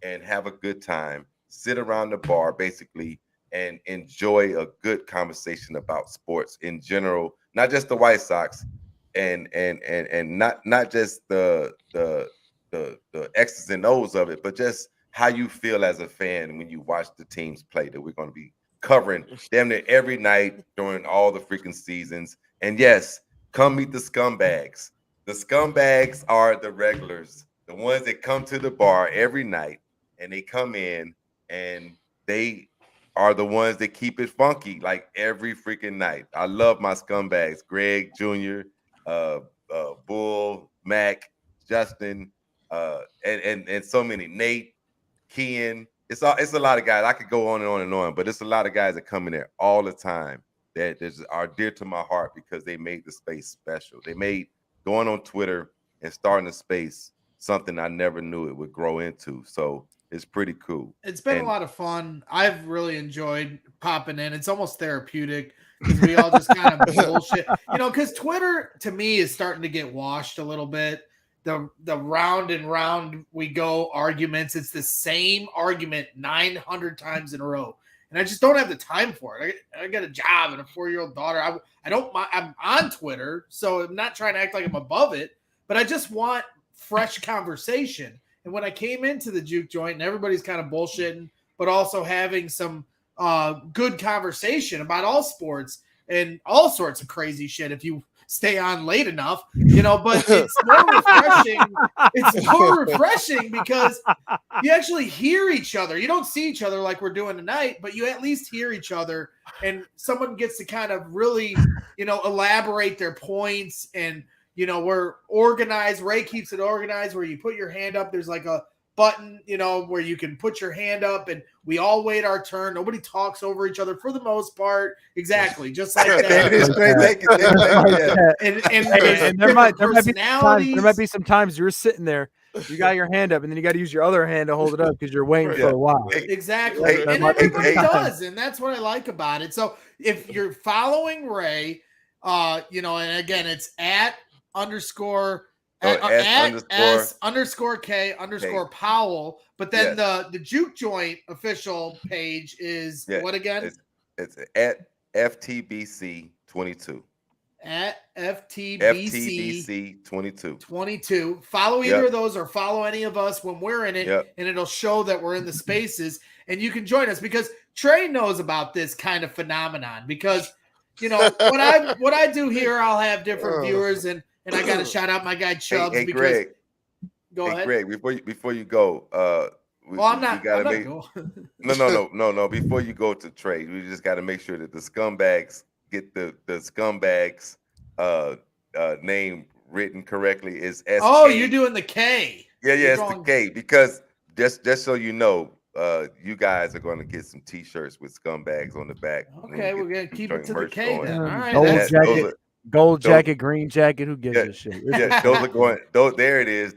[SPEAKER 14] and have a good time, sit around the bar basically, and enjoy a good conversation about sports in general, not just the White Sox, and not just the X's and O's of it, but just how you feel as a fan when you watch the teams play that we're going to be covering damn near every night during all the freaking seasons. And yes, come meet the scumbags. The scumbags are the regulars, the ones that come to the bar every night, and they come in and they are the ones that keep it funky like every freaking night. I love my scumbags, Greg Jr., Bull, Mac, Justin, and so many, Nate, Kean. It's a lot of guys. I could go on and on and on, but it's a lot of guys that come in there all the time that are dear to my heart because they made the space special. They made going on Twitter and starting a space something I never knew it would grow into. So it's pretty cool.
[SPEAKER 1] It's been a lot of fun. I've really enjoyed popping in. It's almost therapeutic because we all just kind of bullshit, because Twitter to me is starting to get washed a little bit. The round and round we go arguments. It's the same argument 900 times in a row. And I just don't have the time for it. I got a job and a 4-year-old daughter. I'm on Twitter, so I'm not trying to act like I'm above it, but I just want fresh conversation. And when I came into the Juke Joint and everybody's kind of bullshitting, but also having some good conversation about all sports and all sorts of crazy shit if you stay on late enough, but it's more refreshing. It's more refreshing because you actually hear each other. You don't see each other like we're doing tonight, but you at least hear each other and someone gets to kind of really, elaborate their points and, we're organized. Ray keeps it organized where you put your hand up. There's like a button, where you can put your hand up and we all wait our turn. Nobody talks over each other for the most part. Exactly. Just like that.
[SPEAKER 15] And there might be some times you're sitting there, you got your hand up and then you got to use your other hand to hold it up because you're waiting for a while.
[SPEAKER 1] Exactly. And everybody does. And that's what I like about it. So if you're following Ray, and again, it's at _S_K_ Powell, but then the Juke Joint official page is what again?
[SPEAKER 14] It's at FTBC 22.
[SPEAKER 1] At FTBC
[SPEAKER 14] 22.
[SPEAKER 1] Follow either of those or follow any of us when we're in it, and it'll show that we're in the spaces, and you can join us because Trey knows about this kind of phenomenon because what I do here, I'll have different viewers and I got to shout out my guy Chubbs because
[SPEAKER 14] Greg.
[SPEAKER 1] Go ahead.
[SPEAKER 14] Greg, before you go,
[SPEAKER 1] I'm not going.
[SPEAKER 14] No. Before you go to Trey, we just got to make sure that the scumbags get the scumbags name written correctly. Is SK.
[SPEAKER 1] Oh, you're doing the K.
[SPEAKER 14] Yeah, it's the K because just so you know, you guys are going to get some T-shirts with scumbags on the back.
[SPEAKER 1] Okay, we're going to keep it to the K then. All right.
[SPEAKER 15] Gold jacket, green jacket. Who gives a shit?
[SPEAKER 14] Yeah, those are going. There it is.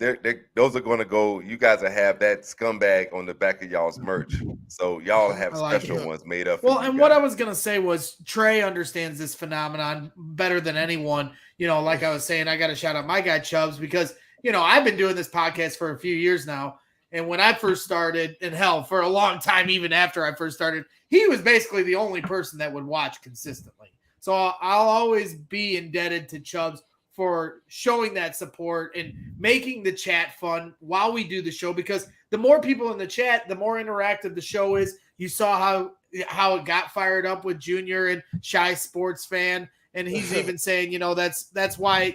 [SPEAKER 14] Those are going to go. You guys will have that scumbag on the back of y'all's merch. So y'all have special ones made up.
[SPEAKER 1] Well, and what I was going to say was Trey understands this phenomenon better than anyone. Like I was saying, I got to shout out my guy Chubbs because I've been doing this podcast for a few years now. And when I first started, and hell, for a long time, even after I first started, he was basically the only person that would watch consistently. So I'll always be indebted to Chubbs for showing that support and making the chat fun while we do the show, because the more people in the chat, the more interactive the show is. You saw how it got fired up with Junior and Shy Sports Fan, and he's even saying, that's why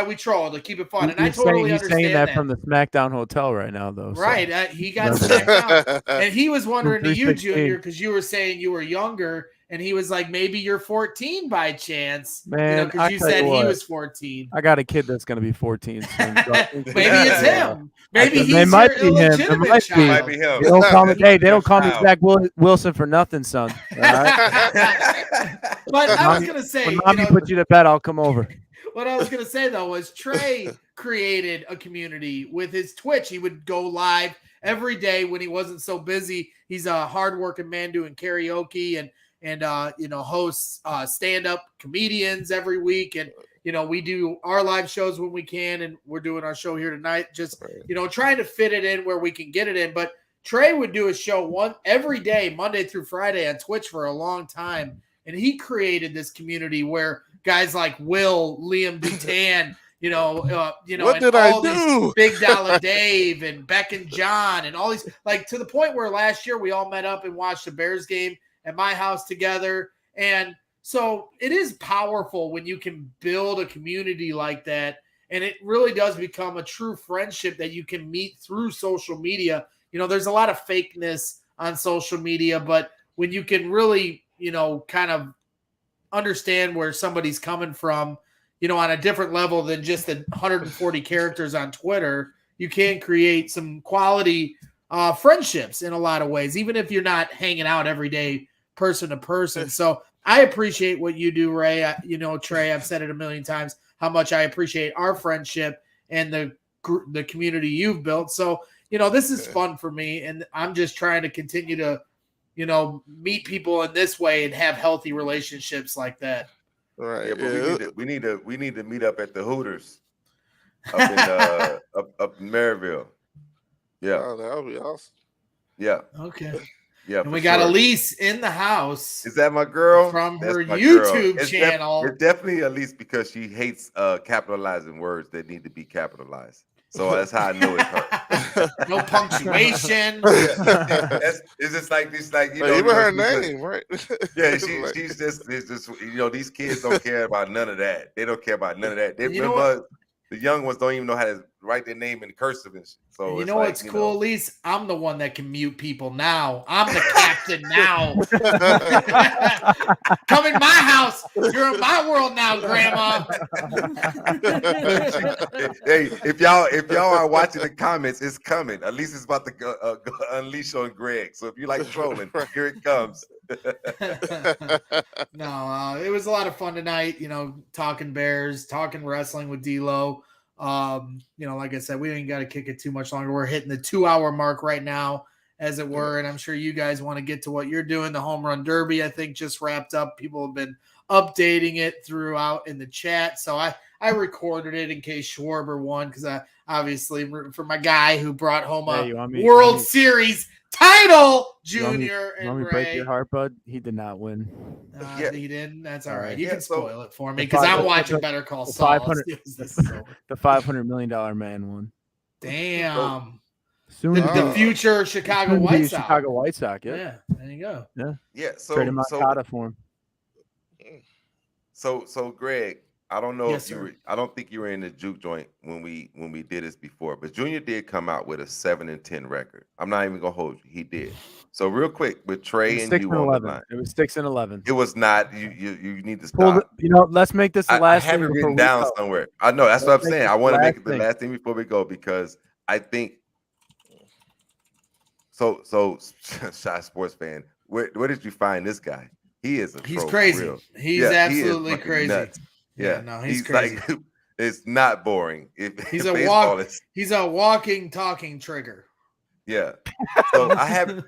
[SPEAKER 1] we troll to keep it fun. And I totally understand
[SPEAKER 15] saying that from the SmackDown Hotel right now, though.
[SPEAKER 1] Right, he got SmackDown, and he was wondering to you, Junior, because you were saying you were younger. And he was like, maybe you're 14 by chance.
[SPEAKER 15] Man,
[SPEAKER 1] because you said he was 14.
[SPEAKER 15] I got a kid that's going to be 14 soon.
[SPEAKER 1] Maybe it's him. Maybe he's
[SPEAKER 15] it might be him.
[SPEAKER 1] It might
[SPEAKER 14] be him.
[SPEAKER 15] They don't call me Zach Wilson for nothing, son. All right?
[SPEAKER 1] But I was going to say.
[SPEAKER 15] When mommy put you to bed, I'll come over.
[SPEAKER 1] what I was going to say, though, was Trey created a community with his Twitch. He would go live every day when he wasn't so busy. He's a hardworking man doing karaoke and hosts stand-up comedians every week. And, we do our live shows when we can, and we're doing our show here tonight, just, trying to fit it in where we can get it in. But Trey would do a show every day, Monday through Friday on Twitch for a long time. And he created this community where guys like Will, Liam Dutan,
[SPEAKER 10] what did I do?
[SPEAKER 1] Big Dollar Dave and Beck and John and all these, like, to the point where last year we all met up and watched the Bears game at my house together. And so it is powerful when you can build a community like that. And it really does become a true friendship that you can meet through social media. There's a lot of fakeness on social media, but when you can really, kind of understand where somebody's coming from, on a different level than just the 140 characters on Twitter, you can create some quality friendships in a lot of ways, even if you're not hanging out every day person to person. So I appreciate what you do, Ray. Trey, I've said it a million times, how much I appreciate our friendship and the community you've built. So, this is fun for me, and I'm just trying to continue to, meet people in this way and have healthy relationships like that.
[SPEAKER 10] Right.
[SPEAKER 14] Yeah, but we need to meet up at the Hooters up in up in Maryville. Yeah.
[SPEAKER 10] Oh, that would be awesome.
[SPEAKER 14] Yeah.
[SPEAKER 1] Okay.
[SPEAKER 14] Yeah.
[SPEAKER 1] And we got Elise in the house.
[SPEAKER 14] Is that my girl?
[SPEAKER 1] From
[SPEAKER 14] That's
[SPEAKER 1] her
[SPEAKER 14] my
[SPEAKER 1] YouTube
[SPEAKER 14] girl.
[SPEAKER 1] channel.
[SPEAKER 14] It's definitely Elise because she hates capitalizing words that need to be capitalized. So that's how I know it's her.
[SPEAKER 1] No punctuation.
[SPEAKER 14] It's just like this, like
[SPEAKER 10] even her name, right?
[SPEAKER 14] Yeah, she's just these kids don't care about none of that. They don't care about none of that. They remember the young ones don't even know how to write their name in cursive and shit. So
[SPEAKER 1] you know what's cool, Elise? I'm the one that can mute people now. I'm the captain now. Come in my house. You're in my world now, Grandma.
[SPEAKER 14] Hey, if y'all are watching the comments, it's coming. Elise is about to go unleash on Greg. So if you like trolling, here it comes.
[SPEAKER 1] No, it was a lot of fun tonight. Talking Bears, talking wrestling with DLo. Like I said, we ain't got to kick it too much longer. We're hitting the 2-hour mark right now, as it were. And I'm sure you guys want to get to what you're doing. The Home Run Derby, I think, just wrapped up. People have been updating it throughout in the chat. So I recorded it in case Schwarber won, because I obviously for my guy who brought home a World Series title, Junior.
[SPEAKER 15] You want me to break your heart, bud? He did not win.
[SPEAKER 1] He didn't. That's all right. You can spoil it for me,
[SPEAKER 15] the
[SPEAKER 1] because I'm
[SPEAKER 15] 500
[SPEAKER 1] watching Better Call Saul.
[SPEAKER 15] The $500 million man won.
[SPEAKER 1] Damn.
[SPEAKER 15] Soon
[SPEAKER 1] the future Chicago White Sox.
[SPEAKER 15] Chicago White Sox.
[SPEAKER 1] Yeah. There you go.
[SPEAKER 15] Yeah.
[SPEAKER 14] So
[SPEAKER 15] Traded Moncada for him.
[SPEAKER 14] So Greg, I don't know
[SPEAKER 1] Yes,
[SPEAKER 14] if
[SPEAKER 1] sir.
[SPEAKER 14] I don't think you were in the juke joint when we did this before, but Junior did come out with a 7-10 record. I'm not even gonna hold you. He did. So real quick with Trey and you on the line.
[SPEAKER 15] It was 6-11.
[SPEAKER 14] It was not. You need to stop.
[SPEAKER 15] Let's make this the last.
[SPEAKER 14] I have it written down somewhere. I know that's what I'm saying. I want to make it the last thing before we go, because I think. So Shy Sports fan, where did you find this guy? He is
[SPEAKER 1] He's crazy. He's absolutely crazy.
[SPEAKER 14] Nuts. Yeah,
[SPEAKER 1] no, he's crazy.
[SPEAKER 14] Like, it's not boring.
[SPEAKER 1] He's a walking, talking trigger.
[SPEAKER 14] Yeah. So I have.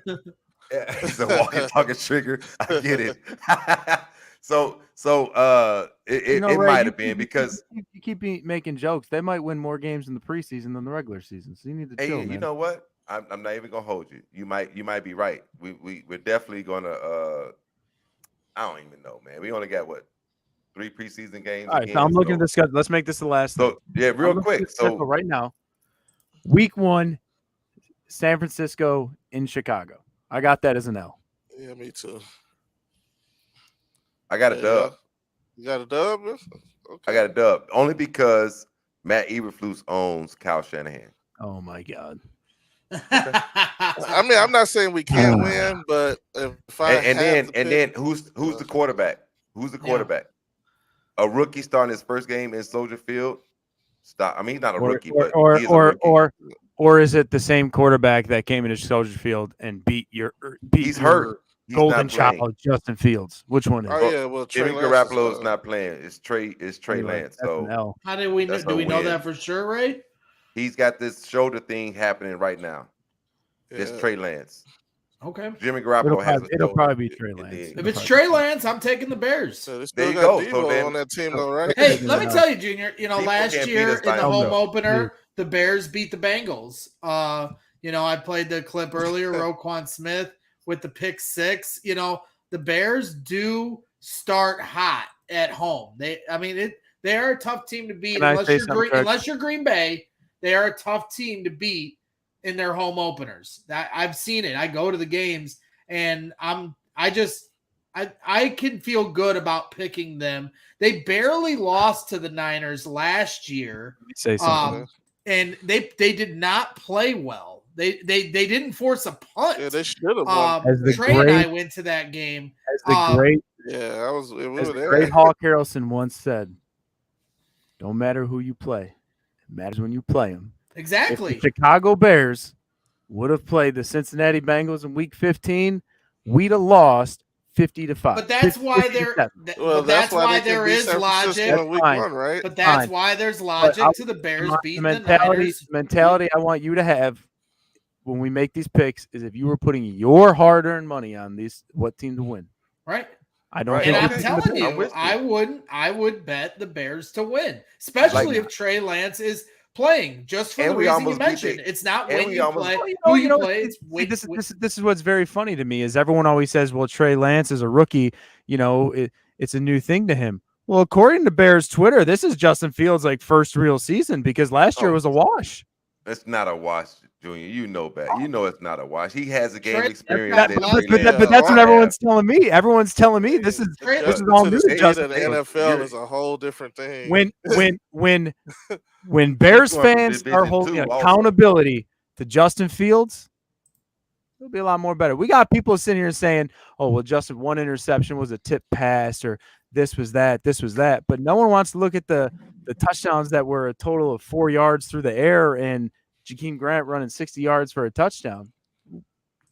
[SPEAKER 14] Yeah, he's a walking, talking trigger. I get it. So it
[SPEAKER 15] Ray,
[SPEAKER 14] might have been because
[SPEAKER 15] you keep making jokes. They might win more games in the preseason than the regular season. So you need to chill, man.
[SPEAKER 14] You know what? I'm not even gonna hold you. You might be right. We're definitely gonna. I don't even know, man. We only got 3 preseason games.
[SPEAKER 15] All right, so I'm looking at the schedule. Let's make this the last.
[SPEAKER 14] So yeah, real quick. So
[SPEAKER 15] right now, week 1, San Francisco in Chicago. I got that as an L.
[SPEAKER 10] Yeah, me too.
[SPEAKER 14] I got a dub.
[SPEAKER 10] You got a dub? Okay.
[SPEAKER 14] I got a dub only because Matt Eberflus owns Kyle Shanahan.
[SPEAKER 15] Oh my God.
[SPEAKER 10] I mean, I'm not saying we can't win, but if I
[SPEAKER 14] and then who's the quarterback? Who's the quarterback? A rookie starting his first game in Soldier Field. Stop. I mean, he's not a rookie, but he is a rookie.
[SPEAKER 15] Or is it the same quarterback that came into Soldier Field and beat
[SPEAKER 14] He's hurt.
[SPEAKER 15] golden
[SPEAKER 14] not playing.
[SPEAKER 15] child, Justin Fields. Which one is?
[SPEAKER 10] Oh yeah, well Trey
[SPEAKER 14] Jimmy
[SPEAKER 10] Lance
[SPEAKER 14] Garoppolo
[SPEAKER 10] is,
[SPEAKER 14] is not playing. It's Trey Lance.
[SPEAKER 15] That's an
[SPEAKER 14] So
[SPEAKER 15] L.
[SPEAKER 1] How did we know?
[SPEAKER 14] that's
[SPEAKER 1] Do
[SPEAKER 14] a
[SPEAKER 1] we know
[SPEAKER 14] win.
[SPEAKER 1] that for sure, Ray?
[SPEAKER 14] He's got this shoulder thing happening right now. It's
[SPEAKER 10] Yeah.
[SPEAKER 14] Trey Lance.
[SPEAKER 1] Okay.
[SPEAKER 14] Jimmy Garoppolo has a
[SPEAKER 15] It'll
[SPEAKER 14] shoulder.
[SPEAKER 15] probably be Trey Lance.
[SPEAKER 1] If it's Trey Lance, I'm taking the Bears.
[SPEAKER 10] So they
[SPEAKER 14] There
[SPEAKER 10] still
[SPEAKER 14] you
[SPEAKER 10] got
[SPEAKER 14] go.
[SPEAKER 10] DLo
[SPEAKER 14] So then-
[SPEAKER 10] on that team though, right?
[SPEAKER 1] Hey, let me tell you, Junior.
[SPEAKER 14] People
[SPEAKER 1] Last
[SPEAKER 14] can't beat
[SPEAKER 1] year
[SPEAKER 14] us
[SPEAKER 1] in
[SPEAKER 14] by
[SPEAKER 1] the
[SPEAKER 14] a
[SPEAKER 1] home
[SPEAKER 14] no.
[SPEAKER 1] opener, the Bears beat the Bengals. I played the clip earlier. Roquan Smith with the pick 6. The Bears do start hot at home. They are a tough team to beat
[SPEAKER 15] Can I
[SPEAKER 1] unless
[SPEAKER 15] say
[SPEAKER 1] you're
[SPEAKER 15] something, Greg?
[SPEAKER 1] unless you're Green Bay. They are a tough team to beat in their home openers. I've seen it. I go to the games, and I can feel good about picking them. They barely lost to the Niners last year.
[SPEAKER 15] Let me say something.
[SPEAKER 1] And they did not play well. They didn't force a punt.
[SPEAKER 10] Yeah, they should have won.
[SPEAKER 15] As the
[SPEAKER 1] Trey and I
[SPEAKER 15] great-
[SPEAKER 1] went to that game.
[SPEAKER 15] As the great,
[SPEAKER 10] Yeah, we
[SPEAKER 15] as
[SPEAKER 10] were
[SPEAKER 15] the
[SPEAKER 10] there.
[SPEAKER 15] great Hawk Harrelson once said, "Don't matter who you play, it matters when you play them."
[SPEAKER 1] Exactly.
[SPEAKER 15] If the Chicago Bears would have played the Cincinnati Bengals in Week 15, we'd have lost 50-5.
[SPEAKER 1] But that's why there.
[SPEAKER 10] Well,
[SPEAKER 1] that's why
[SPEAKER 10] they can
[SPEAKER 1] there
[SPEAKER 10] beat
[SPEAKER 1] is
[SPEAKER 10] San Francisco
[SPEAKER 1] logic.
[SPEAKER 10] in week
[SPEAKER 15] fine.
[SPEAKER 10] 1, right?
[SPEAKER 1] But that's
[SPEAKER 15] Fine.
[SPEAKER 1] why there's logic
[SPEAKER 15] I-
[SPEAKER 1] to the Bears
[SPEAKER 15] the
[SPEAKER 1] beating the
[SPEAKER 15] mentality,
[SPEAKER 1] Niners.
[SPEAKER 15] mentality I want you to have when we make these picks is if you were putting your hard-earned money on what team to win.
[SPEAKER 1] Right.
[SPEAKER 15] I don't
[SPEAKER 14] Right.
[SPEAKER 15] think
[SPEAKER 1] And I'm
[SPEAKER 15] it's
[SPEAKER 1] telling
[SPEAKER 15] the Bears.
[SPEAKER 14] I'm with you.
[SPEAKER 1] I would bet the Bears to win, especially
[SPEAKER 14] Like-
[SPEAKER 1] if Trey Lance is playing, just for
[SPEAKER 14] And
[SPEAKER 1] the
[SPEAKER 14] we
[SPEAKER 1] reason you
[SPEAKER 14] almost beat
[SPEAKER 1] mentioned.
[SPEAKER 14] the-
[SPEAKER 1] It's not
[SPEAKER 14] and
[SPEAKER 1] when
[SPEAKER 14] we
[SPEAKER 1] you
[SPEAKER 14] almost-
[SPEAKER 1] play,
[SPEAKER 14] Well,
[SPEAKER 1] who you play. It's
[SPEAKER 15] See,
[SPEAKER 1] when,
[SPEAKER 15] this is what's very funny to me is everyone always says, well, Trey Lance is a rookie. It's a new thing to him. Well, according to Bears Twitter, this is Justin Fields' first real season because last year was a wash.
[SPEAKER 14] It's not a wash, Junior. You know that. You know it's not a wash. He has a game
[SPEAKER 1] Trey-
[SPEAKER 14] experience.
[SPEAKER 1] That-
[SPEAKER 14] that
[SPEAKER 1] but-
[SPEAKER 14] Trey
[SPEAKER 1] but
[SPEAKER 14] Lance
[SPEAKER 15] But that's what
[SPEAKER 14] don't
[SPEAKER 15] everyone's
[SPEAKER 14] have.
[SPEAKER 15] telling me. Everyone's telling me this is all
[SPEAKER 10] To
[SPEAKER 15] new
[SPEAKER 10] the
[SPEAKER 15] to
[SPEAKER 10] speed
[SPEAKER 15] Justin
[SPEAKER 10] of the
[SPEAKER 15] Fields.
[SPEAKER 10] NFL is a whole different thing.
[SPEAKER 15] When Bears
[SPEAKER 14] He's going for
[SPEAKER 15] fans are
[SPEAKER 14] Division
[SPEAKER 15] holding
[SPEAKER 14] II also.
[SPEAKER 15] accountability to Justin Fields, it'll be a lot more better. We got people sitting here saying, "Oh, well, Justin, one interception was a tip pass, or this was that, but no one wants to look at the touchdowns that were a total of 4 yards through the air and Jakeem Grant running 60 yards for a touchdown.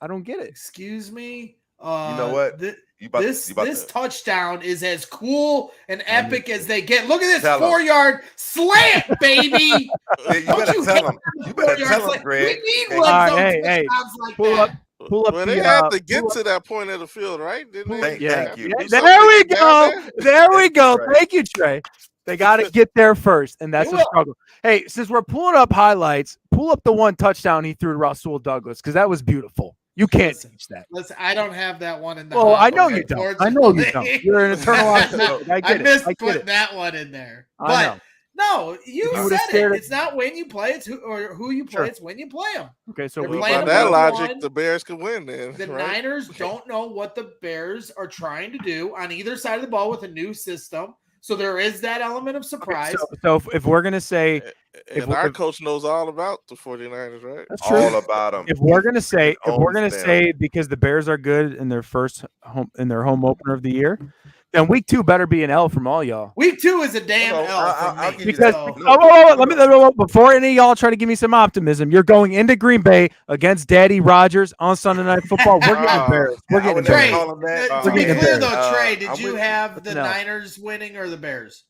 [SPEAKER 15] I don't get it.
[SPEAKER 1] excuse me.
[SPEAKER 14] You know what?
[SPEAKER 1] This touchdown is as cool and epic as they get. Look at this
[SPEAKER 14] Tell 'em.
[SPEAKER 1] 4-yard slant, baby.
[SPEAKER 14] Yeah, you better tell him. You better tell him, Greg.
[SPEAKER 1] We need
[SPEAKER 14] Hey,
[SPEAKER 1] one of those
[SPEAKER 15] hey,
[SPEAKER 1] touchdowns like
[SPEAKER 15] pull
[SPEAKER 1] that.
[SPEAKER 15] up
[SPEAKER 10] Well,
[SPEAKER 15] the,
[SPEAKER 10] they had to
[SPEAKER 15] pull
[SPEAKER 10] get
[SPEAKER 15] up-
[SPEAKER 10] to that point of the field, right? Didn't they?
[SPEAKER 14] Thank you.
[SPEAKER 10] Do
[SPEAKER 15] There
[SPEAKER 10] something
[SPEAKER 15] we
[SPEAKER 10] to get
[SPEAKER 15] go.
[SPEAKER 10] down
[SPEAKER 15] There we go.
[SPEAKER 14] Right.
[SPEAKER 15] Thank you, Trey. They got to get there first, and that's
[SPEAKER 1] They
[SPEAKER 15] a
[SPEAKER 1] will.
[SPEAKER 15] struggle. Hey, since we're pulling up highlights, pull up the one touchdown he threw to Rasul Douglas because that was beautiful. You can't teach that.
[SPEAKER 1] Listen, I don't have that one in the.
[SPEAKER 15] Well, I know
[SPEAKER 1] hopper,
[SPEAKER 15] you don't. I know you don't.
[SPEAKER 1] unfortunately.
[SPEAKER 15] You're an eternal optimist. I get
[SPEAKER 1] missed
[SPEAKER 15] it. I get
[SPEAKER 1] putting
[SPEAKER 15] it.
[SPEAKER 1] that one in there.
[SPEAKER 15] I
[SPEAKER 1] But
[SPEAKER 15] know.
[SPEAKER 1] no, you
[SPEAKER 15] If you would've
[SPEAKER 1] said
[SPEAKER 15] stared
[SPEAKER 1] it.
[SPEAKER 15] at-
[SPEAKER 1] It's not when you play, it's who you play.
[SPEAKER 15] Sure.
[SPEAKER 1] It's when you play them.
[SPEAKER 15] Okay, so
[SPEAKER 1] They're
[SPEAKER 15] we
[SPEAKER 1] playing
[SPEAKER 10] By
[SPEAKER 1] them
[SPEAKER 10] that
[SPEAKER 1] one-on-one.
[SPEAKER 10] logic, the Bears could win then.
[SPEAKER 1] The
[SPEAKER 10] right?
[SPEAKER 1] Niners don't know what the Bears are trying to do on either side of the ball with a new system. So there is that element of surprise.
[SPEAKER 15] So if we're gonna say
[SPEAKER 10] And our coach knows all about the 49ers, right?
[SPEAKER 15] that's true.
[SPEAKER 14] All about them.
[SPEAKER 15] If we're gonna say
[SPEAKER 14] owns them.
[SPEAKER 15] because the Bears are good in their home opener of the year, then week 2 better be an L from all y'all.
[SPEAKER 1] Week 2 is a damn
[SPEAKER 14] No,
[SPEAKER 1] L
[SPEAKER 14] I'll
[SPEAKER 1] for me.
[SPEAKER 14] give you
[SPEAKER 15] Because
[SPEAKER 14] that.
[SPEAKER 15] let me before any of y'all try to give me some optimism, you're going into Green Bay against Daddy Rogers on Sunday Night Football. We're getting embarrassed. We're
[SPEAKER 14] I
[SPEAKER 15] getting
[SPEAKER 14] would never
[SPEAKER 1] Trey,
[SPEAKER 15] embarrassed.
[SPEAKER 14] call him that.
[SPEAKER 1] to be
[SPEAKER 15] getting
[SPEAKER 1] clear
[SPEAKER 15] embarrassed.
[SPEAKER 1] though, Trey, did
[SPEAKER 14] I'm
[SPEAKER 1] you
[SPEAKER 14] with you.
[SPEAKER 1] have the
[SPEAKER 15] No.
[SPEAKER 1] Niners winning or the Bears?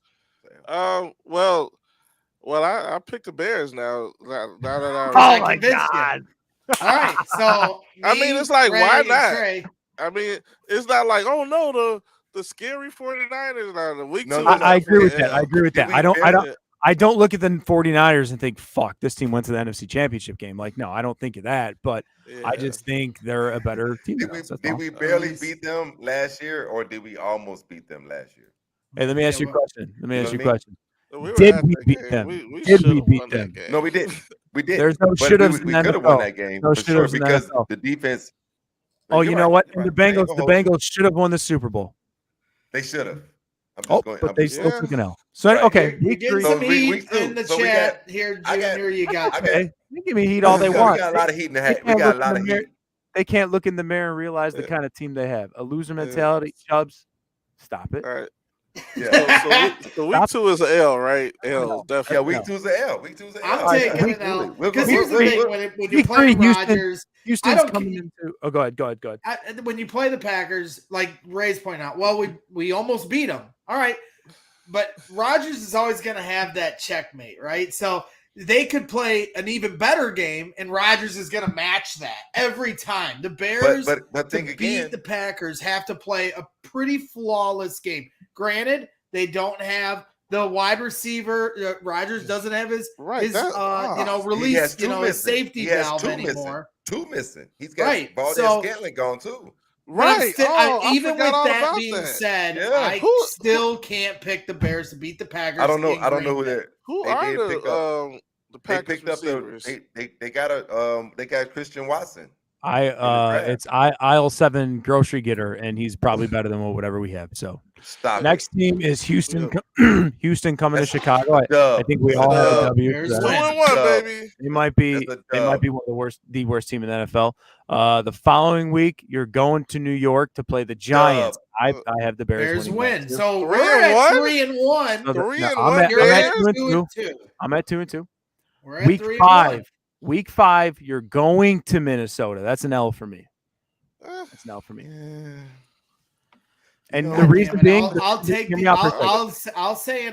[SPEAKER 10] Well, I picked the Bears now. Now that I
[SPEAKER 15] Oh my
[SPEAKER 1] convinced you.
[SPEAKER 15] God!
[SPEAKER 1] All right, so
[SPEAKER 10] I mean, it's like,
[SPEAKER 1] Ray,
[SPEAKER 10] why
[SPEAKER 1] and
[SPEAKER 10] not?
[SPEAKER 1] Trey,
[SPEAKER 10] I mean, it's not like, oh no, the scary 49ers now. The week
[SPEAKER 14] No,
[SPEAKER 10] 2
[SPEAKER 14] no,
[SPEAKER 10] is
[SPEAKER 15] I
[SPEAKER 10] like,
[SPEAKER 15] agree with
[SPEAKER 10] yeah.
[SPEAKER 15] that. I agree with that.
[SPEAKER 14] we
[SPEAKER 15] I don't look at the 49ers and think, fuck, this team went to the NFC Championship game. Like, no, I don't think of that. But I
[SPEAKER 10] Yeah.
[SPEAKER 15] just think they're a better team.
[SPEAKER 14] Did
[SPEAKER 15] than us, that's
[SPEAKER 14] did
[SPEAKER 15] all.
[SPEAKER 14] we barely beat them last year, or did we almost beat them last year?
[SPEAKER 15] Hey, let me ask you a
[SPEAKER 1] well,
[SPEAKER 15] question. Let me
[SPEAKER 14] you
[SPEAKER 15] ask
[SPEAKER 14] know
[SPEAKER 15] you a
[SPEAKER 14] what I mean?
[SPEAKER 15] question.
[SPEAKER 10] We were
[SPEAKER 15] Did
[SPEAKER 10] at
[SPEAKER 15] we
[SPEAKER 10] that
[SPEAKER 15] beat
[SPEAKER 10] game.
[SPEAKER 15] them?
[SPEAKER 10] We
[SPEAKER 15] Did we
[SPEAKER 10] should've
[SPEAKER 15] beat
[SPEAKER 10] won
[SPEAKER 15] them?
[SPEAKER 10] that game.
[SPEAKER 14] No, we didn't. We did.
[SPEAKER 15] There's no
[SPEAKER 14] But
[SPEAKER 15] should-haves in
[SPEAKER 14] we
[SPEAKER 15] the
[SPEAKER 14] could have
[SPEAKER 15] NFL.
[SPEAKER 14] won that game
[SPEAKER 15] No
[SPEAKER 14] for sure
[SPEAKER 15] should-haves in the
[SPEAKER 14] because
[SPEAKER 15] NFL.
[SPEAKER 14] the defense.
[SPEAKER 15] Oh,
[SPEAKER 14] You're
[SPEAKER 15] you know
[SPEAKER 14] right,
[SPEAKER 15] what?
[SPEAKER 14] you're
[SPEAKER 15] And
[SPEAKER 14] right.
[SPEAKER 15] the Bengals should have won the Super Bowl.
[SPEAKER 14] They should have.
[SPEAKER 15] But they still took an L. So
[SPEAKER 14] Right.
[SPEAKER 15] okay,
[SPEAKER 1] you're
[SPEAKER 15] week
[SPEAKER 1] getting
[SPEAKER 15] 3.
[SPEAKER 14] So
[SPEAKER 1] some
[SPEAKER 14] week
[SPEAKER 1] heat
[SPEAKER 14] two.
[SPEAKER 1] in the
[SPEAKER 14] So we
[SPEAKER 1] chat
[SPEAKER 14] got-
[SPEAKER 1] here,
[SPEAKER 14] I got-
[SPEAKER 1] Junior. You got
[SPEAKER 15] Okay, they give me heat all they
[SPEAKER 14] We
[SPEAKER 15] want.
[SPEAKER 14] got a lot of heat in the
[SPEAKER 15] They
[SPEAKER 14] hat. We
[SPEAKER 15] can't
[SPEAKER 14] got
[SPEAKER 15] look
[SPEAKER 14] a
[SPEAKER 15] in
[SPEAKER 14] lot
[SPEAKER 15] the
[SPEAKER 14] of
[SPEAKER 15] mirror-
[SPEAKER 14] heat.
[SPEAKER 15] They can't look in the mirror and realize the kind of team they have. A loser mentality. Chubbs, stop it.
[SPEAKER 10] All right.
[SPEAKER 14] Yeah.
[SPEAKER 10] So week 2 is an L, right? L, definitely.
[SPEAKER 14] Yeah, week 2 is an L. Week 2 is an L.
[SPEAKER 1] I'm taking an L. Because here's the thing: when you play Rodgers,
[SPEAKER 15] Houston's coming into. Oh, go ahead.
[SPEAKER 1] When you play the Packers, like Ray's pointing out, well, we almost beat them. All right, but Rodgers is always going to have that checkmate, right? So they could play an even better game, and Rodgers is going to match that every time. The Bears,
[SPEAKER 14] but think
[SPEAKER 1] to
[SPEAKER 14] again,
[SPEAKER 1] beat the Packers, have to play a pretty flawless game. Granted, they don't have the wide receiver. Rodgers doesn't have his release, his safety valve anymore.
[SPEAKER 14] Two missing. He's got Valdez-Scantling gone too.
[SPEAKER 10] Right.
[SPEAKER 1] Even with that being said, I still can't pick the Bears to beat the Packers.
[SPEAKER 14] I don't know who they're.
[SPEAKER 10] Who are the Packers receivers?
[SPEAKER 14] They got Christian Watson.
[SPEAKER 15] It's aisle 7 grocery getter, and he's probably better than whatever we have. So next team is Houston. Houston coming to Chicago. I think we all have a W.
[SPEAKER 10] There's 2-1, baby.
[SPEAKER 15] They might be one of the worst team in the NFL. The following week, you're going to New York to play the Giants. I have the Bears
[SPEAKER 1] win. So we're at 3-1.
[SPEAKER 10] 3-1.
[SPEAKER 15] I'm at 2-2.
[SPEAKER 1] We're at
[SPEAKER 15] week
[SPEAKER 1] 3-1.
[SPEAKER 15] Week 5, you're going to Minnesota. That's an L for me. That's an L for me. And the reason being,
[SPEAKER 1] I'll say an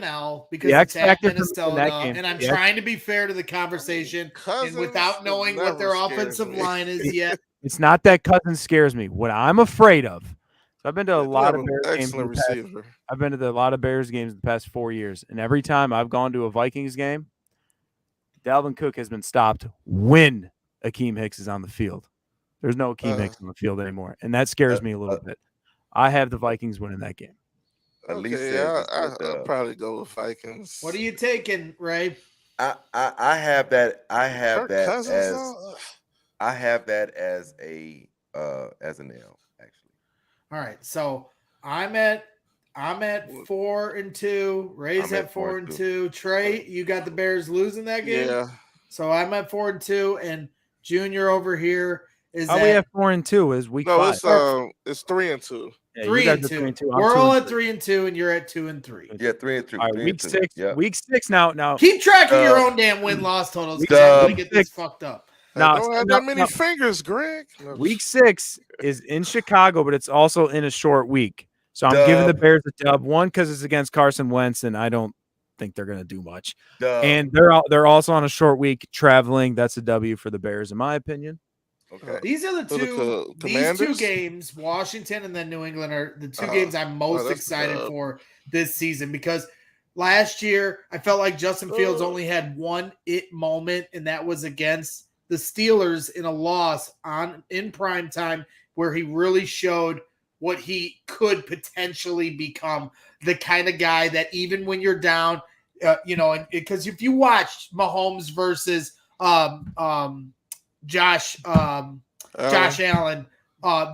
[SPEAKER 1] L because it's at Minnesota, and I'm trying to be fair to the conversation, and without knowing what their offensive line is yet.
[SPEAKER 15] It's not that Cousins scares me. What I'm afraid of. So I've been to a lot of Bears games. I've been to a lot of Bears games the past 4 years, and every time I've gone to a Vikings game, Dalvin Cook has been stopped when Akeem Hicks is on the field. There's no Akeem Hicks on the field anymore, and that scares me a little bit. I have the Vikings winning that game.
[SPEAKER 10] I'll probably go with Vikings.
[SPEAKER 1] What are you taking, Ray?
[SPEAKER 14] I have that. I have that as an L, actually.
[SPEAKER 1] All right, so I'm at 4-2. Ray's at 4-2. Trey, you got the Bears losing that game?
[SPEAKER 10] Yeah.
[SPEAKER 1] So I'm at 4-2, and Junior over here is
[SPEAKER 15] we have 4-2 is week 5.
[SPEAKER 10] It's 3-2.
[SPEAKER 15] Yeah,
[SPEAKER 1] 3-2. We're all at 3-2, and you're at 2-3.
[SPEAKER 14] Yeah, 3-3.
[SPEAKER 15] All right, week 6. Yeah. Week 6 now.
[SPEAKER 1] Keep track of your own damn win-loss totals. I'm gonna get this fucked up.
[SPEAKER 10] Don't have that many fingers, Greg.
[SPEAKER 15] Week 6 is in Chicago, but it's also in a short week. So I'm giving the Bears a dub. One, because it's against Carson Wentz, and I don't think they're going to do much. And they're also on a short week traveling. That's a W for the Bears, in my opinion.
[SPEAKER 14] Okay.
[SPEAKER 1] These are these two games, Washington and then New England, are the two games I'm most excited for this season, because last year I felt like Justin Fields only had one moment, and that was against the Steelers in a loss in prime time, where he really showed what he could potentially become, the kind of guy that even when you're down, because if you watched Mahomes versus Josh Allen,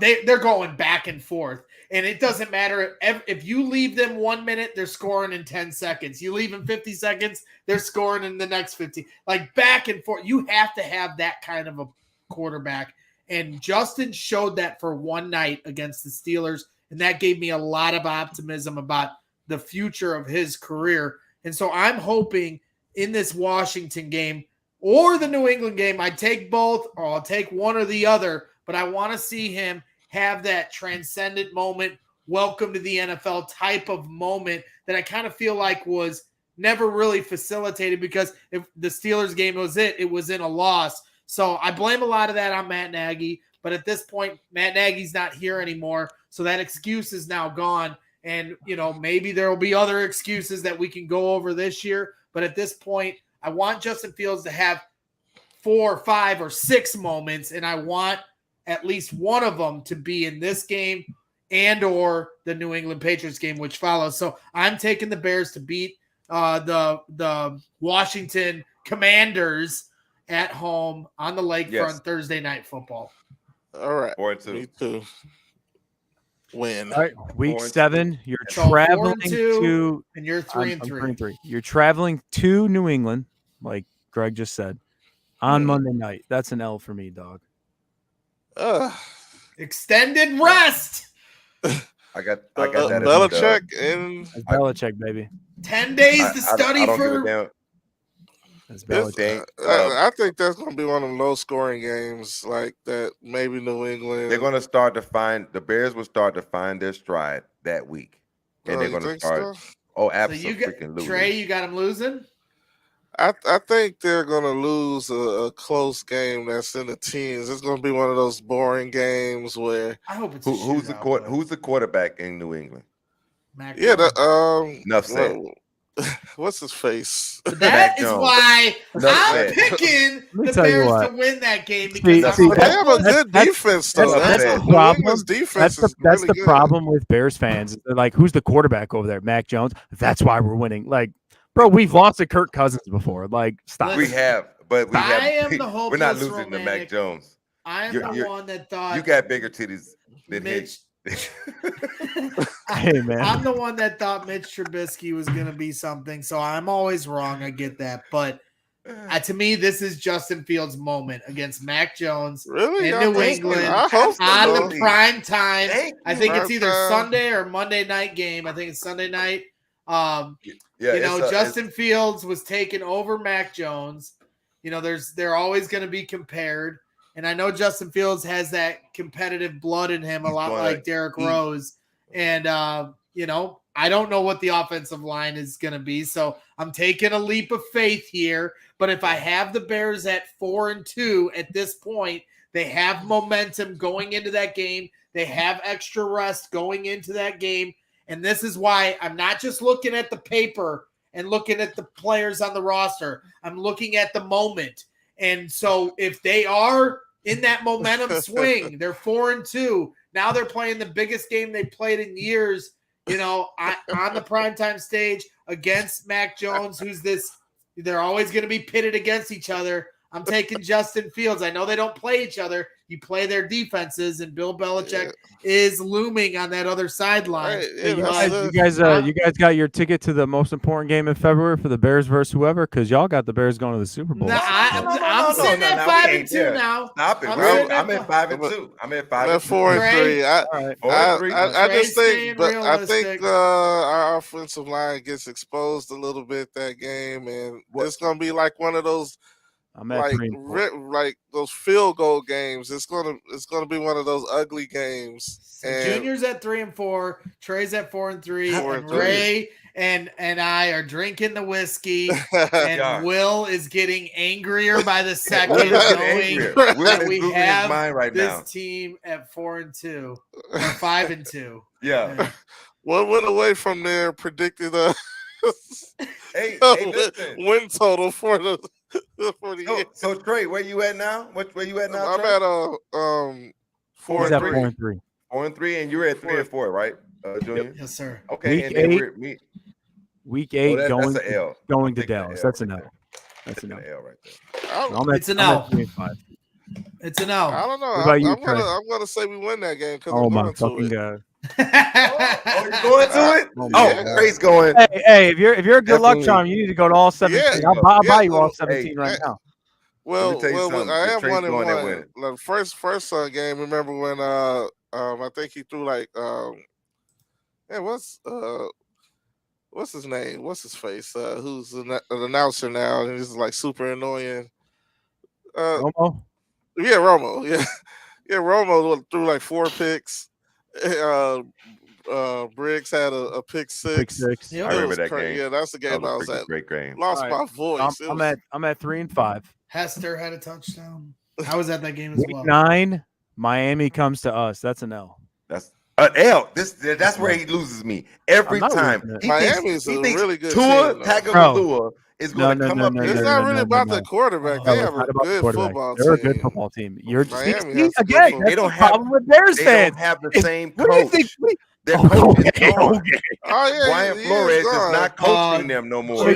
[SPEAKER 1] they're going back and forth, and it doesn't matter if you leave them 1 minute, they're scoring in 10 seconds. You leave them 50 seconds, they're scoring in the next 50, like back and forth. You have to have that kind of a quarterback. And Justin showed that for one night against the Steelers, and that gave me a lot of optimism about the future of his career. And so I'm hoping in this Washington game or the New England game, I take both, or I'll take one or the other, but I want to see him have that transcendent moment, welcome to the NFL type of moment that I kind of feel like was never really facilitated, because if the Steelers game was it was in a loss. So I blame a lot of that on Matt Nagy, but at this point, Matt Nagy's not here anymore, so that excuse is now gone. And, maybe there will be other excuses that we can go over this year, but at this point, I want Justin Fields to have 4, 5, or 6 moments, and I want at least one of them to be in this game and or the New England Patriots game, which follows. So I'm taking the Bears to beat the Washington Commanders at home on the lakefront Thursday Night Football.
[SPEAKER 10] All right.
[SPEAKER 14] 4-2.
[SPEAKER 10] Me too. Win.
[SPEAKER 15] All right. Week 7, you're traveling to,
[SPEAKER 1] and you're 3-3.
[SPEAKER 15] You're traveling to New England, like Greg just said, on Monday night. That's an L for me, dog.
[SPEAKER 1] Extended rest.
[SPEAKER 14] I got that.
[SPEAKER 10] Belichick and
[SPEAKER 15] That's Belichick, baby.
[SPEAKER 1] 10 days to study
[SPEAKER 14] I don't
[SPEAKER 1] for.
[SPEAKER 14] give a damn.
[SPEAKER 10] I think that's going to be one of them low-scoring games like that. Maybe New England.
[SPEAKER 14] They're going to start to find the Bears will start to find their stride that week, and they're going to start.
[SPEAKER 10] So?
[SPEAKER 14] Oh,
[SPEAKER 1] So
[SPEAKER 14] absolutely!
[SPEAKER 1] Trey, you got him losing.
[SPEAKER 10] I think they're going to lose a close game that's in the teens. It's going to be one of those boring games where
[SPEAKER 1] I hope it's
[SPEAKER 14] who's the quarterback in New England?
[SPEAKER 1] Mac
[SPEAKER 14] Enough said.
[SPEAKER 10] What's his face?
[SPEAKER 1] That is why I'm picking the Bears to win that game because
[SPEAKER 10] they have a good defense, though.
[SPEAKER 15] That's the problem. That's the problem with Bears fans. They're like, who's the quarterback over there? Mac Jones. That's why we're winning. Like, bro, we've lost to Kirk Cousins before. Like, stop.
[SPEAKER 14] We have, but we're not losing
[SPEAKER 1] romantic.
[SPEAKER 14] to Mac Jones.
[SPEAKER 1] I am the one that thought
[SPEAKER 14] you got bigger titties than
[SPEAKER 1] Mitch.
[SPEAKER 15] Hey, man.
[SPEAKER 1] I'm the one that thought Mitch Trubisky was going to be something, so I'm always wrong. I get that, but to me, this is Justin Fields' moment against Mac Jones in New England on the prime time. I think it's either Sunday or Monday night game. I think it's Sunday night. Justin Fields was taking over Mac Jones. They're always going to be compared. And I know Justin Fields has that competitive blood in him, a lot like Derrick Rose. And, I don't know what the offensive line is going to be. So I'm taking a leap of faith here. But if I have the Bears at 4-2 at this point, they have momentum going into that game. They have extra rest going into that game. And this is why I'm not just looking at the paper and looking at the players on the roster. I'm looking at the moment. And so if they are in that momentum swing, they're 4-2. Now they're playing the biggest game they played in years, on the primetime stage against Mac Jones, they're always going to be pitted against each other. I'm taking Justin Fields. I know they don't play each other. You play their defenses, and Bill Belichick is looming on that other sideline.
[SPEAKER 15] You guys got your ticket to the most important game in February for the Bears versus whoever, because y'all got the Bears going to the Super Bowl.
[SPEAKER 1] I'm sitting at 5-2 now.
[SPEAKER 14] Stop it. I'm at 5-2. I'm at
[SPEAKER 10] 4-3. I just think, but I think our offensive line gets exposed a little bit that game, and it's going to be like one of those.
[SPEAKER 15] I'm at
[SPEAKER 10] like those field goal games. It's gonna be one of those ugly games.
[SPEAKER 1] So Junior's at 3-4, Trey's at 4-3, and Ray and I are drinking the whiskey, and Will is getting angrier by the second, knowing that we have this team at 4-2 or 5-2.
[SPEAKER 14] Yeah.
[SPEAKER 10] One went away from there, predicted a win total for the.
[SPEAKER 14] So Trey, where you at now? Where you at now?
[SPEAKER 10] I'm
[SPEAKER 14] Trey?
[SPEAKER 10] at 4-3.
[SPEAKER 14] 4-3, and you're at 3-4, right, Junior?
[SPEAKER 1] Yes, sir.
[SPEAKER 14] Okay,
[SPEAKER 15] Week 8 going to Dallas. That's an L.
[SPEAKER 14] That's an L right
[SPEAKER 1] there. It's an L. It's an L.
[SPEAKER 10] I don't know. I'm gonna say we win that game because
[SPEAKER 15] I'm my fucking God.
[SPEAKER 14] You're going to it? Trey's going.
[SPEAKER 15] Hey, if you're a good luck charm, you need to go to all 17. I'll buy you all 17 right now.
[SPEAKER 10] Well, I am 1-1. Like first game. Remember when I think he threw like what's his name? What's his face? Who's an announcer now? And he's like super annoying.
[SPEAKER 15] Romo.
[SPEAKER 10] Yeah, Romo. Yeah. Romo threw like 4 picks. Briggs had a pick 6.
[SPEAKER 14] I remember that game.
[SPEAKER 10] Yeah, that's the game I was at.
[SPEAKER 14] Great game.
[SPEAKER 10] Lost my voice.
[SPEAKER 15] I'm at 3-5.
[SPEAKER 1] Hester had a touchdown. I was at that game as well.
[SPEAKER 15] Week 9, Miami comes to us. That's an L.
[SPEAKER 14] That's an L. That's where he loses me every time.
[SPEAKER 10] Miami's a really good
[SPEAKER 14] Tua
[SPEAKER 10] team.
[SPEAKER 14] Tagovailoa is going to come up.
[SPEAKER 10] It's not really about the quarterback. They have a good football team.
[SPEAKER 15] They're a good football team. You're just
[SPEAKER 10] Miami
[SPEAKER 15] again.
[SPEAKER 14] They don't
[SPEAKER 15] have problem with Bears fans.
[SPEAKER 14] Don't have the same coach. Their coach is gone. Brian Flores is not coaching them no more.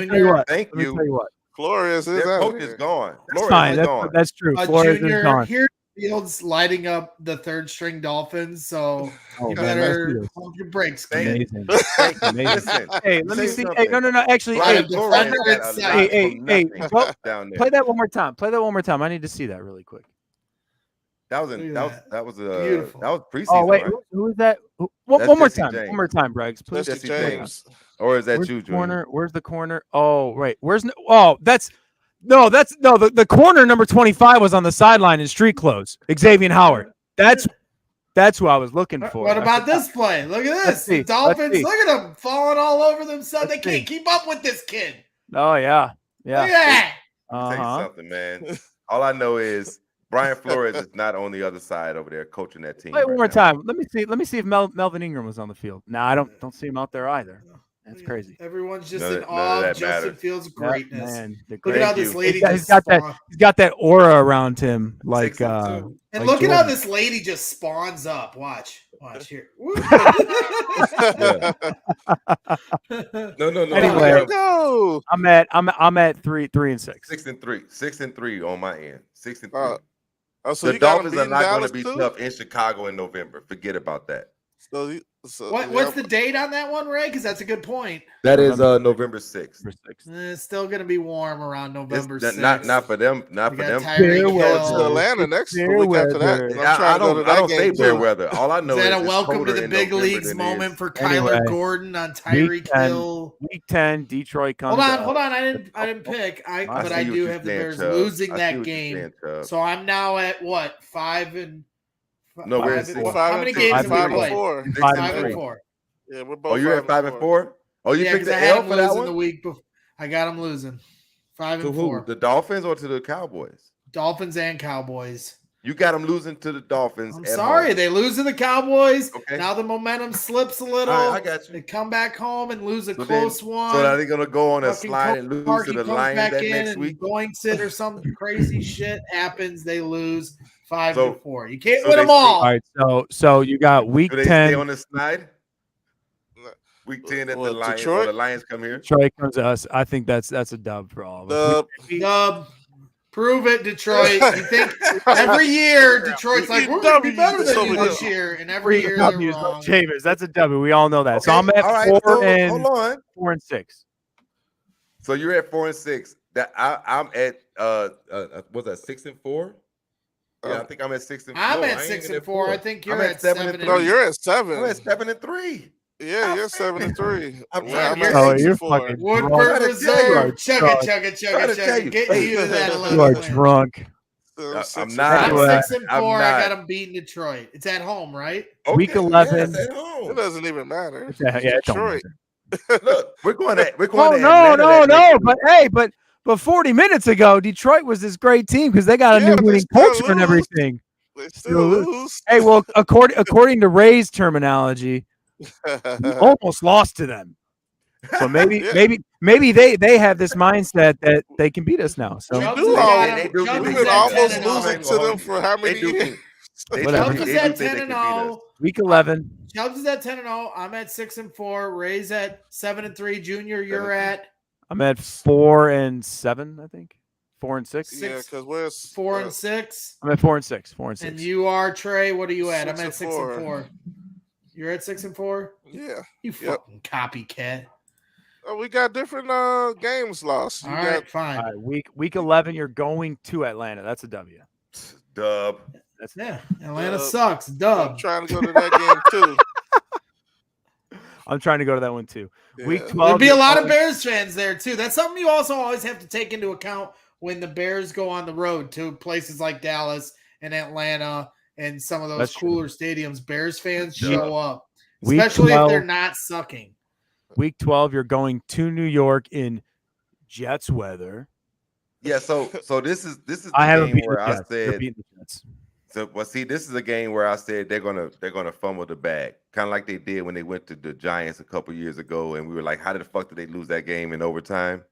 [SPEAKER 14] Thank you.
[SPEAKER 10] Flores is
[SPEAKER 14] their coach is gone.
[SPEAKER 15] That's fine. That's true. Flores is gone.
[SPEAKER 1] Here's Fields lighting up the third string Dolphins, so you better hold your brakes.
[SPEAKER 15] Amazing. Hey, let me see. Hey, no. Actually, hey, play that one more time. I need to see that really quick.
[SPEAKER 14] That was preseason.
[SPEAKER 15] Oh wait,
[SPEAKER 14] right?
[SPEAKER 15] who is that? One more time. One more time, Braggs, please.
[SPEAKER 10] Jesse James.
[SPEAKER 14] Or is that
[SPEAKER 15] Where's
[SPEAKER 14] you,
[SPEAKER 15] the corner?
[SPEAKER 14] Junior?
[SPEAKER 15] Where's the corner? Oh, right. The corner number 25 was on the sideline in street clothes. Xavier Howard. That's who I was looking for.
[SPEAKER 1] What about this play? Look at this. The Dolphins, look at them falling all over themselves. They can't keep up with this kid.
[SPEAKER 15] Oh, yeah. Yeah.
[SPEAKER 1] Look at that.
[SPEAKER 14] Let me tell you something, man. All I know is Brian Flores is not on the other side over there coaching that team.
[SPEAKER 15] Wait, one more time. Let me see if Melvin Ingram was on the field. No, I don't see him out there either. That's crazy.
[SPEAKER 1] Everyone's just in awe of Justin Fields' greatness.
[SPEAKER 15] Man,
[SPEAKER 1] look at how this lady
[SPEAKER 15] he's got that aura around him. Like
[SPEAKER 1] and
[SPEAKER 15] like
[SPEAKER 1] look
[SPEAKER 15] Jordan.
[SPEAKER 1] at how this lady just spawns up. Watch here.
[SPEAKER 14] No.
[SPEAKER 15] Anyway, I'm at 3-6.
[SPEAKER 14] 6-3 on my end. 6-3.
[SPEAKER 10] So
[SPEAKER 14] the Dolphins are not going to be tough in Chicago in November. Forget about that.
[SPEAKER 1] What's the date on that one, Ray? Because that's a good point.
[SPEAKER 14] That is November 6th.
[SPEAKER 1] It's still going to be warm around November 6th.
[SPEAKER 14] Not for them. Not for them.
[SPEAKER 10] To Atlanta next week after that.
[SPEAKER 14] I don't say fair weather. All I know is
[SPEAKER 1] that a welcome to the big leagues moment for Kyler Gordon on Tyreek Hill.
[SPEAKER 15] Week 10, Detroit comes.
[SPEAKER 1] Hold on. I didn't pick. But I do have the Bears losing that game. So I'm now at what? 5-4.
[SPEAKER 14] No, we're at
[SPEAKER 10] 6.
[SPEAKER 1] How many games have we played?
[SPEAKER 10] 5-4. Yeah, we're both.
[SPEAKER 14] Oh, you're at 5-4. Oh, you picked the
[SPEAKER 1] I had
[SPEAKER 14] L
[SPEAKER 1] them
[SPEAKER 14] for that
[SPEAKER 1] losing
[SPEAKER 14] one.
[SPEAKER 1] The week before. I got them losing. 5-4.
[SPEAKER 14] To who? The Dolphins or to the Cowboys?
[SPEAKER 1] Dolphins and Cowboys.
[SPEAKER 14] You got them losing to the Dolphins.
[SPEAKER 1] I'm sorry,
[SPEAKER 14] home.
[SPEAKER 1] They lose to the Cowboys.
[SPEAKER 14] Okay.
[SPEAKER 1] Now the momentum slips a little.
[SPEAKER 14] All right, I got you.
[SPEAKER 1] They come back home and lose a close one.
[SPEAKER 14] So are they going to go on a
[SPEAKER 1] Fucking
[SPEAKER 14] slide and lose
[SPEAKER 1] Parky
[SPEAKER 14] to the
[SPEAKER 1] comes
[SPEAKER 14] Lions
[SPEAKER 1] back
[SPEAKER 14] that
[SPEAKER 1] in
[SPEAKER 14] next
[SPEAKER 1] and
[SPEAKER 14] week?
[SPEAKER 1] Goinks it or some crazy shit happens. They lose 5-4. You can't
[SPEAKER 14] so
[SPEAKER 1] win them all.
[SPEAKER 15] All right, so you got week
[SPEAKER 14] Do they
[SPEAKER 15] 10.
[SPEAKER 14] stay on the slide? Week 10 at the Lions. Or the Lions come here.
[SPEAKER 15] Detroit comes to us. I think that's a dub for all of us.
[SPEAKER 1] Dub. Prove it, Detroit. You think every year Detroit's like, we're going to be better than you this year, and every year they're wrong.
[SPEAKER 15] James, that's a W. We all know that.
[SPEAKER 14] Okay.
[SPEAKER 15] So I'm at
[SPEAKER 14] all right,
[SPEAKER 15] 4 and 6.
[SPEAKER 14] So you're at 4 and 6. That I'm at was that 6-4? Yeah, I think I'm at 6-4.
[SPEAKER 1] I'm at 6-4. I think you're at 7-3.
[SPEAKER 10] No, you're at 7.
[SPEAKER 14] I'm at 7-3.
[SPEAKER 10] Yeah, you're 7-3.
[SPEAKER 15] You're fucking
[SPEAKER 1] Woodford Reserve. Chugga. Getting you to that level.
[SPEAKER 15] You are drunk.
[SPEAKER 14] I'm not.
[SPEAKER 1] I'm 6-4. I got them beating Detroit. It's at home, right?
[SPEAKER 14] Okay,
[SPEAKER 15] Week 11.
[SPEAKER 14] Yeah, at home.
[SPEAKER 10] It doesn't even matter.
[SPEAKER 15] Yeah,
[SPEAKER 10] Detroit.
[SPEAKER 14] Look, we're going to.
[SPEAKER 15] But 40 minutes ago, Detroit was this great team because they got a new winning culture and everything.
[SPEAKER 10] They still lose.
[SPEAKER 15] Hey, well, according to Ray's terminology, we almost lost to them. So maybe they have this mindset that they can beat us now. So
[SPEAKER 10] we've been almost losing to them for how many years?
[SPEAKER 15] Whatever.
[SPEAKER 1] Chubbs is at 10-0.
[SPEAKER 15] Week 11.
[SPEAKER 1] Chubbs is at 10-0. I'm at 6-4. Ray's at 7-3. Junior, you're at.
[SPEAKER 15] I'm at 4 and 7. I think 4 and 6.
[SPEAKER 10] Yeah, because we're
[SPEAKER 1] 4 and 6.
[SPEAKER 15] I'm at 4 and 6. 4 and 6.
[SPEAKER 1] And you are Trey. What are you at?
[SPEAKER 10] 6
[SPEAKER 1] I'm at 6-4. You're at 6-4.
[SPEAKER 10] Yeah.
[SPEAKER 1] You fucking copycat.
[SPEAKER 10] Oh, we got different games lost.
[SPEAKER 1] All right, fine.
[SPEAKER 15] All right, week 11. You're going to Atlanta. That's a W.
[SPEAKER 14] Dub.
[SPEAKER 1] Atlanta sucks. Dub.
[SPEAKER 10] I'm trying to go to that game too.
[SPEAKER 15] I'm trying to go to that one too.
[SPEAKER 10] Yeah.
[SPEAKER 15] Week 12.
[SPEAKER 1] There'll be a lot of Bears fans there too. That's something you also always have to take into account when the Bears go on the road to places like Dallas and Atlanta and some of those cooler stadiums. Bears fans show up, especially if they're not sucking.
[SPEAKER 15] Week 12, you're going to New York in Jets weather.
[SPEAKER 14] Yeah, so this is the
[SPEAKER 15] game
[SPEAKER 14] where I said. So, this is a game where I said they're gonna fumble the bag, kind of like they did when they went to the Giants a couple years ago, and we were like, how the fuck did they lose that game in overtime?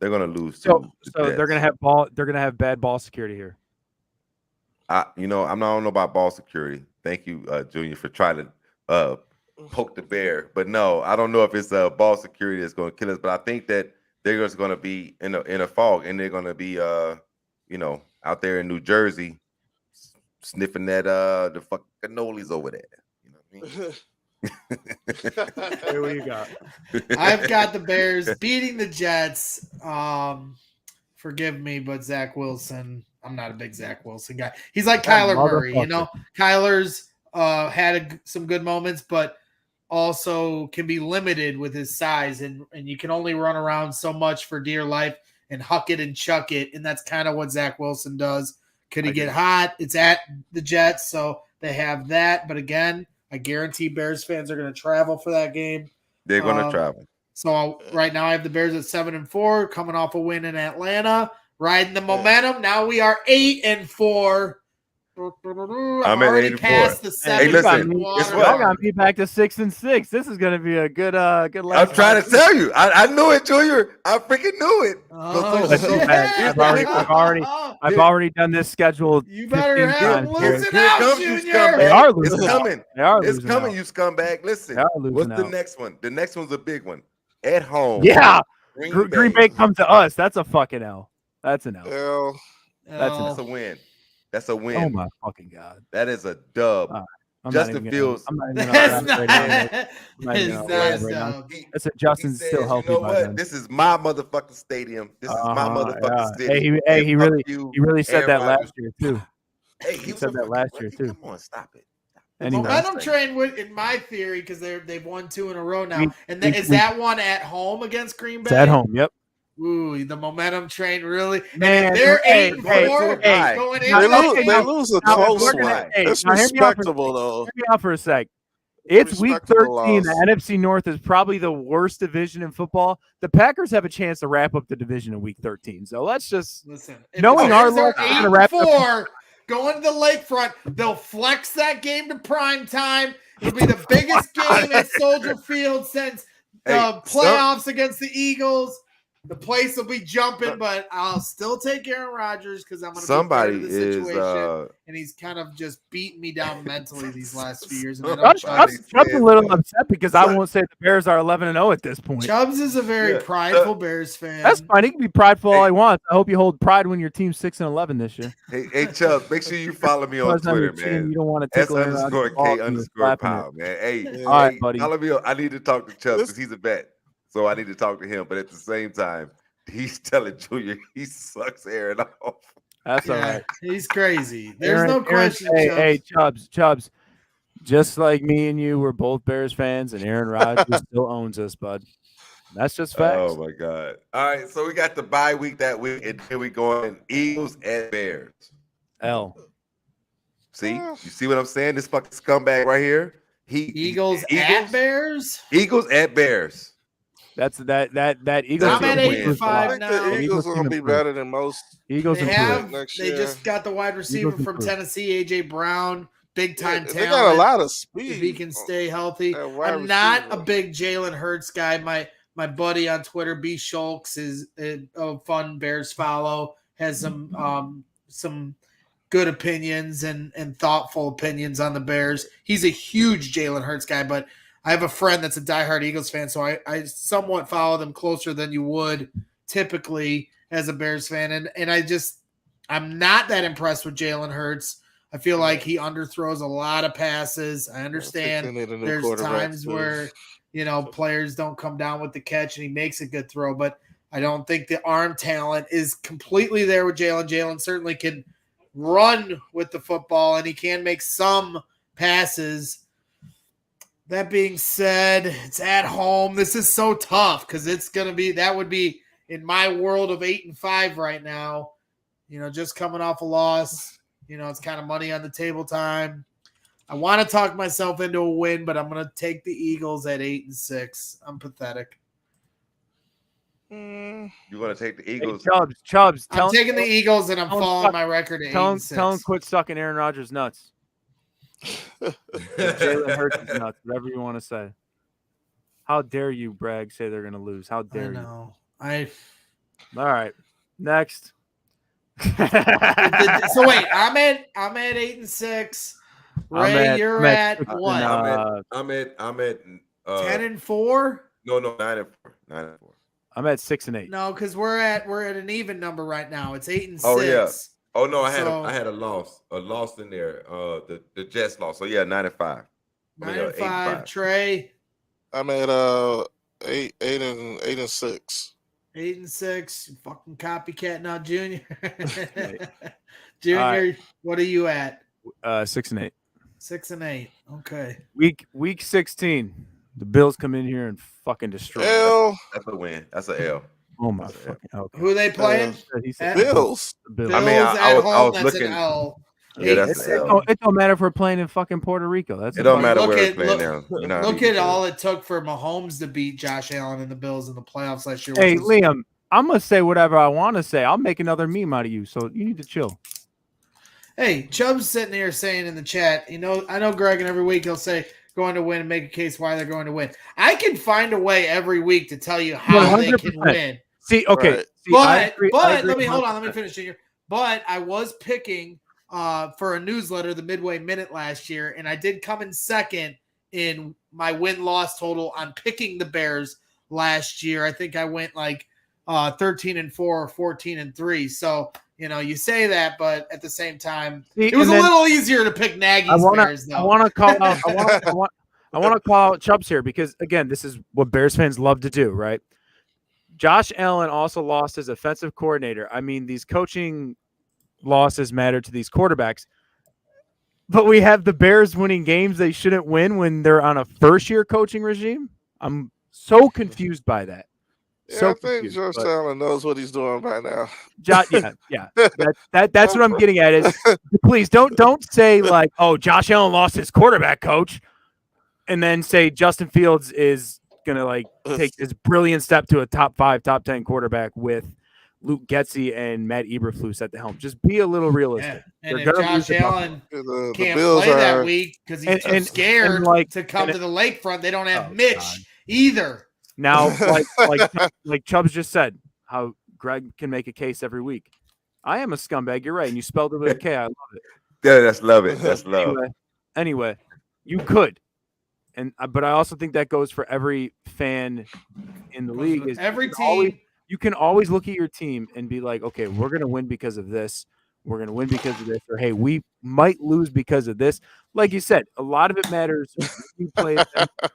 [SPEAKER 14] They're gonna lose.
[SPEAKER 15] So they're gonna have bad ball security here.
[SPEAKER 14] I don't know about ball security. Thank you, Junior, for trying to poke the bear. But no, I don't know if it's ball security that's going to kill us. But I think that they're just going to be in a fog, and they're going to be out there in New Jersey sniffing that the fucking cannolis over there. You know what I mean?
[SPEAKER 15] Hey, what do you got?
[SPEAKER 1] I've got the Bears beating the Jets for forgive me, but Zach Wilson, I'm not a big Zach Wilson guy. He's like Kyler Murray, Kyler's had some good moments, but also can be limited with his size, and you can only run around so much for dear life and huck it and chuck it, and that's kind of what Zach Wilson does. Could he get hot? It's at the Jets, so they have that. But again, I guarantee Bears fans are going to travel for that game.
[SPEAKER 14] They're going to travel.
[SPEAKER 1] So right now I have the Bears at 7-4, coming off a win in Atlanta, riding the momentum. Now we are 8-4. I'm
[SPEAKER 14] already
[SPEAKER 1] past the 7.
[SPEAKER 15] Hey, listen, y'all got me back to 6-6. This is going to be a good
[SPEAKER 14] I'm trying to tell you. I knew it, Junior. I freaking knew it.
[SPEAKER 15] I've already done this schedule.
[SPEAKER 1] You better have losing
[SPEAKER 14] Here
[SPEAKER 1] out,
[SPEAKER 14] comes
[SPEAKER 1] Junior.
[SPEAKER 14] you scumbag.
[SPEAKER 15] They are losing
[SPEAKER 14] It's coming.
[SPEAKER 15] They are
[SPEAKER 14] It's
[SPEAKER 15] losing
[SPEAKER 14] coming,
[SPEAKER 15] out.
[SPEAKER 14] you scumbag. Listen, what's the next one? The next one's a big one. At home.
[SPEAKER 15] Yeah. Green Bay comes to us. That's a fucking L. That's an L.
[SPEAKER 14] That's a win. That's a win.
[SPEAKER 15] Oh my fucking God.
[SPEAKER 14] That is a dub. Justin Fields.
[SPEAKER 15] That's a Justin's still healthy.
[SPEAKER 14] You know what? This is my motherfucking stadium. This is my motherfucking city.
[SPEAKER 15] He really said that last year too.
[SPEAKER 14] Hey,
[SPEAKER 15] he said that last year too.
[SPEAKER 14] Come on, stop it.
[SPEAKER 1] Anyway. Momentum train would, in my theory, because they've won 2 in a row now. Is that one at home against Green Bay?
[SPEAKER 15] It's at home. Yep.
[SPEAKER 1] Ooh, the momentum train really.
[SPEAKER 15] Man,
[SPEAKER 1] they're 8-4 going in.
[SPEAKER 10] They lose a close one. It's respectable though.
[SPEAKER 15] Hear me out for a sec. It's week 13. The NFC North is probably the worst division in football. The Packers have a chance to wrap up the division in week 13. So let's just
[SPEAKER 1] listen.
[SPEAKER 15] Knowing our luck,
[SPEAKER 1] 8-4 going to the lakefront, they'll flex that game to prime time. It'll be the biggest game at Soldier Field since the playoffs against the Eagles. The place will be jumping, but I'll still take Aaron Rodgers because I'm going to be part of the situation. And he's kind of just beating me down mentally these last few years.
[SPEAKER 15] Chubb's a little upset because I won't say the Bears are 11-0 at this point.
[SPEAKER 1] Chubbs is a very prideful Bears fan.
[SPEAKER 15] That's fine. He can be prideful all he wants. I hope you hold pride when your team's 6-11 this year.
[SPEAKER 14] Hey, Chubbs, make sure you follow me on Twitter, man.
[SPEAKER 15] You don't want to tickle
[SPEAKER 14] S_K_Pow, man. Hey,
[SPEAKER 15] all right, buddy.
[SPEAKER 14] Follow me. I need to talk to Chubbs because he's a vet. So I need to talk to him, but at the same time, he's telling Junior he sucks Aaron off.
[SPEAKER 15] That's all right.
[SPEAKER 1] He's crazy. There's no question.
[SPEAKER 15] Hey, Chubbs. Just like me and you, we're both Bears fans, and Aaron Rodgers still owns us, bud. That's just facts.
[SPEAKER 14] Oh my God! All right, so we got the bye week that week, and here we going Eagles and Bears.
[SPEAKER 15] L.
[SPEAKER 14] See, you see what I'm saying? This fucking scumbag right here.
[SPEAKER 1] Eagles at Bears.
[SPEAKER 14] Eagles at Bears.
[SPEAKER 15] That's that Eagles.
[SPEAKER 1] I'm at 8-5 now.
[SPEAKER 10] The Eagles are going to be better than most.
[SPEAKER 15] Eagles
[SPEAKER 10] next
[SPEAKER 1] year. They just got the wide receiver from Tennessee, AJ Brown, big time talent.
[SPEAKER 10] They got a lot of speed
[SPEAKER 1] if he can stay healthy. I'm not a big Jalen Hurts guy. My buddy on Twitter, B Schultz, is a fun Bears follow. Has some good opinions and thoughtful opinions on the Bears. He's a huge Jalen Hurts guy, but I have a friend that's a diehard Eagles fan, so I somewhat follow them closer than you would typically as a Bears fan. And I'm not that impressed with Jalen Hurts. I feel like he underthrows a lot of passes. I understand there's times where, players don't come down with the catch and he makes a good throw, but I don't think the arm talent is completely there with Jalen. Jalen certainly can run with the football and he can make some passes. That being said, it's at home. This is so tough because that would be in my world of 8-5 right now. Just coming off a loss. It's kind of money on the table time. I want to talk myself into a win, but I'm going to take the Eagles at 8-6. I'm pathetic.
[SPEAKER 14] You're going to take the Eagles.
[SPEAKER 15] Hey, Chubbs.
[SPEAKER 1] I'm taking the Eagles, and I'm following my record at 8-6.
[SPEAKER 15] Tell him quit sucking Aaron Rodgers nuts. Jalen Hurts is nuts, whatever you want to say. How dare you, Bragg, say they're going to lose? How dare you?
[SPEAKER 1] All
[SPEAKER 15] right, next.
[SPEAKER 1] So wait, I'm at 8-6. Ray, you're at what?
[SPEAKER 14] I'm at
[SPEAKER 1] 10-4.
[SPEAKER 14] No, 9-4. 9-4.
[SPEAKER 15] I'm at 6-8.
[SPEAKER 1] No, because we're at an even number right now. It's 8-6.
[SPEAKER 14] Oh yeah. Oh no, I had a loss in there. The Jets lost. So yeah, 9-5.
[SPEAKER 1] 9-5. Trey.
[SPEAKER 10] I'm at 8-6.
[SPEAKER 1] 8-6. Fucking copycat now, Junior. Junior,
[SPEAKER 15] right.
[SPEAKER 1] what are you at?
[SPEAKER 15] 6-8.
[SPEAKER 1] 6-8. Okay.
[SPEAKER 15] Week 16. The Bills come in here and fucking destroy.
[SPEAKER 14] That's a win. That's an L.
[SPEAKER 15] Oh my fucking. Okay.
[SPEAKER 1] Who are they playing?
[SPEAKER 15] He said
[SPEAKER 10] Bills.
[SPEAKER 1] Bills
[SPEAKER 14] I mean, I
[SPEAKER 1] home.
[SPEAKER 14] was
[SPEAKER 1] That's
[SPEAKER 14] looking.
[SPEAKER 1] an L.
[SPEAKER 14] Yeah, that's an L.
[SPEAKER 15] It don't matter if we're playing in fucking Puerto Rico. That's
[SPEAKER 14] it don't matter where we're playing now.
[SPEAKER 1] Look at all it took for Mahomes to beat Josh Allen and the Bills in the playoffs last year.
[SPEAKER 15] Hey, Liam, I'm gonna say whatever I want to say. I'll make another meme out of you, so you need to chill.
[SPEAKER 1] Hey, Chubb's sitting here saying in the chat, I know Greg, and every week he'll say going to win and make a case why they're going to win. I can find a way every week to tell you how 100%. They can win.
[SPEAKER 15] See, okay.
[SPEAKER 1] Right.
[SPEAKER 15] See,
[SPEAKER 1] but let me hold on. Let me finish here. But I was picking for a newsletter the Midway Minute last year, and I did come in second in my win-loss total on picking the Bears last year. I think I went like 13-4 or 14-3. So you say that, but at the same time, it was a little easier to pick Nagy's Bears. Though.
[SPEAKER 15] I want to call out. I want to call out Chubbs here because again, this is what Bears fans love to do, right? Josh Allen also lost his offensive coordinator. I mean, these coaching losses matter to these quarterbacks, but we have the Bears winning games they shouldn't win when they're on a first-year coaching regime. I'm so confused by that.
[SPEAKER 10] Yeah, so I think Josh Allen knows what he's doing by now.
[SPEAKER 15] Yeah. That's what I'm getting at. Is please don't say like, oh, Josh Allen lost his quarterback coach, and then say Justin Fields is gonna like take this brilliant step to a top 5, top 10 quarterback with Luke Getsy and Matt Eberflus at the helm. Just be a little realistic.
[SPEAKER 1] Yeah. And if Josh Allen can't play that week because he's too scared to come to the lakefront, they don't have Mitch either.
[SPEAKER 15] Now, like Chubbs just said, how Greg can make a case every week. I am a scumbag. You're right, and you spelled it with a K. I love it.
[SPEAKER 14] Yeah, that's love it. That's love.
[SPEAKER 15] Anyway, you could. But I also think that goes for every fan in the league. Is
[SPEAKER 1] every team.
[SPEAKER 15] You can always look at your team and be like, okay, we're going to win because of this. We're going to win because of this. Or, hey, we might lose because of this. Like you said, a lot of it matters. Who plays,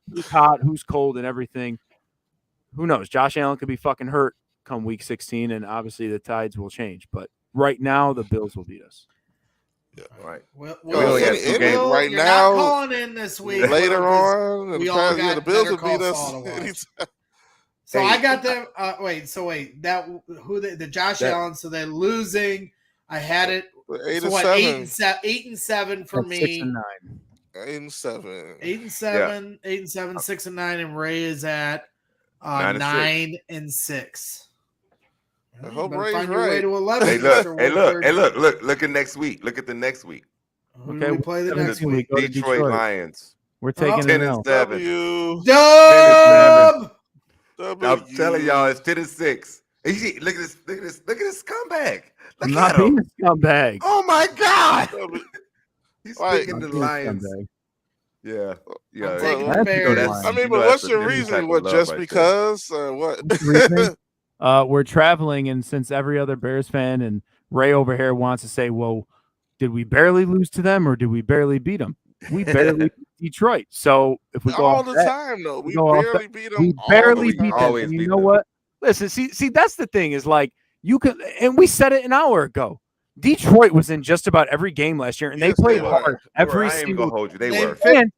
[SPEAKER 15] who's hot, who's cold, and everything. Who knows? Josh Allen could be fucking hurt come week 16, and obviously the tides will change. But right now, the Bills will beat us.
[SPEAKER 14] Yeah, right.
[SPEAKER 1] Well,
[SPEAKER 10] right
[SPEAKER 1] you're
[SPEAKER 10] now,
[SPEAKER 1] not calling in this week.
[SPEAKER 10] Later on,
[SPEAKER 1] we all got
[SPEAKER 10] the Bills will beat us.
[SPEAKER 1] So I got them. Wait. The Josh Allen? So they're losing. I had it. 8-7 for me.
[SPEAKER 10] 8-7.
[SPEAKER 1] 8-7. 8-7. 6-9, and Ray is at 9-6.
[SPEAKER 10] I hope Ray's
[SPEAKER 1] find your way to 11.
[SPEAKER 14] Hey, look at next week. Look at the next week.
[SPEAKER 1] Who do we play the next week?
[SPEAKER 14] Detroit Lions.
[SPEAKER 15] We're taking
[SPEAKER 14] 10-7.
[SPEAKER 1] Dub.
[SPEAKER 14] I'm telling y'all, it's 10-6. Look at this scumbag.
[SPEAKER 15] I'm not being a scumbag.
[SPEAKER 14] Oh my God. He's picking the Lions.
[SPEAKER 2] Yeah.
[SPEAKER 10] I mean, but what's your reason? What, just because? What?
[SPEAKER 15] We're traveling, and since every other Bears fan and Ray over here wants to say, well, did we barely lose to them or did we barely beat them? We barely beat Detroit. So if we go
[SPEAKER 10] all the time, though, we barely beat them.
[SPEAKER 15] We barely beat them. And you know what? Listen, see, that's the thing is like you could, and we said it an hour ago. Detroit was in just about every game last year, and they played hard every single.
[SPEAKER 14] Hold you. They were.
[SPEAKER 15] And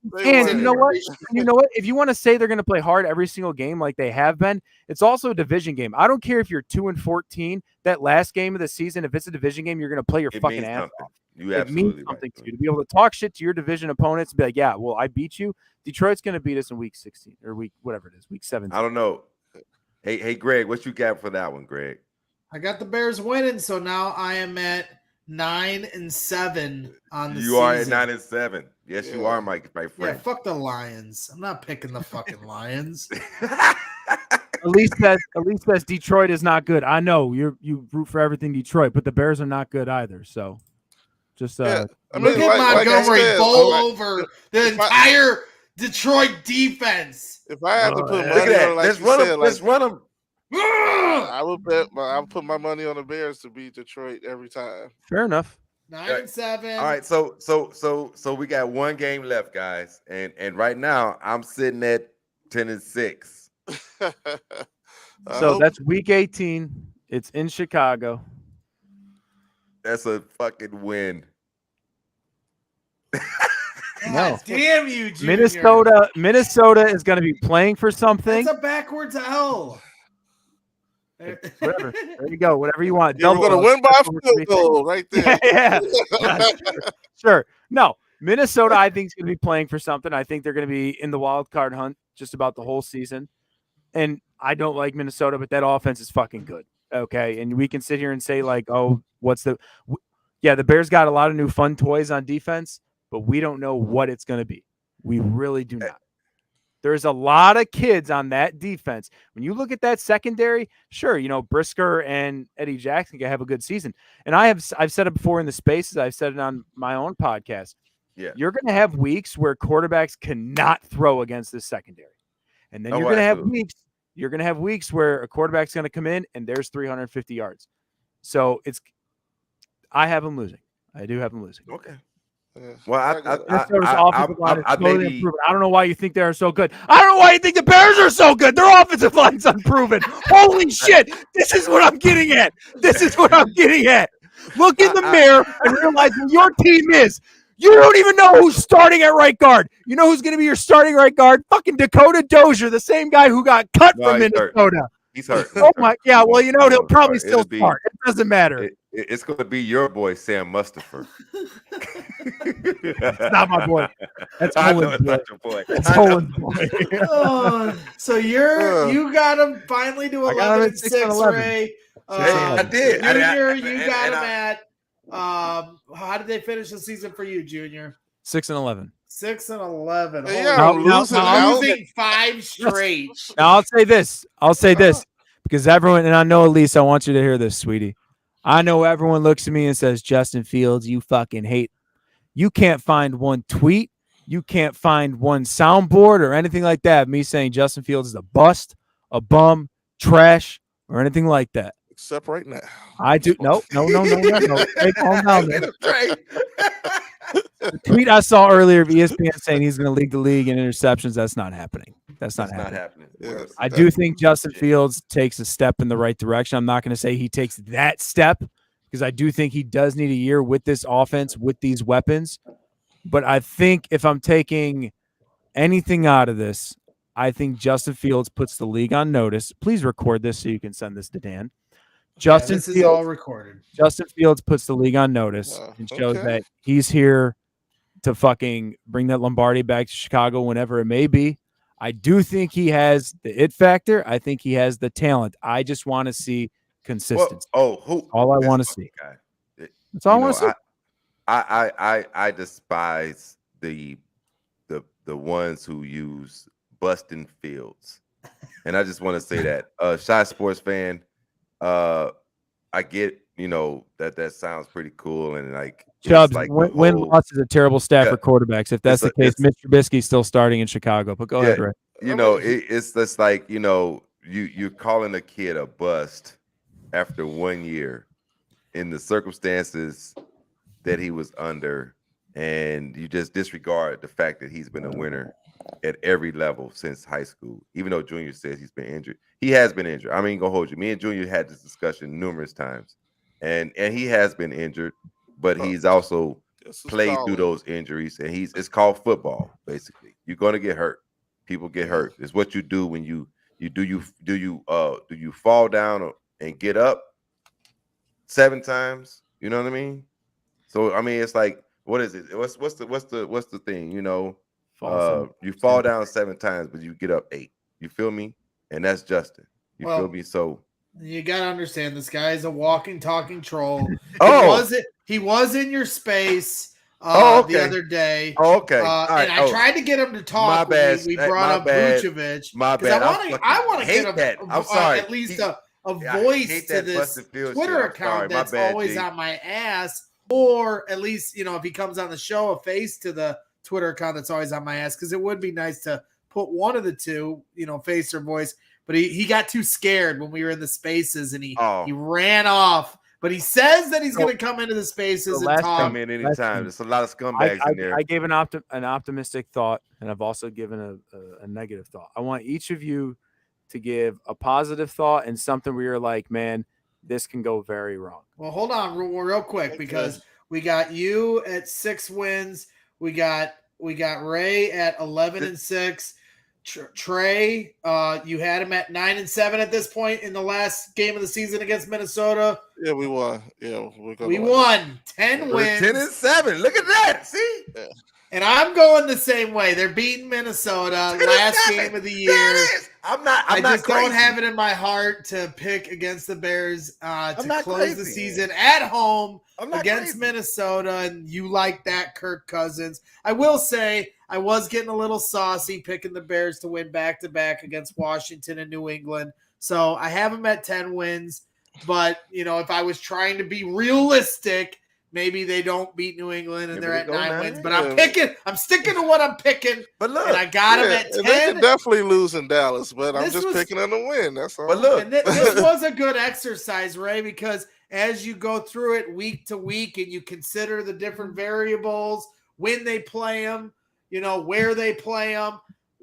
[SPEAKER 15] you know what? You know what? If you want to say they're going to play hard every single game like they have been, it's also a division game. I don't care if you're 2-14. That last game of the season, if it's a division game, you're going to play your fucking ass off.
[SPEAKER 14] It
[SPEAKER 15] means something to you to be able to talk shit to your division opponents and be like, yeah, well, I beat you. Detroit's going to beat us in week 16 or week whatever it is, week 17.
[SPEAKER 14] I don't know. Hey, Greg, what you got for that one, Greg?
[SPEAKER 1] I got the Bears winning, so now I am at 9-7 on the season.
[SPEAKER 14] You are at 9-7. Yes, you are, my friend.
[SPEAKER 1] Yeah, fuck the Lions. I'm not picking the fucking Lions.
[SPEAKER 15] At least that's Detroit is not good. I know you root for everything Detroit, but the Bears are not good either. So just
[SPEAKER 1] look at Montgomery bowl over the entire Detroit defense.
[SPEAKER 10] If I had to put money on, like
[SPEAKER 14] let's run them.
[SPEAKER 10] I would put my money on the Bears to beat Detroit every time.
[SPEAKER 15] Fair enough.
[SPEAKER 1] 9-7.
[SPEAKER 14] All right, so we got one game left, guys, and right now I'm sitting at 10-6.
[SPEAKER 15] So that's week 18. It's in Chicago.
[SPEAKER 14] That's a fucking win.
[SPEAKER 1] God damn you, Junior.
[SPEAKER 15] Minnesota is going to be playing for something.
[SPEAKER 1] That's a backwards L.
[SPEAKER 15] Whatever. There you go. Whatever you want.
[SPEAKER 10] Yeah, we're going to win by field goal right there.
[SPEAKER 15] Yeah. Sure. No. Minnesota, I think, is going to be playing for something. I think they're going to be in the wild card hunt just about the whole season. And I don't like Minnesota, but that offense is fucking good. Okay. And we can sit here and say, like, oh, the Bears got a lot of new fun toys on defense, but we don't know what it's going to be. We really do not. There's a lot of kids on that defense. When you look at that secondary, sure, Brisker and Eddie Jackson can have a good season. And I've said it before in the spaces. I've said it on my own podcast.
[SPEAKER 14] Yeah.
[SPEAKER 15] You're going to have weeks where quarterbacks cannot throw against this secondary. And then you're going to have weeks where a quarterback's going to come in and there's 350 yards. So I have them losing. I do have them losing.
[SPEAKER 14] Okay. Well, I
[SPEAKER 15] don't know why you think they're so good. I don't know why you think the Bears are so good. Their offensive line's unproven. Holy shit. This is what I'm getting at. Look in the mirror and realize who your team is. You don't even know who's starting at right guard. You know who's going to be your starting right guard? Fucking Dakota Dozier, the same guy who got cut from Minnesota.
[SPEAKER 14] He's hurt.
[SPEAKER 15] Oh my, yeah. Well, he'll probably still start. It doesn't matter.
[SPEAKER 14] It's going to be your boy Sam Mustapher.
[SPEAKER 15] That's not my boy. That's Colin's boy. That's Colin's boy.
[SPEAKER 1] So you got him finally to 11-6, Ray.
[SPEAKER 14] I did.
[SPEAKER 1] Junior, you got him at. How did they finish the season for you, Junior?
[SPEAKER 15] 6-11.
[SPEAKER 1] 6-11.
[SPEAKER 10] Yeah,
[SPEAKER 1] losing 5 straight.
[SPEAKER 15] Now I'll say this because everyone, and I know Elise, I want you to hear this, sweetie. I know everyone looks at me and says, Justin Fields, you fucking hate. You can't find one tweet. You can't find one soundboard or anything like that. Me saying Justin Fields is a bust, a bum, trash, or anything like that.
[SPEAKER 10] Except right now.
[SPEAKER 15] I do. No. Hey, calm down, man. The tweet I saw earlier of ESPN saying he's going to lead the league in interceptions. That's not happening. That's not happening. I do think Justin Fields takes a step in the right direction. I'm not going to say he takes that step because I do think he does need a year with this offense, with these weapons. But I think if I'm taking anything out of this, I think Justin Fields puts the league on notice. Please record this so you can send this to Dan.
[SPEAKER 1] This is all recorded.
[SPEAKER 15] Justin Fields puts the league on notice and shows that he's here to fucking bring that Lombardi back to Chicago whenever it may be. I do think he has the it factor. I think he has the talent. I just want to see consistency. All I want to see. That's all I want to see.
[SPEAKER 14] I despise the ones who use busting Fields, and I just want to say that Shy Sports fan. I get, that sounds pretty cool. And like,
[SPEAKER 15] Chubbs, win-loss is a terrible stat for quarterbacks. If that's the case, Mitch Trubisky's still starting in Chicago. But go ahead, Ray.
[SPEAKER 14] It's just like, you're calling a kid a bust after 1 year in the circumstances that he was under, and you just disregard the fact that he's been a winner at every level since high school. Even though Junior says he's been injured, he has been injured. I mean, gonna hold you. Me and Junior had this discussion numerous times, and he has been injured, but he's also played through those injuries, and it's called football. Basically, you're gonna get hurt. People get hurt. It's what you do when you fall down and get up 7 times. You know what I mean? So I mean, it's like, what is it? What's the thing? You fall down 7 times, but you get up 8. You feel me? And that's Justin. You feel me? So
[SPEAKER 1] you gotta understand, this guy is a walking, talking troll.
[SPEAKER 14] Oh,
[SPEAKER 1] he was in your space the other day.
[SPEAKER 14] Oh, okay.
[SPEAKER 1] And I tried to get him to talk.
[SPEAKER 14] My bad.
[SPEAKER 1] We brought up Vucevic.
[SPEAKER 14] My bad.
[SPEAKER 1] I want to get him.
[SPEAKER 14] That. I'm sorry.
[SPEAKER 1] At least a voice to this Twitter account that's always on my ass, or at least if he comes on the show, a face to the Twitter account that's always on my ass, because it would be nice to put one of the two, face or voice. But he got too scared when we were in the spaces, and he ran off. But he says that he's going to come into the spaces and talk.
[SPEAKER 14] Come in anytime. There's a lot of scumbags in there.
[SPEAKER 15] I gave an optimistic thought, and I've also given a negative thought. I want each of you to give a positive thought and something where you're like, man, this can go very wrong.
[SPEAKER 1] Well, hold on real quick, because we got you at 6 wins. We got Ray at 11-6. Trey, you had him at 9-7 at this point in the last game of the season against Minnesota.
[SPEAKER 10] Yeah, we won. Yeah,
[SPEAKER 1] we won 10 wins.
[SPEAKER 14] 10-7. Look at that. See?
[SPEAKER 10] Yeah.
[SPEAKER 1] And I'm going the same way. They're beating Minnesota last game of the year. I just don't have it in my heart to pick against the Bears to close the season at home against Minnesota. And you like that, Kirk Cousins. I will say I was getting a little saucy picking the Bears to win back-to-back against Washington and New England. So I have them at 10 wins. But, if I was trying to be realistic, maybe they don't beat New England and they're at 9 wins. But I'm sticking to what I'm picking.
[SPEAKER 14] But look,
[SPEAKER 1] and I got them at 10.
[SPEAKER 10] They can definitely lose in Dallas, but I'm just picking them to win. That's all.
[SPEAKER 14] But look,
[SPEAKER 1] and this was a good exercise, Ray, because as you go through it week to week and you consider the different variables, when they play them, where they play them,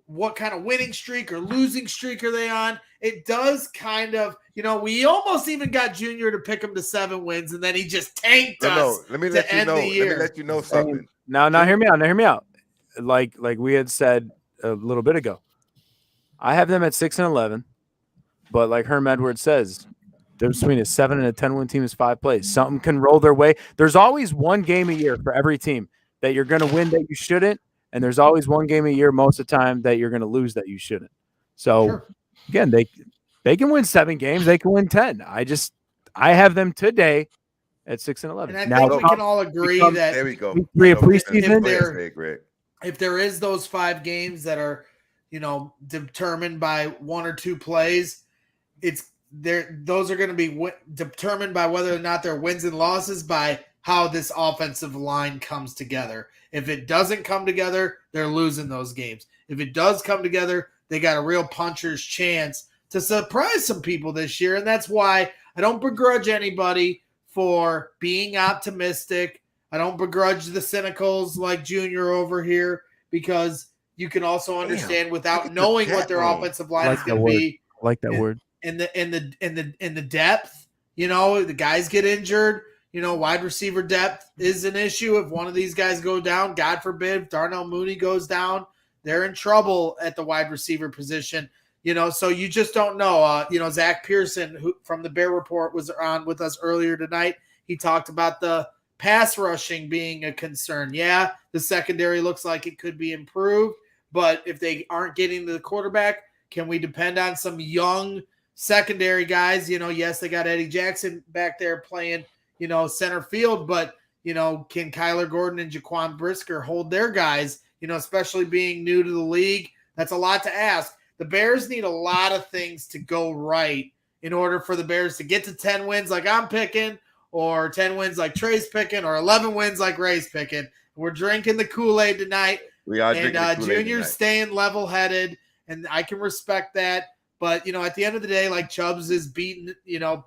[SPEAKER 1] what kind of winning streak or losing streak are they on, it does kind of, we almost even got Junior to pick him to 7 wins, and then he just tanked us
[SPEAKER 14] Let me
[SPEAKER 1] to
[SPEAKER 14] let you
[SPEAKER 1] end
[SPEAKER 14] know.
[SPEAKER 1] the year.
[SPEAKER 14] Let me let you know something.
[SPEAKER 15] Now hear me out. Now hear me out. Like we had said a little bit ago, I have them at 6-11, but like Herm Edwards says, there's between a 7 and a 10-win team is 5 plays. Something can roll their way. There's always one game a year for every team that you're going to win that you shouldn't, and there's always one game a year most of the time that you're going to lose that you shouldn't. So again, they can win 7 games. They can win 10. I have them today at 6-11.
[SPEAKER 1] And I think we can all agree that
[SPEAKER 14] there we go.
[SPEAKER 1] If there is those 5 games that are, determined by 1 or 2 plays, those are going to be determined by whether or not they're wins and losses by how this offensive line comes together. If it doesn't come together, they're losing those games. If it does come together, they got a real puncher's chance to surprise some people this year. And that's why I don't begrudge anybody for being optimistic. I don't begrudge the cynicals like Junior over here, because you can also understand without knowing what their offensive line is going to be.
[SPEAKER 15] I like that word.
[SPEAKER 1] In the depth, the guys get injured. Wide receiver depth is an issue. If one of these guys go down, God forbid, if Darnell Mooney goes down, they're in trouble at the wide receiver position. So you just don't know. Zack Pearson, who from the Bear Report, was on with us earlier tonight. He talked about the pass rushing being a concern. Yeah, the secondary looks like it could be improved, but if they aren't getting to the quarterback, can we depend on some young secondary guys? Yes, they got Eddie Jackson back there playing, center field, but, can Kyler Gordon and Jaquan Brisker hold their guys, especially being new to the league? That's a lot to ask. The Bears need a lot of things to go right in order for the Bears to get to 10 wins like I'm picking, or 10 wins like Trey's picking, or 11 wins like Ray's picking. We're drinking the Kool-Aid tonight.
[SPEAKER 14] We are drinking the Kool-Aid
[SPEAKER 1] Junior's
[SPEAKER 14] tonight.
[SPEAKER 1] staying level-headed, and I can respect that. But, at the end of the day, like Chubbs is beating,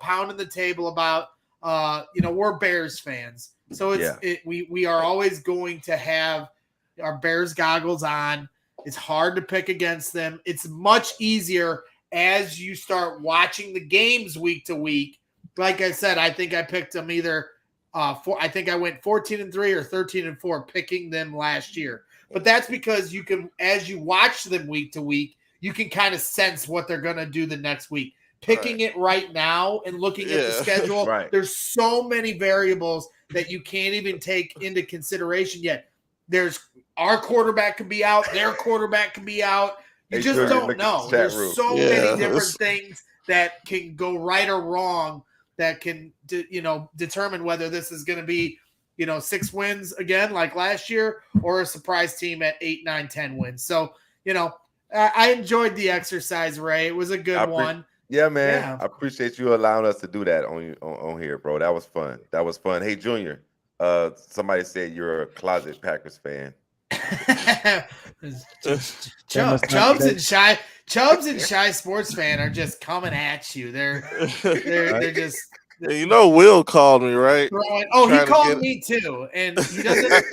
[SPEAKER 1] pounding the table about, we're Bears fans. So we are always going to have our Bears goggles on. It's hard to pick against them. It's much easier as you start watching the games week to week. Like I said, I think I picked them either I think I went 14-3 or 13-4 picking them last year. But that's because you can, as you watch them week to week, you can kind of sense what they're going to do the next week. Picking it right now and looking at the schedule, there's so many variables that you can't even take into consideration yet. There's our quarterback could be out, their quarterback could be out. You just don't know. There's so many different things that can go right or wrong that can, determine whether this is going to be, 6 wins again like last year, or a surprise team at 8, 9, 10 wins. So, I enjoyed the exercise, Ray. It was a good one.
[SPEAKER 14] Yeah, man. Yeah. I appreciate you allowing us to do that on here, bro. That was fun. Hey, Junior, somebody said you're a closet Packers fan.
[SPEAKER 1] Chubbs and Shy Sports fan are just coming at you. They're just.
[SPEAKER 10] Will called me, right?
[SPEAKER 1] He called me too, and he doesn't.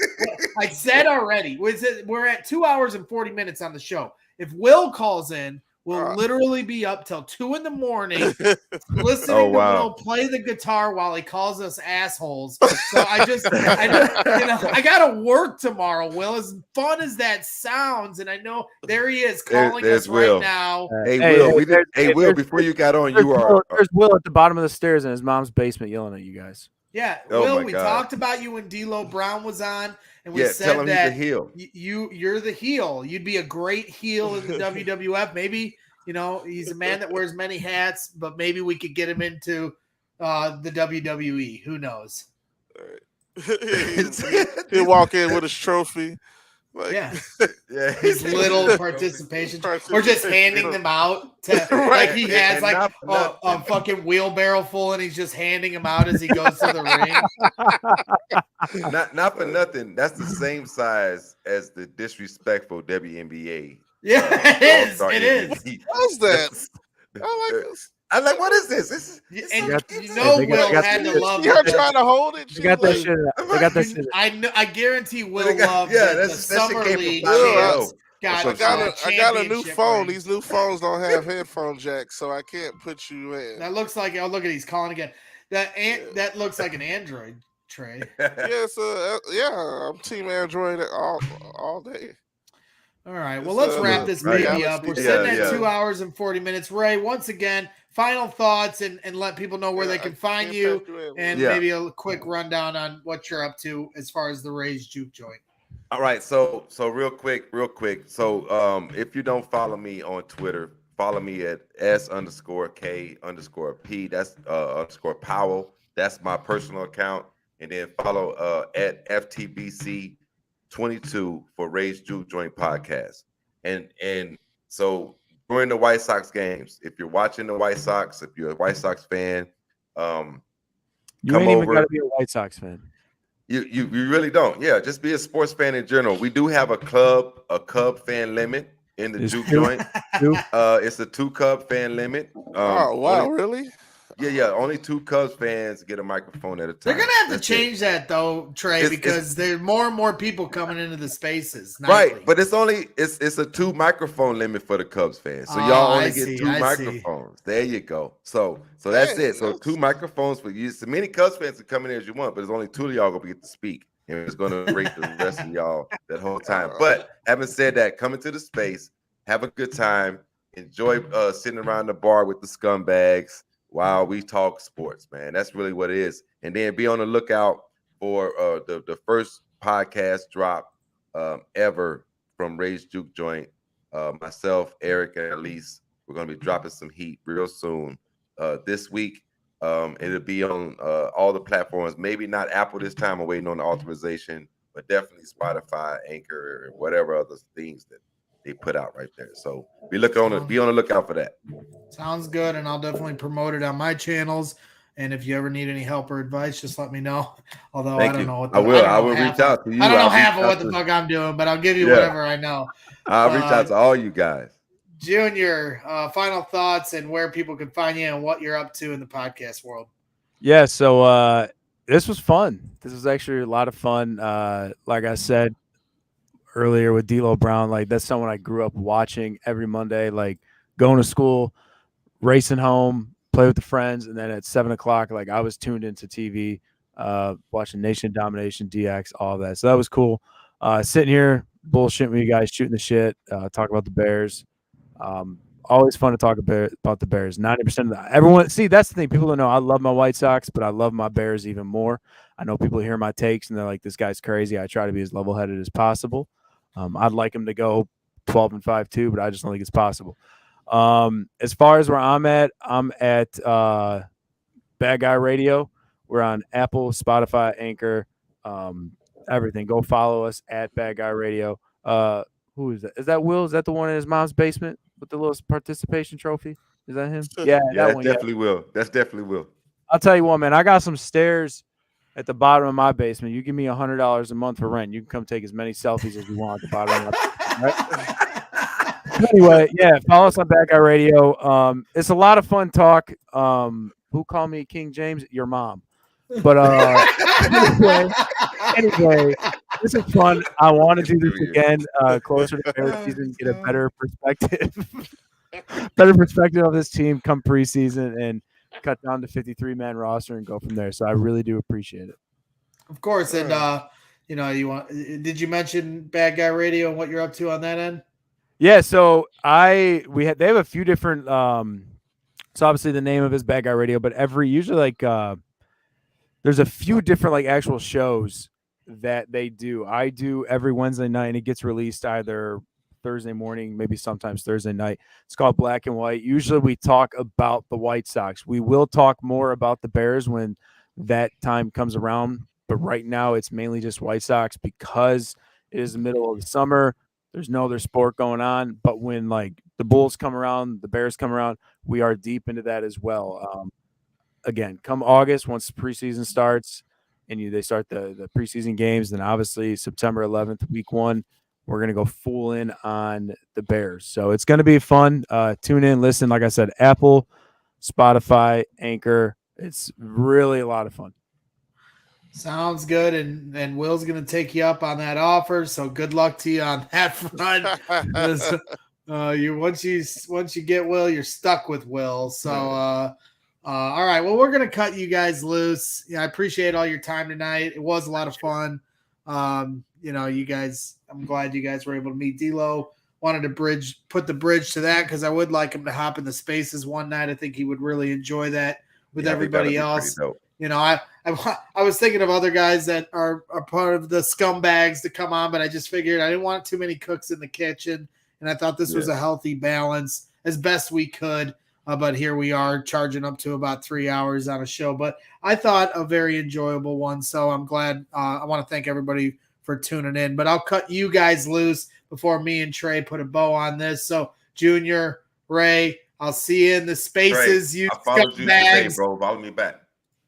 [SPEAKER 1] I said already. We're at 2 hours and 40 minutes on the show. If Will calls in, will literally be up till 2 a.m. listening
[SPEAKER 14] Oh,
[SPEAKER 1] to
[SPEAKER 14] wow.
[SPEAKER 1] Will play the guitar while he calls us assholes. So I gotta work tomorrow, Will. As fun as that sounds, and I know there he is calling us
[SPEAKER 14] Will.
[SPEAKER 1] right now.
[SPEAKER 14] Hey, Will, before you got on,
[SPEAKER 15] there's Will at the bottom of the stairs in his mom's basement yelling at you guys.
[SPEAKER 1] Yeah,
[SPEAKER 14] Oh
[SPEAKER 1] Will,
[SPEAKER 14] my
[SPEAKER 1] we
[SPEAKER 14] God.
[SPEAKER 1] talked about you when DLo Brown was on, and we
[SPEAKER 14] tell
[SPEAKER 1] said
[SPEAKER 14] him
[SPEAKER 1] that
[SPEAKER 14] he's a heel.
[SPEAKER 1] you're the heel. You'd be a great heel in the WWF. Maybe, he's a man that wears many hats, but maybe we could get him into the WWE. Who knows?
[SPEAKER 10] He'll walk in with his trophy.
[SPEAKER 1] His little participation, or just handing them out to, like he has like a fucking wheelbarrow full, and he's just handing them out as he goes to the ring.
[SPEAKER 14] Not for nothing. That's the same size as the disrespectful WNBA.
[SPEAKER 1] Yeah, it is. It is.
[SPEAKER 10] What's that? I like this.
[SPEAKER 14] I'm like, what is this?
[SPEAKER 1] Will had to love
[SPEAKER 10] You're trying to hold it.
[SPEAKER 15] They got that shit. They got that shit.
[SPEAKER 1] I guarantee Will loved the summer league.
[SPEAKER 10] I got a new phone. These new phones don't have headphone jacks, so I can't put you in.
[SPEAKER 1] That looks like, oh, look at he's calling again. That looks like an Android tray.
[SPEAKER 10] I'm Team Android all day.
[SPEAKER 1] All right, well, let's wrap this baby up. We're sitting at 2 hours and 40 minutes. Ray, once again, final thoughts and let people know where they can find you, and maybe a quick rundown on what you're up to as far as the Ray's Juke Joint.
[SPEAKER 14] All right, so real quick. So if you don't follow me on Twitter, follow me at S_K_P. That's _ Powell. That's my personal account. And then follow at FTBC22 for Ray's Juke Joint podcast. And so during the White Sox games, if you're watching the White Sox, if you're a White Sox fan,
[SPEAKER 15] you ain't even got to be a White Sox fan.
[SPEAKER 14] You really don't. Yeah, just be a sports fan in general. We do have a Cub fan limit in the Juke Joint. It's a 2 Cub fan limit.
[SPEAKER 10] Oh wow, really?
[SPEAKER 14] Yeah. Only 2 Cubs fans get a microphone at a time.
[SPEAKER 1] They're gonna have to change that though, Trey, because there's more and more people coming into the spaces.
[SPEAKER 14] Nightly. Right, but it's a 2 microphone limit for the Cubs fans. So y'all only get 2 microphones. There you go. So that's it. So 2 microphones for you. So many Cubs fans can come in as you want, but there's only 2 of y'all gonna get to speak, and it's gonna rate the rest of y'all that whole time. But having said that, come into the space, have a good time, enjoy sitting around the bar with the scumbags while we talk sports, man. That's really what it is. And then be on the lookout for the first podcast drop ever from Ray's Juke Joint. Myself, Eric, and Elise, we're going to be dropping some heat real soon this week. It'll be on all the platforms. Maybe not Apple this time. I'm waiting on the authorization, but definitely Spotify, Anchor, or whatever other things that they put out right there. So be on the lookout for that.
[SPEAKER 1] Sounds good, and I'll definitely promote it on my channels. And if you ever need any help or advice, just let me know. Although I don't know what
[SPEAKER 14] I will reach out to you.
[SPEAKER 1] I don't know half of what the fuck I'm doing, but I'll give you whatever I know.
[SPEAKER 14] I'll reach out to all you guys.
[SPEAKER 1] Junior, final thoughts and where people can find you and what you're up to in the podcast world.
[SPEAKER 15] Yeah, so this was fun. This was actually a lot of fun. Like I said earlier with DLo Brown, like that's someone I grew up watching every Monday, like going to school, racing home, play with the friends, and then at 7 o'clock, like I was tuned into TV, watching Nation Domination, DX, all that. So that was cool. Sitting here, bullshitting with you guys, shooting the shit, talk about the Bears. Always fun to talk about the Bears. 90% of that. Everyone, see, that's the thing. People don't know I love my White Sox, but I love my Bears even more. I know people hear my takes and they're like, this guy's crazy. I try to be as level-headed as possible. I'd like him to go 12-5 too, but I just don't think it's possible. As far as where I'm at Bad Guy Radio. We're on Apple, Spotify, Anchor, everything. Go follow us at Bad Guy Radio. Who is that? Is that Will? Is that the one in his mom's basement with the little participation trophy? Is that him? Yeah,
[SPEAKER 14] that one, definitely Will. That's definitely Will.
[SPEAKER 15] I'll tell you what, man. I got some stairs at the bottom of my basement. You give me $100 a month for rent. You can come take as many selfies as you want at the bottom of my basement, right? Anyway, yeah, follow us on Bad Guy Radio. It's a lot of fun talk. Who called me King James? Your mom. But anyway, this is fun. I want to do this again closer to Bears season, get a better perspective. better perspective of this team come preseason and cut down to 53-man roster and go from there. So I really do appreciate it.
[SPEAKER 1] Of course, and did you mention Bad Guy Radio and what you're up to on that end?
[SPEAKER 15] Yeah, so they have a few different so obviously the name of his Bad Guy Radio, but usually there's a few different like actual shows that they do. I do every Wednesday night, and it gets released either Thursday morning, maybe sometimes Thursday night. It's called Black and White. Usually we talk about the White Sox. We will talk more about the Bears when that time comes around, but right now it's mainly just White Sox because it is the middle of the summer. There's no other sport going on, but when like the Bulls come around, the Bears come around, we are deep into that as well. Again, come August, once the preseason starts and they start the preseason games, then obviously September 11th, week 1, we're going to go full in on the Bears. So it's going to be fun. Tune in, listen. Like I said, Apple, Spotify, Anchor. It's really a lot of fun.
[SPEAKER 1] Sounds good, and Will's going to take you up on that offer. So good luck to you on that front. Once you get Will, you're stuck with Will. So all right, well, we're going to cut you guys loose. Yeah, I appreciate all your time tonight. It was a lot of fun. You guys, I'm glad you guys were able to meet DLo. Wanted to put the bridge to that because I would like him to hop in the spaces one night. I think he would really enjoy that with everybody else. I was thinking of other guys that are part of the scumbags to come on, but I just figured I didn't want too many cooks in the kitchen, and I thought this was a healthy balance as best we could. But here we are charging up to about 3 hours on a show. But I thought a very enjoyable one, so I'm glad. I want to thank everybody for tuning in. But I'll cut you guys loose before me and Trey put a bow on this. So, Junior, Ray, I'll see you in the spaces.
[SPEAKER 14] Trey, I followed you today, bro. Follow me back.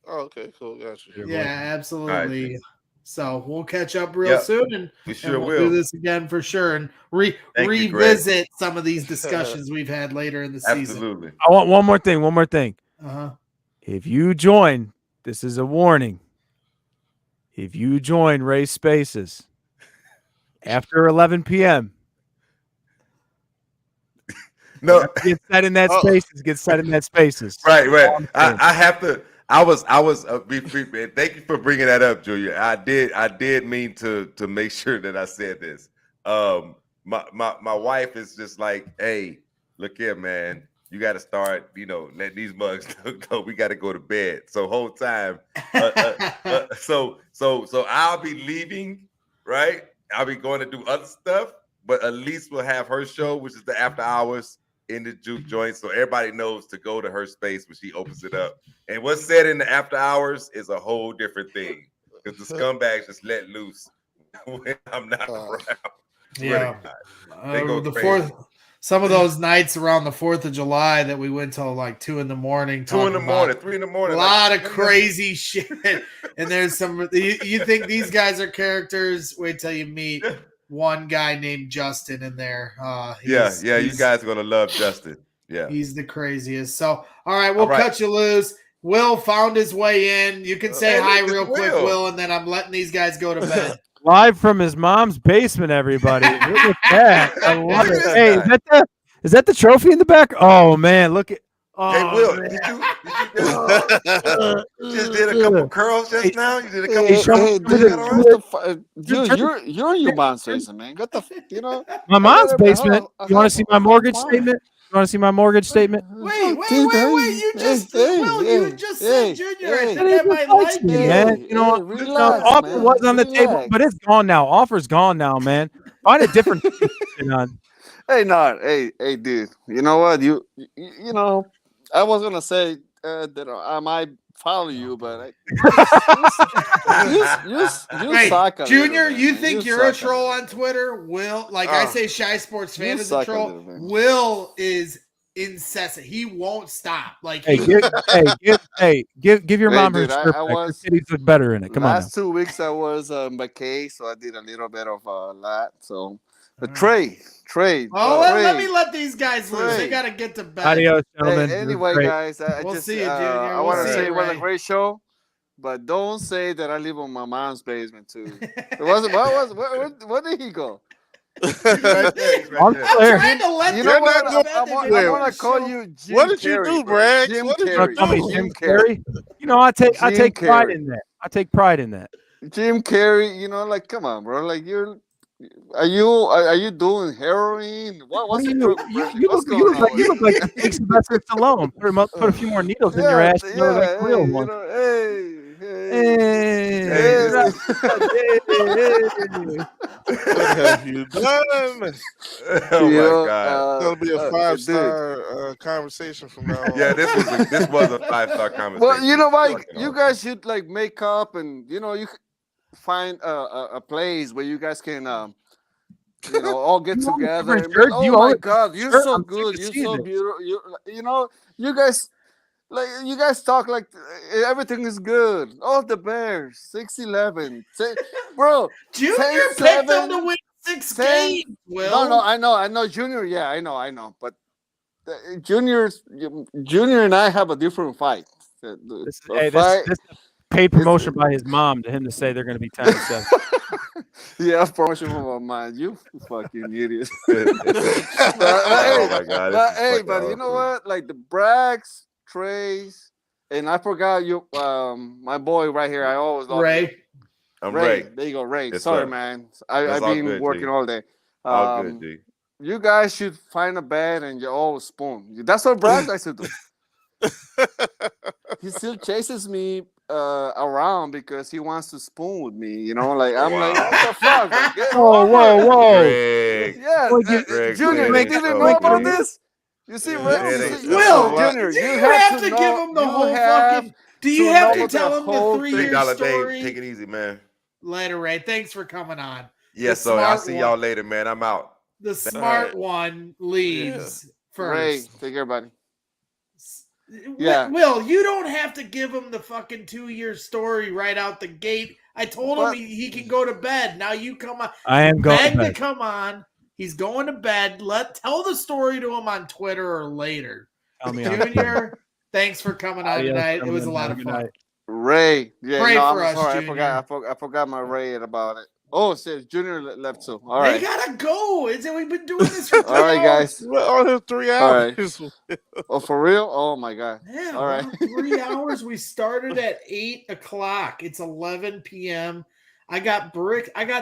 [SPEAKER 10] Oh, okay, cool. Gotcha.
[SPEAKER 1] Yeah, absolutely.
[SPEAKER 14] Right,
[SPEAKER 1] so we'll catch up real soon, and we'll do this again for sure, and revisit some of these discussions we've had later in the season.
[SPEAKER 14] Absolutely.
[SPEAKER 15] I want one more thing.
[SPEAKER 1] Uh-huh.
[SPEAKER 15] If you join, this is a warning. If you join Ray Spaces after 11 p.m.,
[SPEAKER 14] no,
[SPEAKER 15] get set in that spaces. Get set in that spaces.
[SPEAKER 14] Right. I have to. I was. Thank you for bringing that up, Julia. I did mean to make sure that I said this. My wife is just like, hey, look here, man. You got to start, letting these mugs go. We got to go to bed. So whole time, so I'll be leaving, right? I'll be going to do other stuff, but at least we'll have her show, which is the after hours in the juke joint, so everybody knows to go to her space when she opens it up. And what's said in the after hours is a whole different thing because the scumbags just let loose when I'm not around.
[SPEAKER 1] Yeah,
[SPEAKER 14] they go crazy.
[SPEAKER 1] Some of those nights around the 4th of July that we went till like 2 in the morning.
[SPEAKER 14] 2 in the morning, 3 in the morning.
[SPEAKER 1] A lot of crazy shit. And there's some. You think these guys are characters? Wait till you meet one guy named Justin in there.
[SPEAKER 14] You guys are gonna love Justin. Yeah,
[SPEAKER 1] he's the craziest. So, all right, we'll cut you loose. Will found his way in. You can say hi real quick, Will, and then I'm letting these guys go to bed.
[SPEAKER 15] Live from his mom's basement, everybody. Look at that. I love it. Hey, is that the trophy in the back? Oh man, look at. Oh,
[SPEAKER 14] hey, Will, did you just did a couple curls just now? You did a couple.
[SPEAKER 16] You're in your mom's basement, man. What the
[SPEAKER 15] my mom's basement. You want to see my mortgage statement? You want to see my mortgage statement?
[SPEAKER 1] Wait! You just said, Junior. I think I might like you,
[SPEAKER 15] man.
[SPEAKER 16] Relax,
[SPEAKER 15] offer was on the table, but it's gone now. Offer's gone now, man. Find a different.
[SPEAKER 16] Hey, dude. You know what? You know, I was gonna say that I might follow you, but you suck.
[SPEAKER 1] Junior, you think you're a troll on Twitter? Will, I say, Shy Sports Fan is a troll. Will is incessant. He won't stop.
[SPEAKER 15] Give your mom her shirt back. Her titties look better in it. Come on.
[SPEAKER 16] Last 2 weeks I was McKay, so I did a little bit of that. So, Trey.
[SPEAKER 1] Let me let these guys loose. They got to get to bed.
[SPEAKER 15] Adios, gentlemen.
[SPEAKER 16] Anyway, guys,
[SPEAKER 1] we'll see you, Junior.
[SPEAKER 16] I want to say it was a great show, but don't say that I live on my mom's basement too. Where did he go?
[SPEAKER 14] Right there, he's right
[SPEAKER 15] I'm
[SPEAKER 14] there.
[SPEAKER 15] clear.
[SPEAKER 1] Trying to let
[SPEAKER 16] You
[SPEAKER 1] them
[SPEAKER 16] know what?
[SPEAKER 1] go to bed,
[SPEAKER 16] I
[SPEAKER 1] they
[SPEAKER 16] want
[SPEAKER 1] go
[SPEAKER 16] to
[SPEAKER 1] to
[SPEAKER 16] call
[SPEAKER 1] show.
[SPEAKER 16] you Jim
[SPEAKER 10] What did you
[SPEAKER 16] Carrey,
[SPEAKER 10] do,
[SPEAKER 16] bro.
[SPEAKER 10] Braggs?
[SPEAKER 16] Jim
[SPEAKER 10] What did
[SPEAKER 15] You know,
[SPEAKER 10] you
[SPEAKER 16] Carrey.
[SPEAKER 15] call me
[SPEAKER 10] do?
[SPEAKER 15] Jim
[SPEAKER 16] Jim Carrey.
[SPEAKER 15] Carrey. You know, I take
[SPEAKER 16] Jim
[SPEAKER 15] pride
[SPEAKER 16] Carrey.
[SPEAKER 15] in that. I take pride in that.
[SPEAKER 16] Jim Carrey, you know, like, come on, bro. Like, are you doing heroin? What's the
[SPEAKER 15] You
[SPEAKER 16] What's going on?
[SPEAKER 15] you look like
[SPEAKER 16] with
[SPEAKER 15] you take Sylvester Stallone. Put a few more needles in your
[SPEAKER 16] yeah,
[SPEAKER 15] ass. You know, like
[SPEAKER 16] yeah.
[SPEAKER 15] real
[SPEAKER 16] Hey,
[SPEAKER 15] one.
[SPEAKER 16] hey.
[SPEAKER 15] Hey,
[SPEAKER 10] What have you done?
[SPEAKER 14] Oh
[SPEAKER 16] You
[SPEAKER 14] my
[SPEAKER 16] know,
[SPEAKER 14] God.
[SPEAKER 10] It's gonna be a
[SPEAKER 16] dude.
[SPEAKER 10] 5-star conversation from now on.
[SPEAKER 14] Yeah, this was a 5-star conversation.
[SPEAKER 16] Well, you know, like,
[SPEAKER 14] Fucking
[SPEAKER 16] you
[SPEAKER 14] awesome.
[SPEAKER 16] guys should like make up, and you know, you could find a place where you guys can, all get
[SPEAKER 15] You own a
[SPEAKER 16] together.
[SPEAKER 15] different
[SPEAKER 16] And be,
[SPEAKER 15] shirt?
[SPEAKER 16] oh
[SPEAKER 15] You own
[SPEAKER 16] my
[SPEAKER 15] a
[SPEAKER 16] God,
[SPEAKER 15] different
[SPEAKER 16] you're
[SPEAKER 15] shirt?
[SPEAKER 16] so
[SPEAKER 15] I'm sick
[SPEAKER 16] good.
[SPEAKER 15] of
[SPEAKER 16] You're
[SPEAKER 15] seeing
[SPEAKER 16] so
[SPEAKER 15] it.
[SPEAKER 16] beautiful. You guys. Like, you guys talk like everything is good. Oh, the Bears, 6-11. Bro,
[SPEAKER 1] Junior
[SPEAKER 16] 10-7,
[SPEAKER 1] picked them to win 6 games. Will.
[SPEAKER 16] No, I know. Junior, yeah, I know. But Junior and I have a different fight.
[SPEAKER 15] This
[SPEAKER 16] Fight.
[SPEAKER 15] is paid promotion by his mom to him to say they're going to be 10-7.
[SPEAKER 16] Yeah, promotion from my man. You fucking idiot.
[SPEAKER 14] Oh my God.
[SPEAKER 16] But you know what? Like the Braggs, Trays, and I forgot you, my boy right here. I always love
[SPEAKER 1] Ray.
[SPEAKER 16] you.
[SPEAKER 14] I'm Ray.
[SPEAKER 16] There you go, Ray.
[SPEAKER 14] Yes,
[SPEAKER 16] Sorry,
[SPEAKER 14] sir.
[SPEAKER 16] man.
[SPEAKER 14] That's
[SPEAKER 16] I've
[SPEAKER 14] all
[SPEAKER 16] been
[SPEAKER 14] good,
[SPEAKER 16] working
[SPEAKER 14] G.
[SPEAKER 16] all day.
[SPEAKER 14] All good, G.
[SPEAKER 16] You guys should find a bed and you all spoon. That's what Bragg likes to do. He still chases me around because he wants to spoon with me. You know, like I'm like, what the fuck? Like, get
[SPEAKER 15] Whoa.
[SPEAKER 14] Greg.
[SPEAKER 16] Yeah,
[SPEAKER 14] Greg,
[SPEAKER 16] Junior,
[SPEAKER 14] it
[SPEAKER 16] you
[SPEAKER 14] ain't
[SPEAKER 16] didn't
[SPEAKER 14] so,
[SPEAKER 16] know about
[SPEAKER 14] G.
[SPEAKER 16] this? You see,
[SPEAKER 1] Will,
[SPEAKER 16] Junior,
[SPEAKER 1] do you
[SPEAKER 16] have
[SPEAKER 1] have to
[SPEAKER 16] know,
[SPEAKER 1] give him the
[SPEAKER 16] you
[SPEAKER 1] whole
[SPEAKER 16] have
[SPEAKER 1] fucking? Do you have to
[SPEAKER 16] know
[SPEAKER 1] tell
[SPEAKER 16] the
[SPEAKER 1] him the
[SPEAKER 16] whole
[SPEAKER 1] $3-year
[SPEAKER 14] $3
[SPEAKER 1] story?
[SPEAKER 14] day. Take it easy, man.
[SPEAKER 1] Later, Ray. Thanks for coming on.
[SPEAKER 14] Yes, sir. I'll see y'all later, man. I'm out.
[SPEAKER 1] The smart one leads first.
[SPEAKER 16] Ray, take care, buddy. Yeah.
[SPEAKER 1] Will, you don't have to give him the fucking 2-year story right out the gate. I told him he can go to bed. Now you come on.
[SPEAKER 15] I am going to
[SPEAKER 1] Beg
[SPEAKER 15] bed.
[SPEAKER 1] to come on. He's going to bed. Tell the story to him on Twitter or later.
[SPEAKER 15] Tell me
[SPEAKER 1] Junior, thanks for coming on tonight. It was a lot of fun.
[SPEAKER 15] Night.
[SPEAKER 16] Ray, yeah,
[SPEAKER 1] Pray
[SPEAKER 16] no,
[SPEAKER 1] for
[SPEAKER 16] I'm
[SPEAKER 1] us,
[SPEAKER 16] sorry.
[SPEAKER 1] Junior.
[SPEAKER 16] I forgot my Ray about it. Oh, shit, Junior left too. All
[SPEAKER 1] They
[SPEAKER 16] right.
[SPEAKER 1] gotta go. We've been doing this for 3
[SPEAKER 16] All right,
[SPEAKER 1] hours.
[SPEAKER 16] guys.
[SPEAKER 10] All his 3 hours.
[SPEAKER 16] All right. Oh, for real? Oh my God.
[SPEAKER 1] Yeah,
[SPEAKER 16] all right.
[SPEAKER 1] 3 hours. We started at 8 o'clock. It's 11 p.m. I got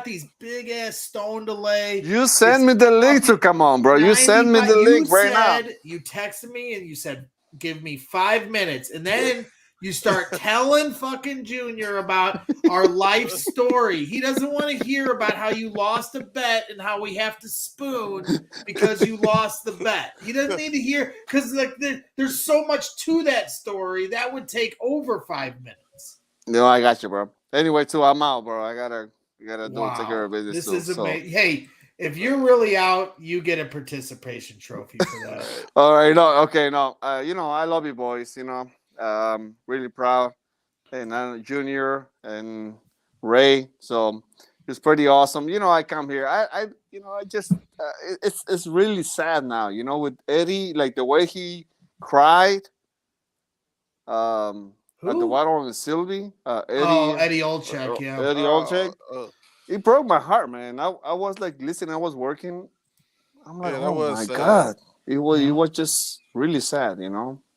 [SPEAKER 1] these big ass stone delay.
[SPEAKER 16] You send me the link to come on, bro. You send me the link right now.
[SPEAKER 1] You texted me and you said, give me 5 minutes. And then you start telling fucking Junior about our life story. He doesn't want to hear about how you lost a bet and how we have to spoon because you lost the bet. He doesn't need to hear because like there's so much to that story that would take over 5 minutes.
[SPEAKER 16] No, I got you, bro. Anyway, too, I'm out, bro. I gotta take care of business.
[SPEAKER 1] This is amazing. Hey, if you're really out, you get a participation trophy for that.
[SPEAKER 16] All right, no. I love you, boys. Really proud, and Junior and Ray. So it's pretty awesome. I come here. I just it's really sad now. With Eddie, like the way he cried. At the Water on Sylvie.
[SPEAKER 1] Eddie Olczyk, yeah.
[SPEAKER 16] Eddie Olczyk. It broke my heart, man. I was like listening. I was working. I'm like, oh my God. It was just really sad,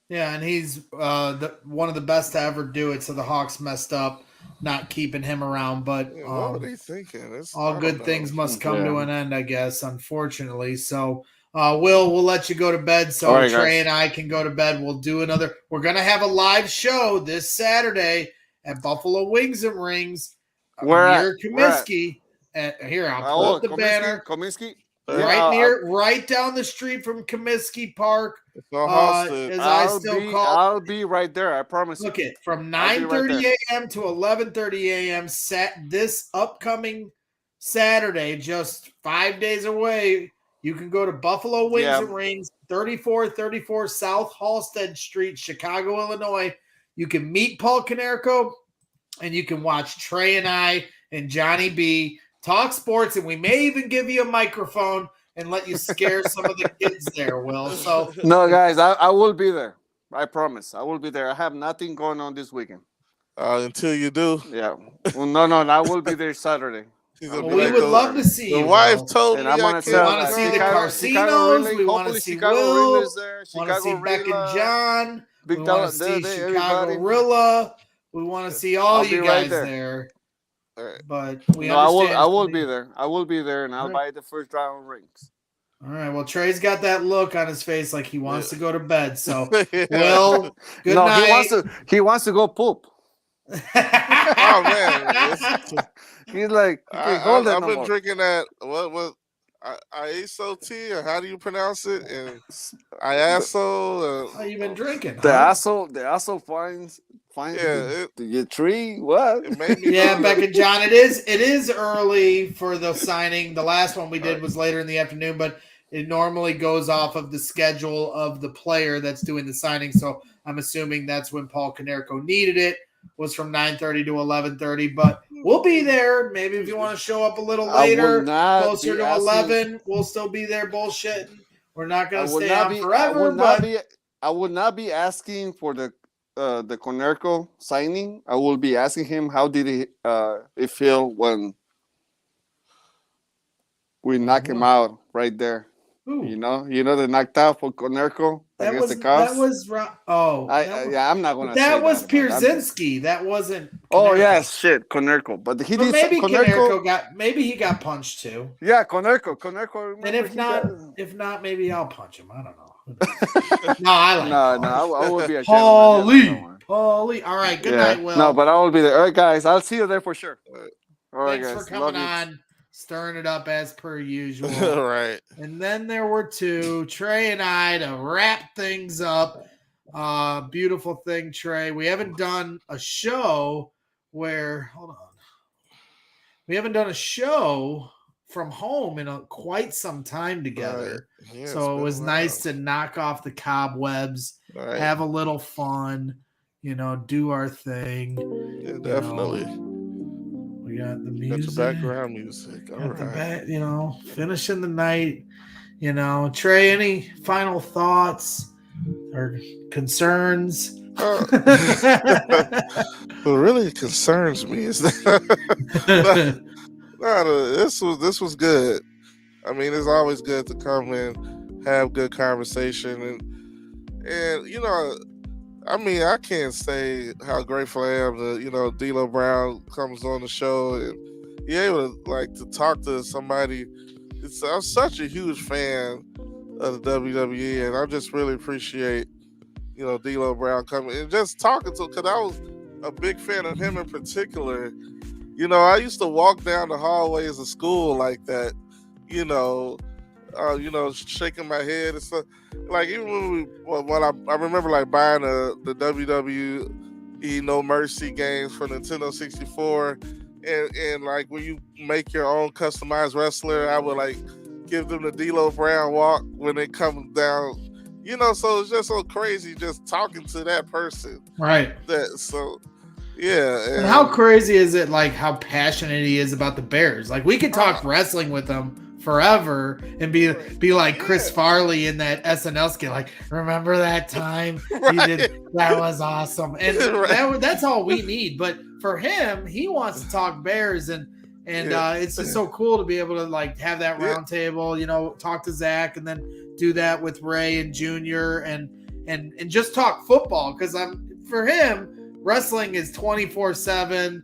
[SPEAKER 1] Yeah, and he's one of the best to ever do it. So the Hawks messed up not keeping him around. But
[SPEAKER 10] what were they thinking?
[SPEAKER 1] All good things must come to an end, I guess, unfortunately. So we'll let you go to bed so
[SPEAKER 16] right,
[SPEAKER 1] Trey
[SPEAKER 16] guys.
[SPEAKER 1] and I can go to bed. We'll do another. We're going to have a live show this Saturday at Buffalo Wings and Rings.
[SPEAKER 16] Where
[SPEAKER 1] Comiskey. Here, I'll pull up the banner.
[SPEAKER 16] Comiskey?
[SPEAKER 1] Right down the street from Comiskey Park.
[SPEAKER 16] I'll be right there. I promise you.
[SPEAKER 1] Look it from 9:30 a.m. to 11:30 a.m. This upcoming Saturday, just 5 days away. You can go to Buffalo Wings and Rings, 3434 South Halsted Street, Chicago, Illinois. You can meet Paul Konerko, and you can watch Trey and I and Johnny B talk sports, and we may even give you a microphone and let you scare some of the kids there, Will. So
[SPEAKER 16] no, guys, I will be there. I promise. I will be there. I have nothing going on this weekend.
[SPEAKER 10] Until you do.
[SPEAKER 16] Yeah. Well, no, I will be there Saturday.
[SPEAKER 10] She's gonna
[SPEAKER 1] Well,
[SPEAKER 10] be
[SPEAKER 1] we
[SPEAKER 10] like,
[SPEAKER 1] would love to see
[SPEAKER 10] the
[SPEAKER 1] you.
[SPEAKER 10] wife
[SPEAKER 1] Will.
[SPEAKER 10] told
[SPEAKER 16] And
[SPEAKER 10] me
[SPEAKER 16] I'm
[SPEAKER 10] I
[SPEAKER 16] gonna
[SPEAKER 1] We
[SPEAKER 16] tell
[SPEAKER 1] want to see the
[SPEAKER 16] Chicago
[SPEAKER 1] Carcinos.
[SPEAKER 16] Ring,
[SPEAKER 1] We want to
[SPEAKER 16] hopefully
[SPEAKER 1] see
[SPEAKER 16] Chicago
[SPEAKER 1] Will.
[SPEAKER 16] Ring is there.
[SPEAKER 1] Want to see
[SPEAKER 16] Chicago
[SPEAKER 1] Beck and
[SPEAKER 16] Ring,
[SPEAKER 1] John.
[SPEAKER 16] Big
[SPEAKER 1] We want
[SPEAKER 16] Dollar,
[SPEAKER 1] to see Chicago
[SPEAKER 16] everybody.
[SPEAKER 1] Rilla. We want to see all
[SPEAKER 16] I'll
[SPEAKER 1] you
[SPEAKER 16] be right
[SPEAKER 1] guys
[SPEAKER 16] there.
[SPEAKER 1] there.
[SPEAKER 10] All right.
[SPEAKER 1] But we
[SPEAKER 16] No, I
[SPEAKER 1] understand.
[SPEAKER 16] will be there. I will be there, and I'll buy the first round rings.
[SPEAKER 1] All right. Well, Trey's got that look on his face like he wants to go to bed. So,
[SPEAKER 10] Yeah.
[SPEAKER 1] Will, good
[SPEAKER 16] No,
[SPEAKER 1] night.
[SPEAKER 16] he wants to go poop.
[SPEAKER 10] Oh man,
[SPEAKER 16] He's like, he can't hold it
[SPEAKER 10] I've
[SPEAKER 16] no
[SPEAKER 10] been
[SPEAKER 16] more.
[SPEAKER 10] drinking that. What? ISO tea, or how do you pronounce it? And ISO.
[SPEAKER 1] How you been drinking?
[SPEAKER 16] The
[SPEAKER 1] huh?
[SPEAKER 16] asshole finds
[SPEAKER 10] Yeah,
[SPEAKER 16] the tree. What?
[SPEAKER 10] it made me.
[SPEAKER 1] Yeah, Beck and John. It is early for the signing. The last one we did was later in the afternoon, but it normally goes off of the schedule of the player that's doing the signing. So I'm assuming that's when Paul Konerko needed it, was from 9:30 to 11:30. But we'll be there. Maybe if you want to show up a little later, closer to 11, we'll still be there bullshitting. We're not going to stay on forever.
[SPEAKER 16] I would not be asking for the Konerko signing. I will be asking him how did it feel when we knock him out right there.
[SPEAKER 1] Ooh.
[SPEAKER 16] You know the knocked out for Konerko against the Cubs.
[SPEAKER 1] That was
[SPEAKER 16] I'm not gonna.
[SPEAKER 1] That
[SPEAKER 16] say
[SPEAKER 1] was
[SPEAKER 16] that,
[SPEAKER 1] Pierzynski. That wasn't.
[SPEAKER 16] Oh
[SPEAKER 1] Konerko.
[SPEAKER 16] yeah, shit, Konerko. But he
[SPEAKER 1] But
[SPEAKER 16] did.
[SPEAKER 1] maybe
[SPEAKER 16] Konerko
[SPEAKER 1] he got punched too.
[SPEAKER 16] Yeah, Konerko.
[SPEAKER 1] And if not, maybe I'll punch him. I don't know. No, I like.
[SPEAKER 16] I would be a
[SPEAKER 1] Paulie. All right. Good night, Will.
[SPEAKER 16] No, but I will be there. All right, guys. I'll see you there for sure. All right,
[SPEAKER 1] Thanks
[SPEAKER 16] guys.
[SPEAKER 1] for coming on, stirring it up as per usual.
[SPEAKER 10] Right.
[SPEAKER 1] And then there were two, Trey and I, to wrap things up. Beautiful thing, Trey. We haven't done a show where, hold on. We haven't done a show from home in quite some time together.
[SPEAKER 10] Right. Yeah,
[SPEAKER 1] so it was nice to knock off the cobwebs, have a little fun, do our thing.
[SPEAKER 10] Yeah, definitely.
[SPEAKER 1] We got the music.
[SPEAKER 10] Got the background music. All right.
[SPEAKER 1] Finishing the night. Trey, any final thoughts or concerns?
[SPEAKER 10] What really concerns me is that this was good. I mean, it's always good to come and have good conversation, and I mean, I can't say how grateful I am that DLo Brown comes on the show and be able to talk to somebody. I'm such a huge fan of the WWE, and I just really appreciate DLo Brown coming and just talking to, because I was a big fan of him in particular. I used to walk down the hallways of school like that, shaking my head and stuff. Like, even when I remember buying the WWE No Mercy games for Nintendo 64, and when you make your own customized wrestler, I would give them the DLo Brown walk when it comes down. So it's just so crazy just talking to that person.
[SPEAKER 1] Right.
[SPEAKER 10] Yeah.
[SPEAKER 1] And how crazy is it, how passionate he is about the Bears? We could talk wrestling with him forever and be like Chris Farley in that SNL skit. Remember that time he did? That was awesome. And that's all we need. But for him, he wants to talk Bears, and it's just so cool to be able to have that round table, talk to Zack, and then do that with Ray and Junior, and just talk football, because for him, wrestling is 24/7,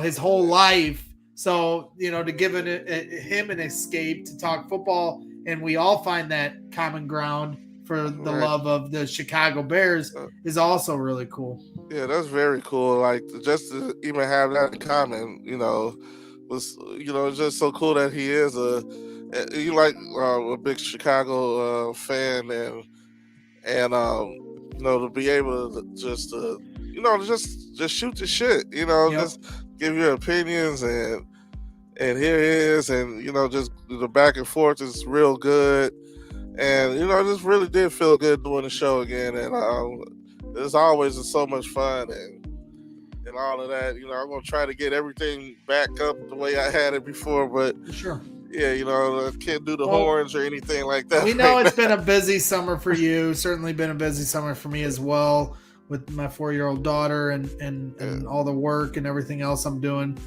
[SPEAKER 1] his whole life. So, to give him an escape to talk football, and we all find that common ground for the love of the Chicago Bears, is also really cool.
[SPEAKER 10] Yeah, that's very cool. Just to even have that in common, was it's just so cool that he is a big Chicago fan, and to be able to just shoot the shit, just give your opinions, and here he is, and just the back and forth is real good, and just really did feel good doing the show again, and it's always so much fun, and all of that. I'm gonna try to get everything back up the way I had it before, but
[SPEAKER 1] sure.
[SPEAKER 10] Yeah, I can't do the horns or anything like that.
[SPEAKER 1] We know it's been a busy summer for you. Certainly been a busy summer for me as well, with my 4-year-old daughter and all the work and everything else I'm doing.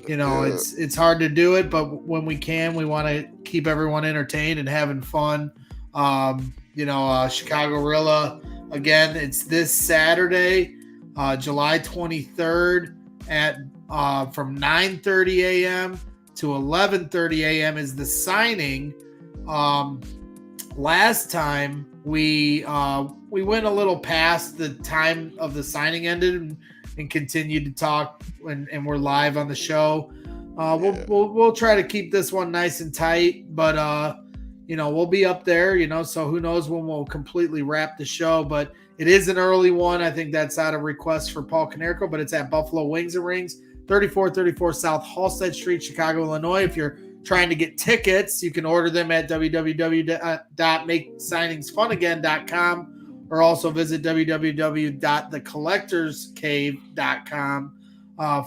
[SPEAKER 1] It's hard to do it, but when we can, we want to keep everyone entertained and having fun. Chicago Rilla, again, it's this Saturday, July 23rd at from 9:30 a.m. to 11:30 a.m. is the signing. Last time we went a little past the time of the signing ended and continued to talk, and we're live on the show. We'll try to keep this one nice and tight, but we'll be up there, so who knows when we'll completely wrap the show, but it is an early one. I think that's out of request for Paul Konerko, but it's at Buffalo Wings and Rings, 3434 South Halsted Street, Chicago, Illinois. If you're trying to get tickets, you can order them at www.makesigningsfunagain.com or also visit www.thecollectorscave.com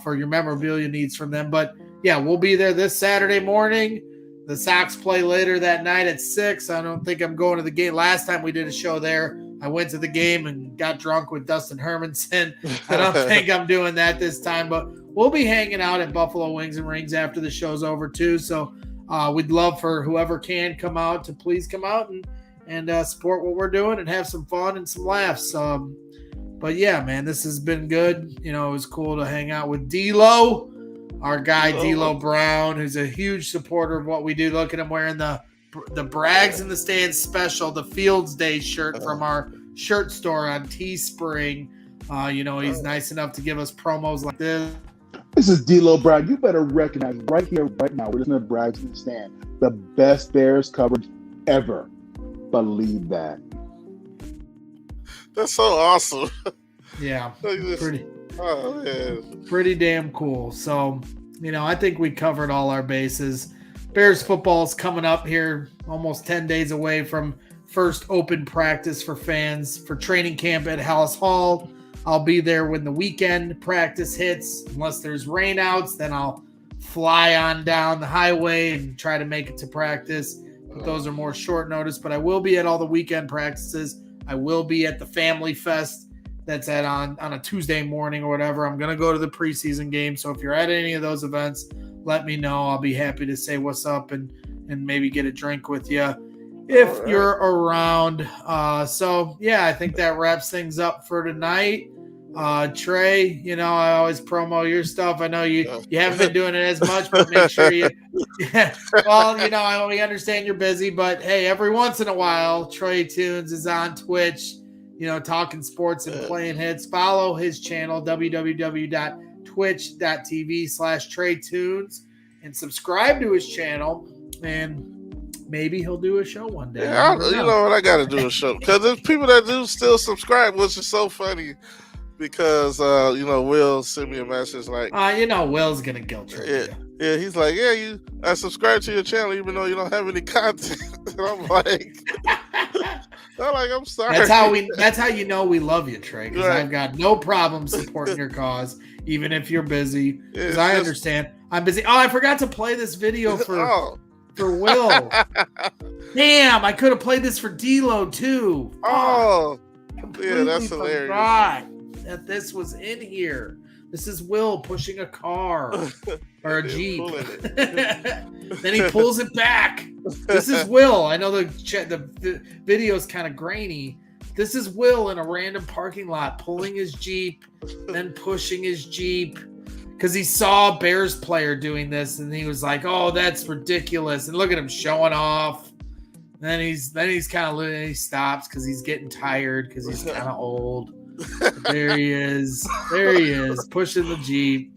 [SPEAKER 1] for your memorabilia needs from them. But yeah, we'll be there this Saturday morning. The Sox play later that night at 6. I don't think I'm going to the game. Last time we did a show there, I went to the game and got drunk with Dustin Hermanson. I don't think I'm doing that this time, but we'll be hanging out at Buffalo Wings and Rings after the show's over too. So we'd love for whoever can come out to please come out and support what we're doing and have some fun and some laughs. But yeah, man, this has been good. It was cool to hang out with DLo. Our guy, DLo Brown, who's a huge supporter of what we do. Look at him wearing the Brags in the Stands special, the Fields Day shirt from our shirt store on Teespring. He's nice enough to give us promos like this.
[SPEAKER 2] This is DLo Brown. You better recognize right here, right now, we're listening to Brags in the Stand, the best Bears coverage ever. Believe that.
[SPEAKER 10] That's so awesome.
[SPEAKER 1] Yeah,
[SPEAKER 10] man.
[SPEAKER 1] Pretty damn cool. So, I think we covered all our bases. Bears football is coming up here, almost 10 days away from first open practice for fans for training camp at Hallis Hall. I'll be there when the weekend practice hits. Unless there's rainouts, then I'll fly on down the highway and try to make it to practice. But those are more short notice. But I will be at all the weekend practices. I will be at the Family Fest that's on a Tuesday morning or whatever. I'm going to go to the preseason game. So if you're at any of those events, let me know. I'll be happy to say what's up and maybe get a drink with you if you're around. So, yeah, I think that wraps things up for tonight. Trey, I always promo your stuff. I know you haven't been doing it as much, but make sure you well, we understand you're busy, but hey, every once in a while, Trey Tunes is on Twitch, talking sports and playing hits. Follow his channel, www.twitch.tv/Trey Tunes, and subscribe to his channel, and maybe he'll do a show one day.
[SPEAKER 10] Yeah, I got to do a show because there's people that do still subscribe, which is so funny. Because Will sent me a message like,
[SPEAKER 1] Will's gonna guilt trip.
[SPEAKER 10] Yeah, he's like, I subscribe to your channel even though you don't have any content. And I'm like, I'm sorry.
[SPEAKER 1] That's how we love you, Trey. Because I've got no problem supporting your cause, even if you're busy. Because I understand I'm busy. Oh, I forgot to play this video for Will. Damn, I could have played this for DLo too.
[SPEAKER 10] Oh,
[SPEAKER 1] completely
[SPEAKER 10] that's hilarious.
[SPEAKER 1] Forgot that this was in here. This is Will pushing a car or a Jeep. Then he pulls it back. This is Will. I know the video is kind of grainy. This is Will in a random parking lot pulling his Jeep, then pushing his Jeep because he saw a Bears player doing this and he was like, "Oh, that's ridiculous!" And look at him showing off. And then he stops because he's getting tired because he's kind of old. There he is, pushing the Jeep.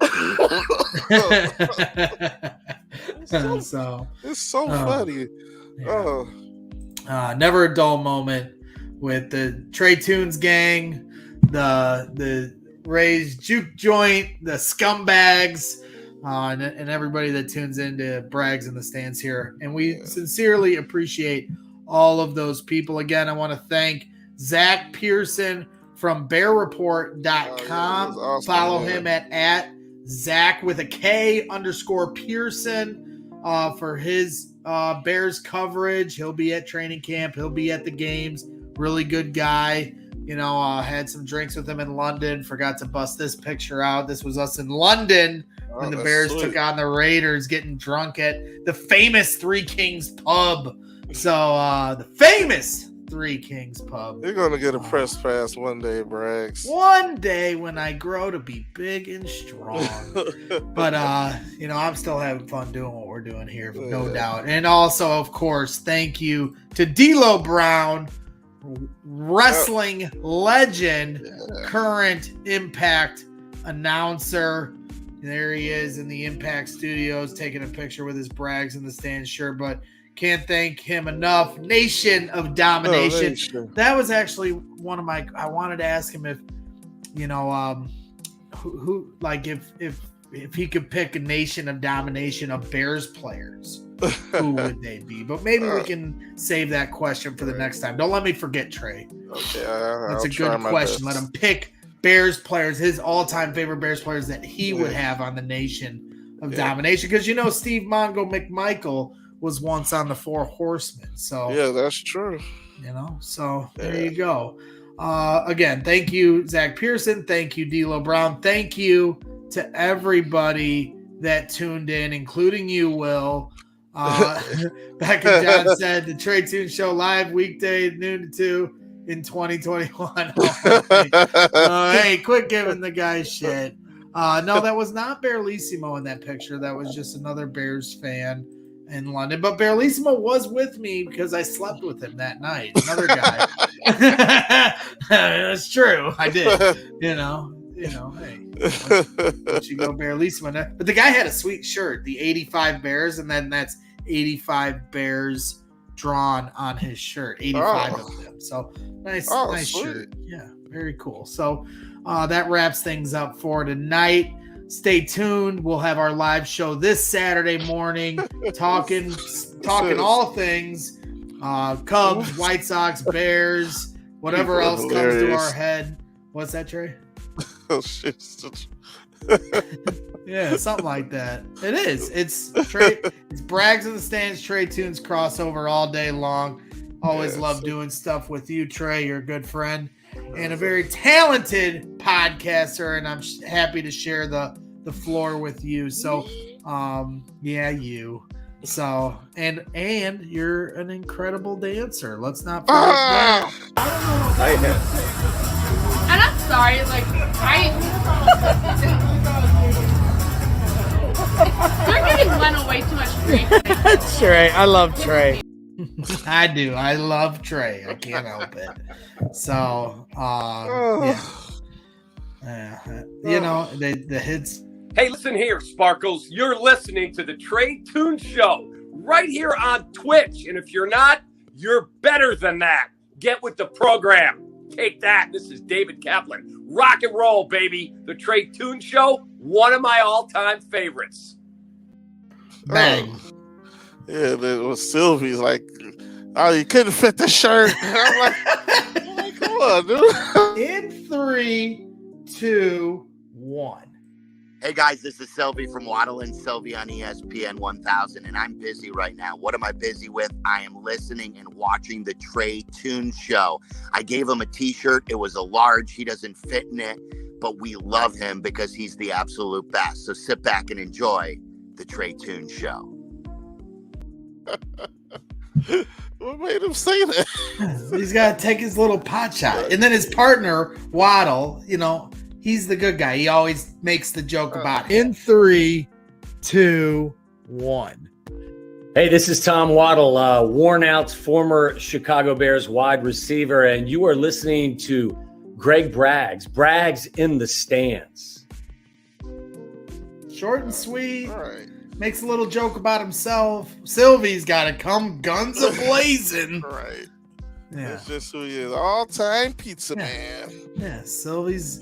[SPEAKER 10] It's so funny.
[SPEAKER 1] Yeah. Never a dull moment with the Trey Tunes gang, the Ray's Juke Joint, the Scumbags, and everybody that tunes into Brags in the Stands here. And we sincerely appreciate all of those people. Again, I want to thank Zack Pearson from bearreport.com.
[SPEAKER 10] Awesome,
[SPEAKER 1] follow him at Zack with a K _Pearson for his Bears coverage. He'll be at training camp. He'll be at the games. Really good guy. had some drinks with him in London. Forgot to bust this picture out. This was us in London when the Bears took on the Raiders, getting drunk at the famous Three Kings pub. So the famous Three Kings pub.
[SPEAKER 10] You're gonna get a press pass one day, Braggs.
[SPEAKER 1] One day when I grow to be big and strong. But I'm still having fun doing what we're doing here, no doubt. And also, of course, thank you to DLo Brown, wrestling legend, current Impact announcer. There he is in the Impact Studios taking a picture with his Braggs in the Stand shirt, but can't thank him enough. Nation of Domination. That was actually one of my. I wanted to ask him if, who like if he could pick a Nation of Domination of Bears players, who would they be? But maybe we can save that question for the next time. Don't let me forget, Trey.
[SPEAKER 10] Okay,
[SPEAKER 1] that's a good question. Let him pick Bears players, his all-time favorite Bears players that he would have on the Nation of Domination. Because Steve Mongo McMichael was once on the Four Horsemen. So
[SPEAKER 10] yeah, that's true.
[SPEAKER 1] So there you go. Again, thank you, Zack Pearson. Thank you, DLo Brown. Thank you to everybody that tuned in, including you, Will. Back in John said the Trey Toon Show live weekday noon to 2 in 2021. Hey, quit giving the guy shit. No, that was not Bearlissimo in that picture. That was just another Bears fan in London. But Bearlissimo was with me because I slept with him that night. Another guy. That's true. I did. Hey, let you go Bearlissimo. But the guy had a sweet shirt, the 85 Bears, and then that's 85 Bears drawn on his shirt, 85 of them. So nice shirt. Yeah, very cool. So that wraps things up for tonight. Stay tuned. We'll have our live show this Saturday morning, talking all things Cubs, White Sox, Bears, whatever else comes to our head. What's that, Trey?
[SPEAKER 10] Oh shit.
[SPEAKER 1] Yeah, something like that. It is. It's Trey. It's Braggs in the Stands, Trey Tunes crossover all day long. Always love doing stuff with you, Trey. You're a good friend and a very talented podcaster, and I'm happy to share the floor with you. So, you. So, and you're an incredible dancer. Let's not forget that.
[SPEAKER 17] And I'm sorry, you're giving Glenn way too much grief.
[SPEAKER 1] Trey, I love Trey. I do. I love Trey. I can't help it. So, the hits.
[SPEAKER 18] Hey, listen here, Sparkles. You're listening to the Trey Toon Show right here on Twitch. And if you're not, you're better than that. Get with the program. Take that. This is David Kaplan. Rock and roll, baby. The Trey Toon Show, one of my all-time favorites.
[SPEAKER 1] Bang.
[SPEAKER 10] Yeah, it was Sylvie's like, oh, you couldn't fit the shirt. And I'm like, come on, dude.
[SPEAKER 1] In 3, 2, 1.
[SPEAKER 19] Hey guys, this is Sylvie from Waddle and Sylvie on ESPN 1000, and I'm busy right now. What am I busy with? I am listening and watching the Trey Toon Show. I gave him a t-shirt. It was a large. He doesn't fit in it, but we love him because he's the absolute best. So sit back and enjoy the Trey Toon Show.
[SPEAKER 10] What made him say that?
[SPEAKER 1] He's got to take his little pot shot. And then his partner, Waddle, he's the good guy. He always makes the joke about it. In 3, 2, 1.
[SPEAKER 20] Hey, this is Tom Waddle, worn out former Chicago Bears wide receiver, and you are listening to Greg Braggs in the Stands.
[SPEAKER 1] Short and sweet.
[SPEAKER 10] All right.
[SPEAKER 1] Makes a little joke about himself. Sylvie's got to come guns a-blazing.
[SPEAKER 10] Right.
[SPEAKER 1] Yeah.
[SPEAKER 10] That's just who he is. All-time pizza man.
[SPEAKER 1] Yeah, Sylvie's,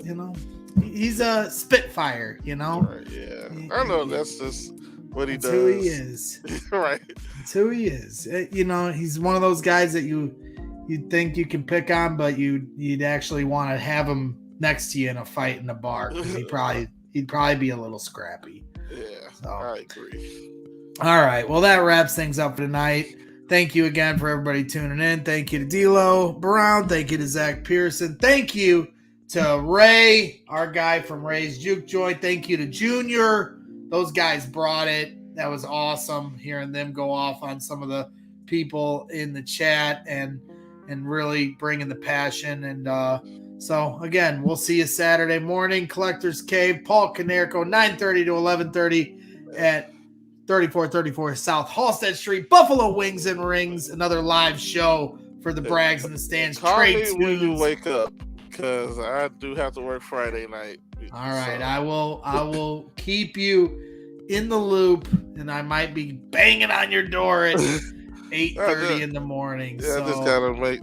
[SPEAKER 1] he's a Spitfire,
[SPEAKER 10] Right, yeah. I know that's just what he does.
[SPEAKER 1] Who he is.
[SPEAKER 10] Right.
[SPEAKER 1] That's who he is. He's one of those guys that you'd think you can pick on, but you'd actually want to have him next to you in a fight in the bar because he'd probably be a little scrappy.
[SPEAKER 10] Yeah, so. I agree.
[SPEAKER 1] All right. Well, that wraps things up for tonight. Thank you again for everybody tuning in. Thank you to DLo Brown. Thank you to Zack Pearson. Thank you to Ray, our guy from Ray's Juke Joint. Thank you to Junior. Those guys brought it. That was awesome hearing them go off on some of the people in the chat and really bringing the passion. And so, again, we'll see you Saturday morning. Collector's Cave, Paul Canerco, 9:30 to 11:30 at 3434 South Halstead Street, Buffalo Wings and Rings. Another live show for the Brags in the Stands.
[SPEAKER 10] Call
[SPEAKER 1] Trade
[SPEAKER 10] me when you
[SPEAKER 1] tunes.
[SPEAKER 10] wake up, because I do have to work Friday night.
[SPEAKER 1] All right, I will keep you in the loop, and I might be banging on your door at 8:30 in the morning.
[SPEAKER 10] Yeah,
[SPEAKER 1] so.
[SPEAKER 10] I just gotta make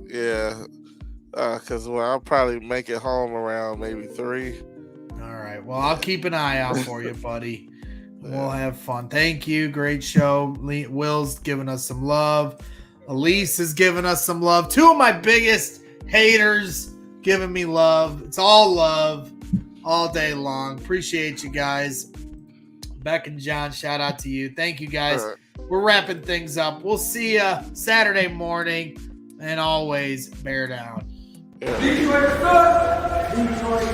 [SPEAKER 10] because I'll probably make it home around maybe 3.
[SPEAKER 1] All right, well, I'll keep an eye out for you, buddy. We'll have fun. Thank you. Great show. Will's giving us some love. Elise is giving us some love. 2 of my biggest haters giving me love. It's all love all day long. Appreciate you guys. Beck and John, shout out to you. Thank you guys.
[SPEAKER 10] Right.
[SPEAKER 1] We're wrapping things up. We'll see you Saturday morning. And always bear down.
[SPEAKER 6] Detroit, Detroit,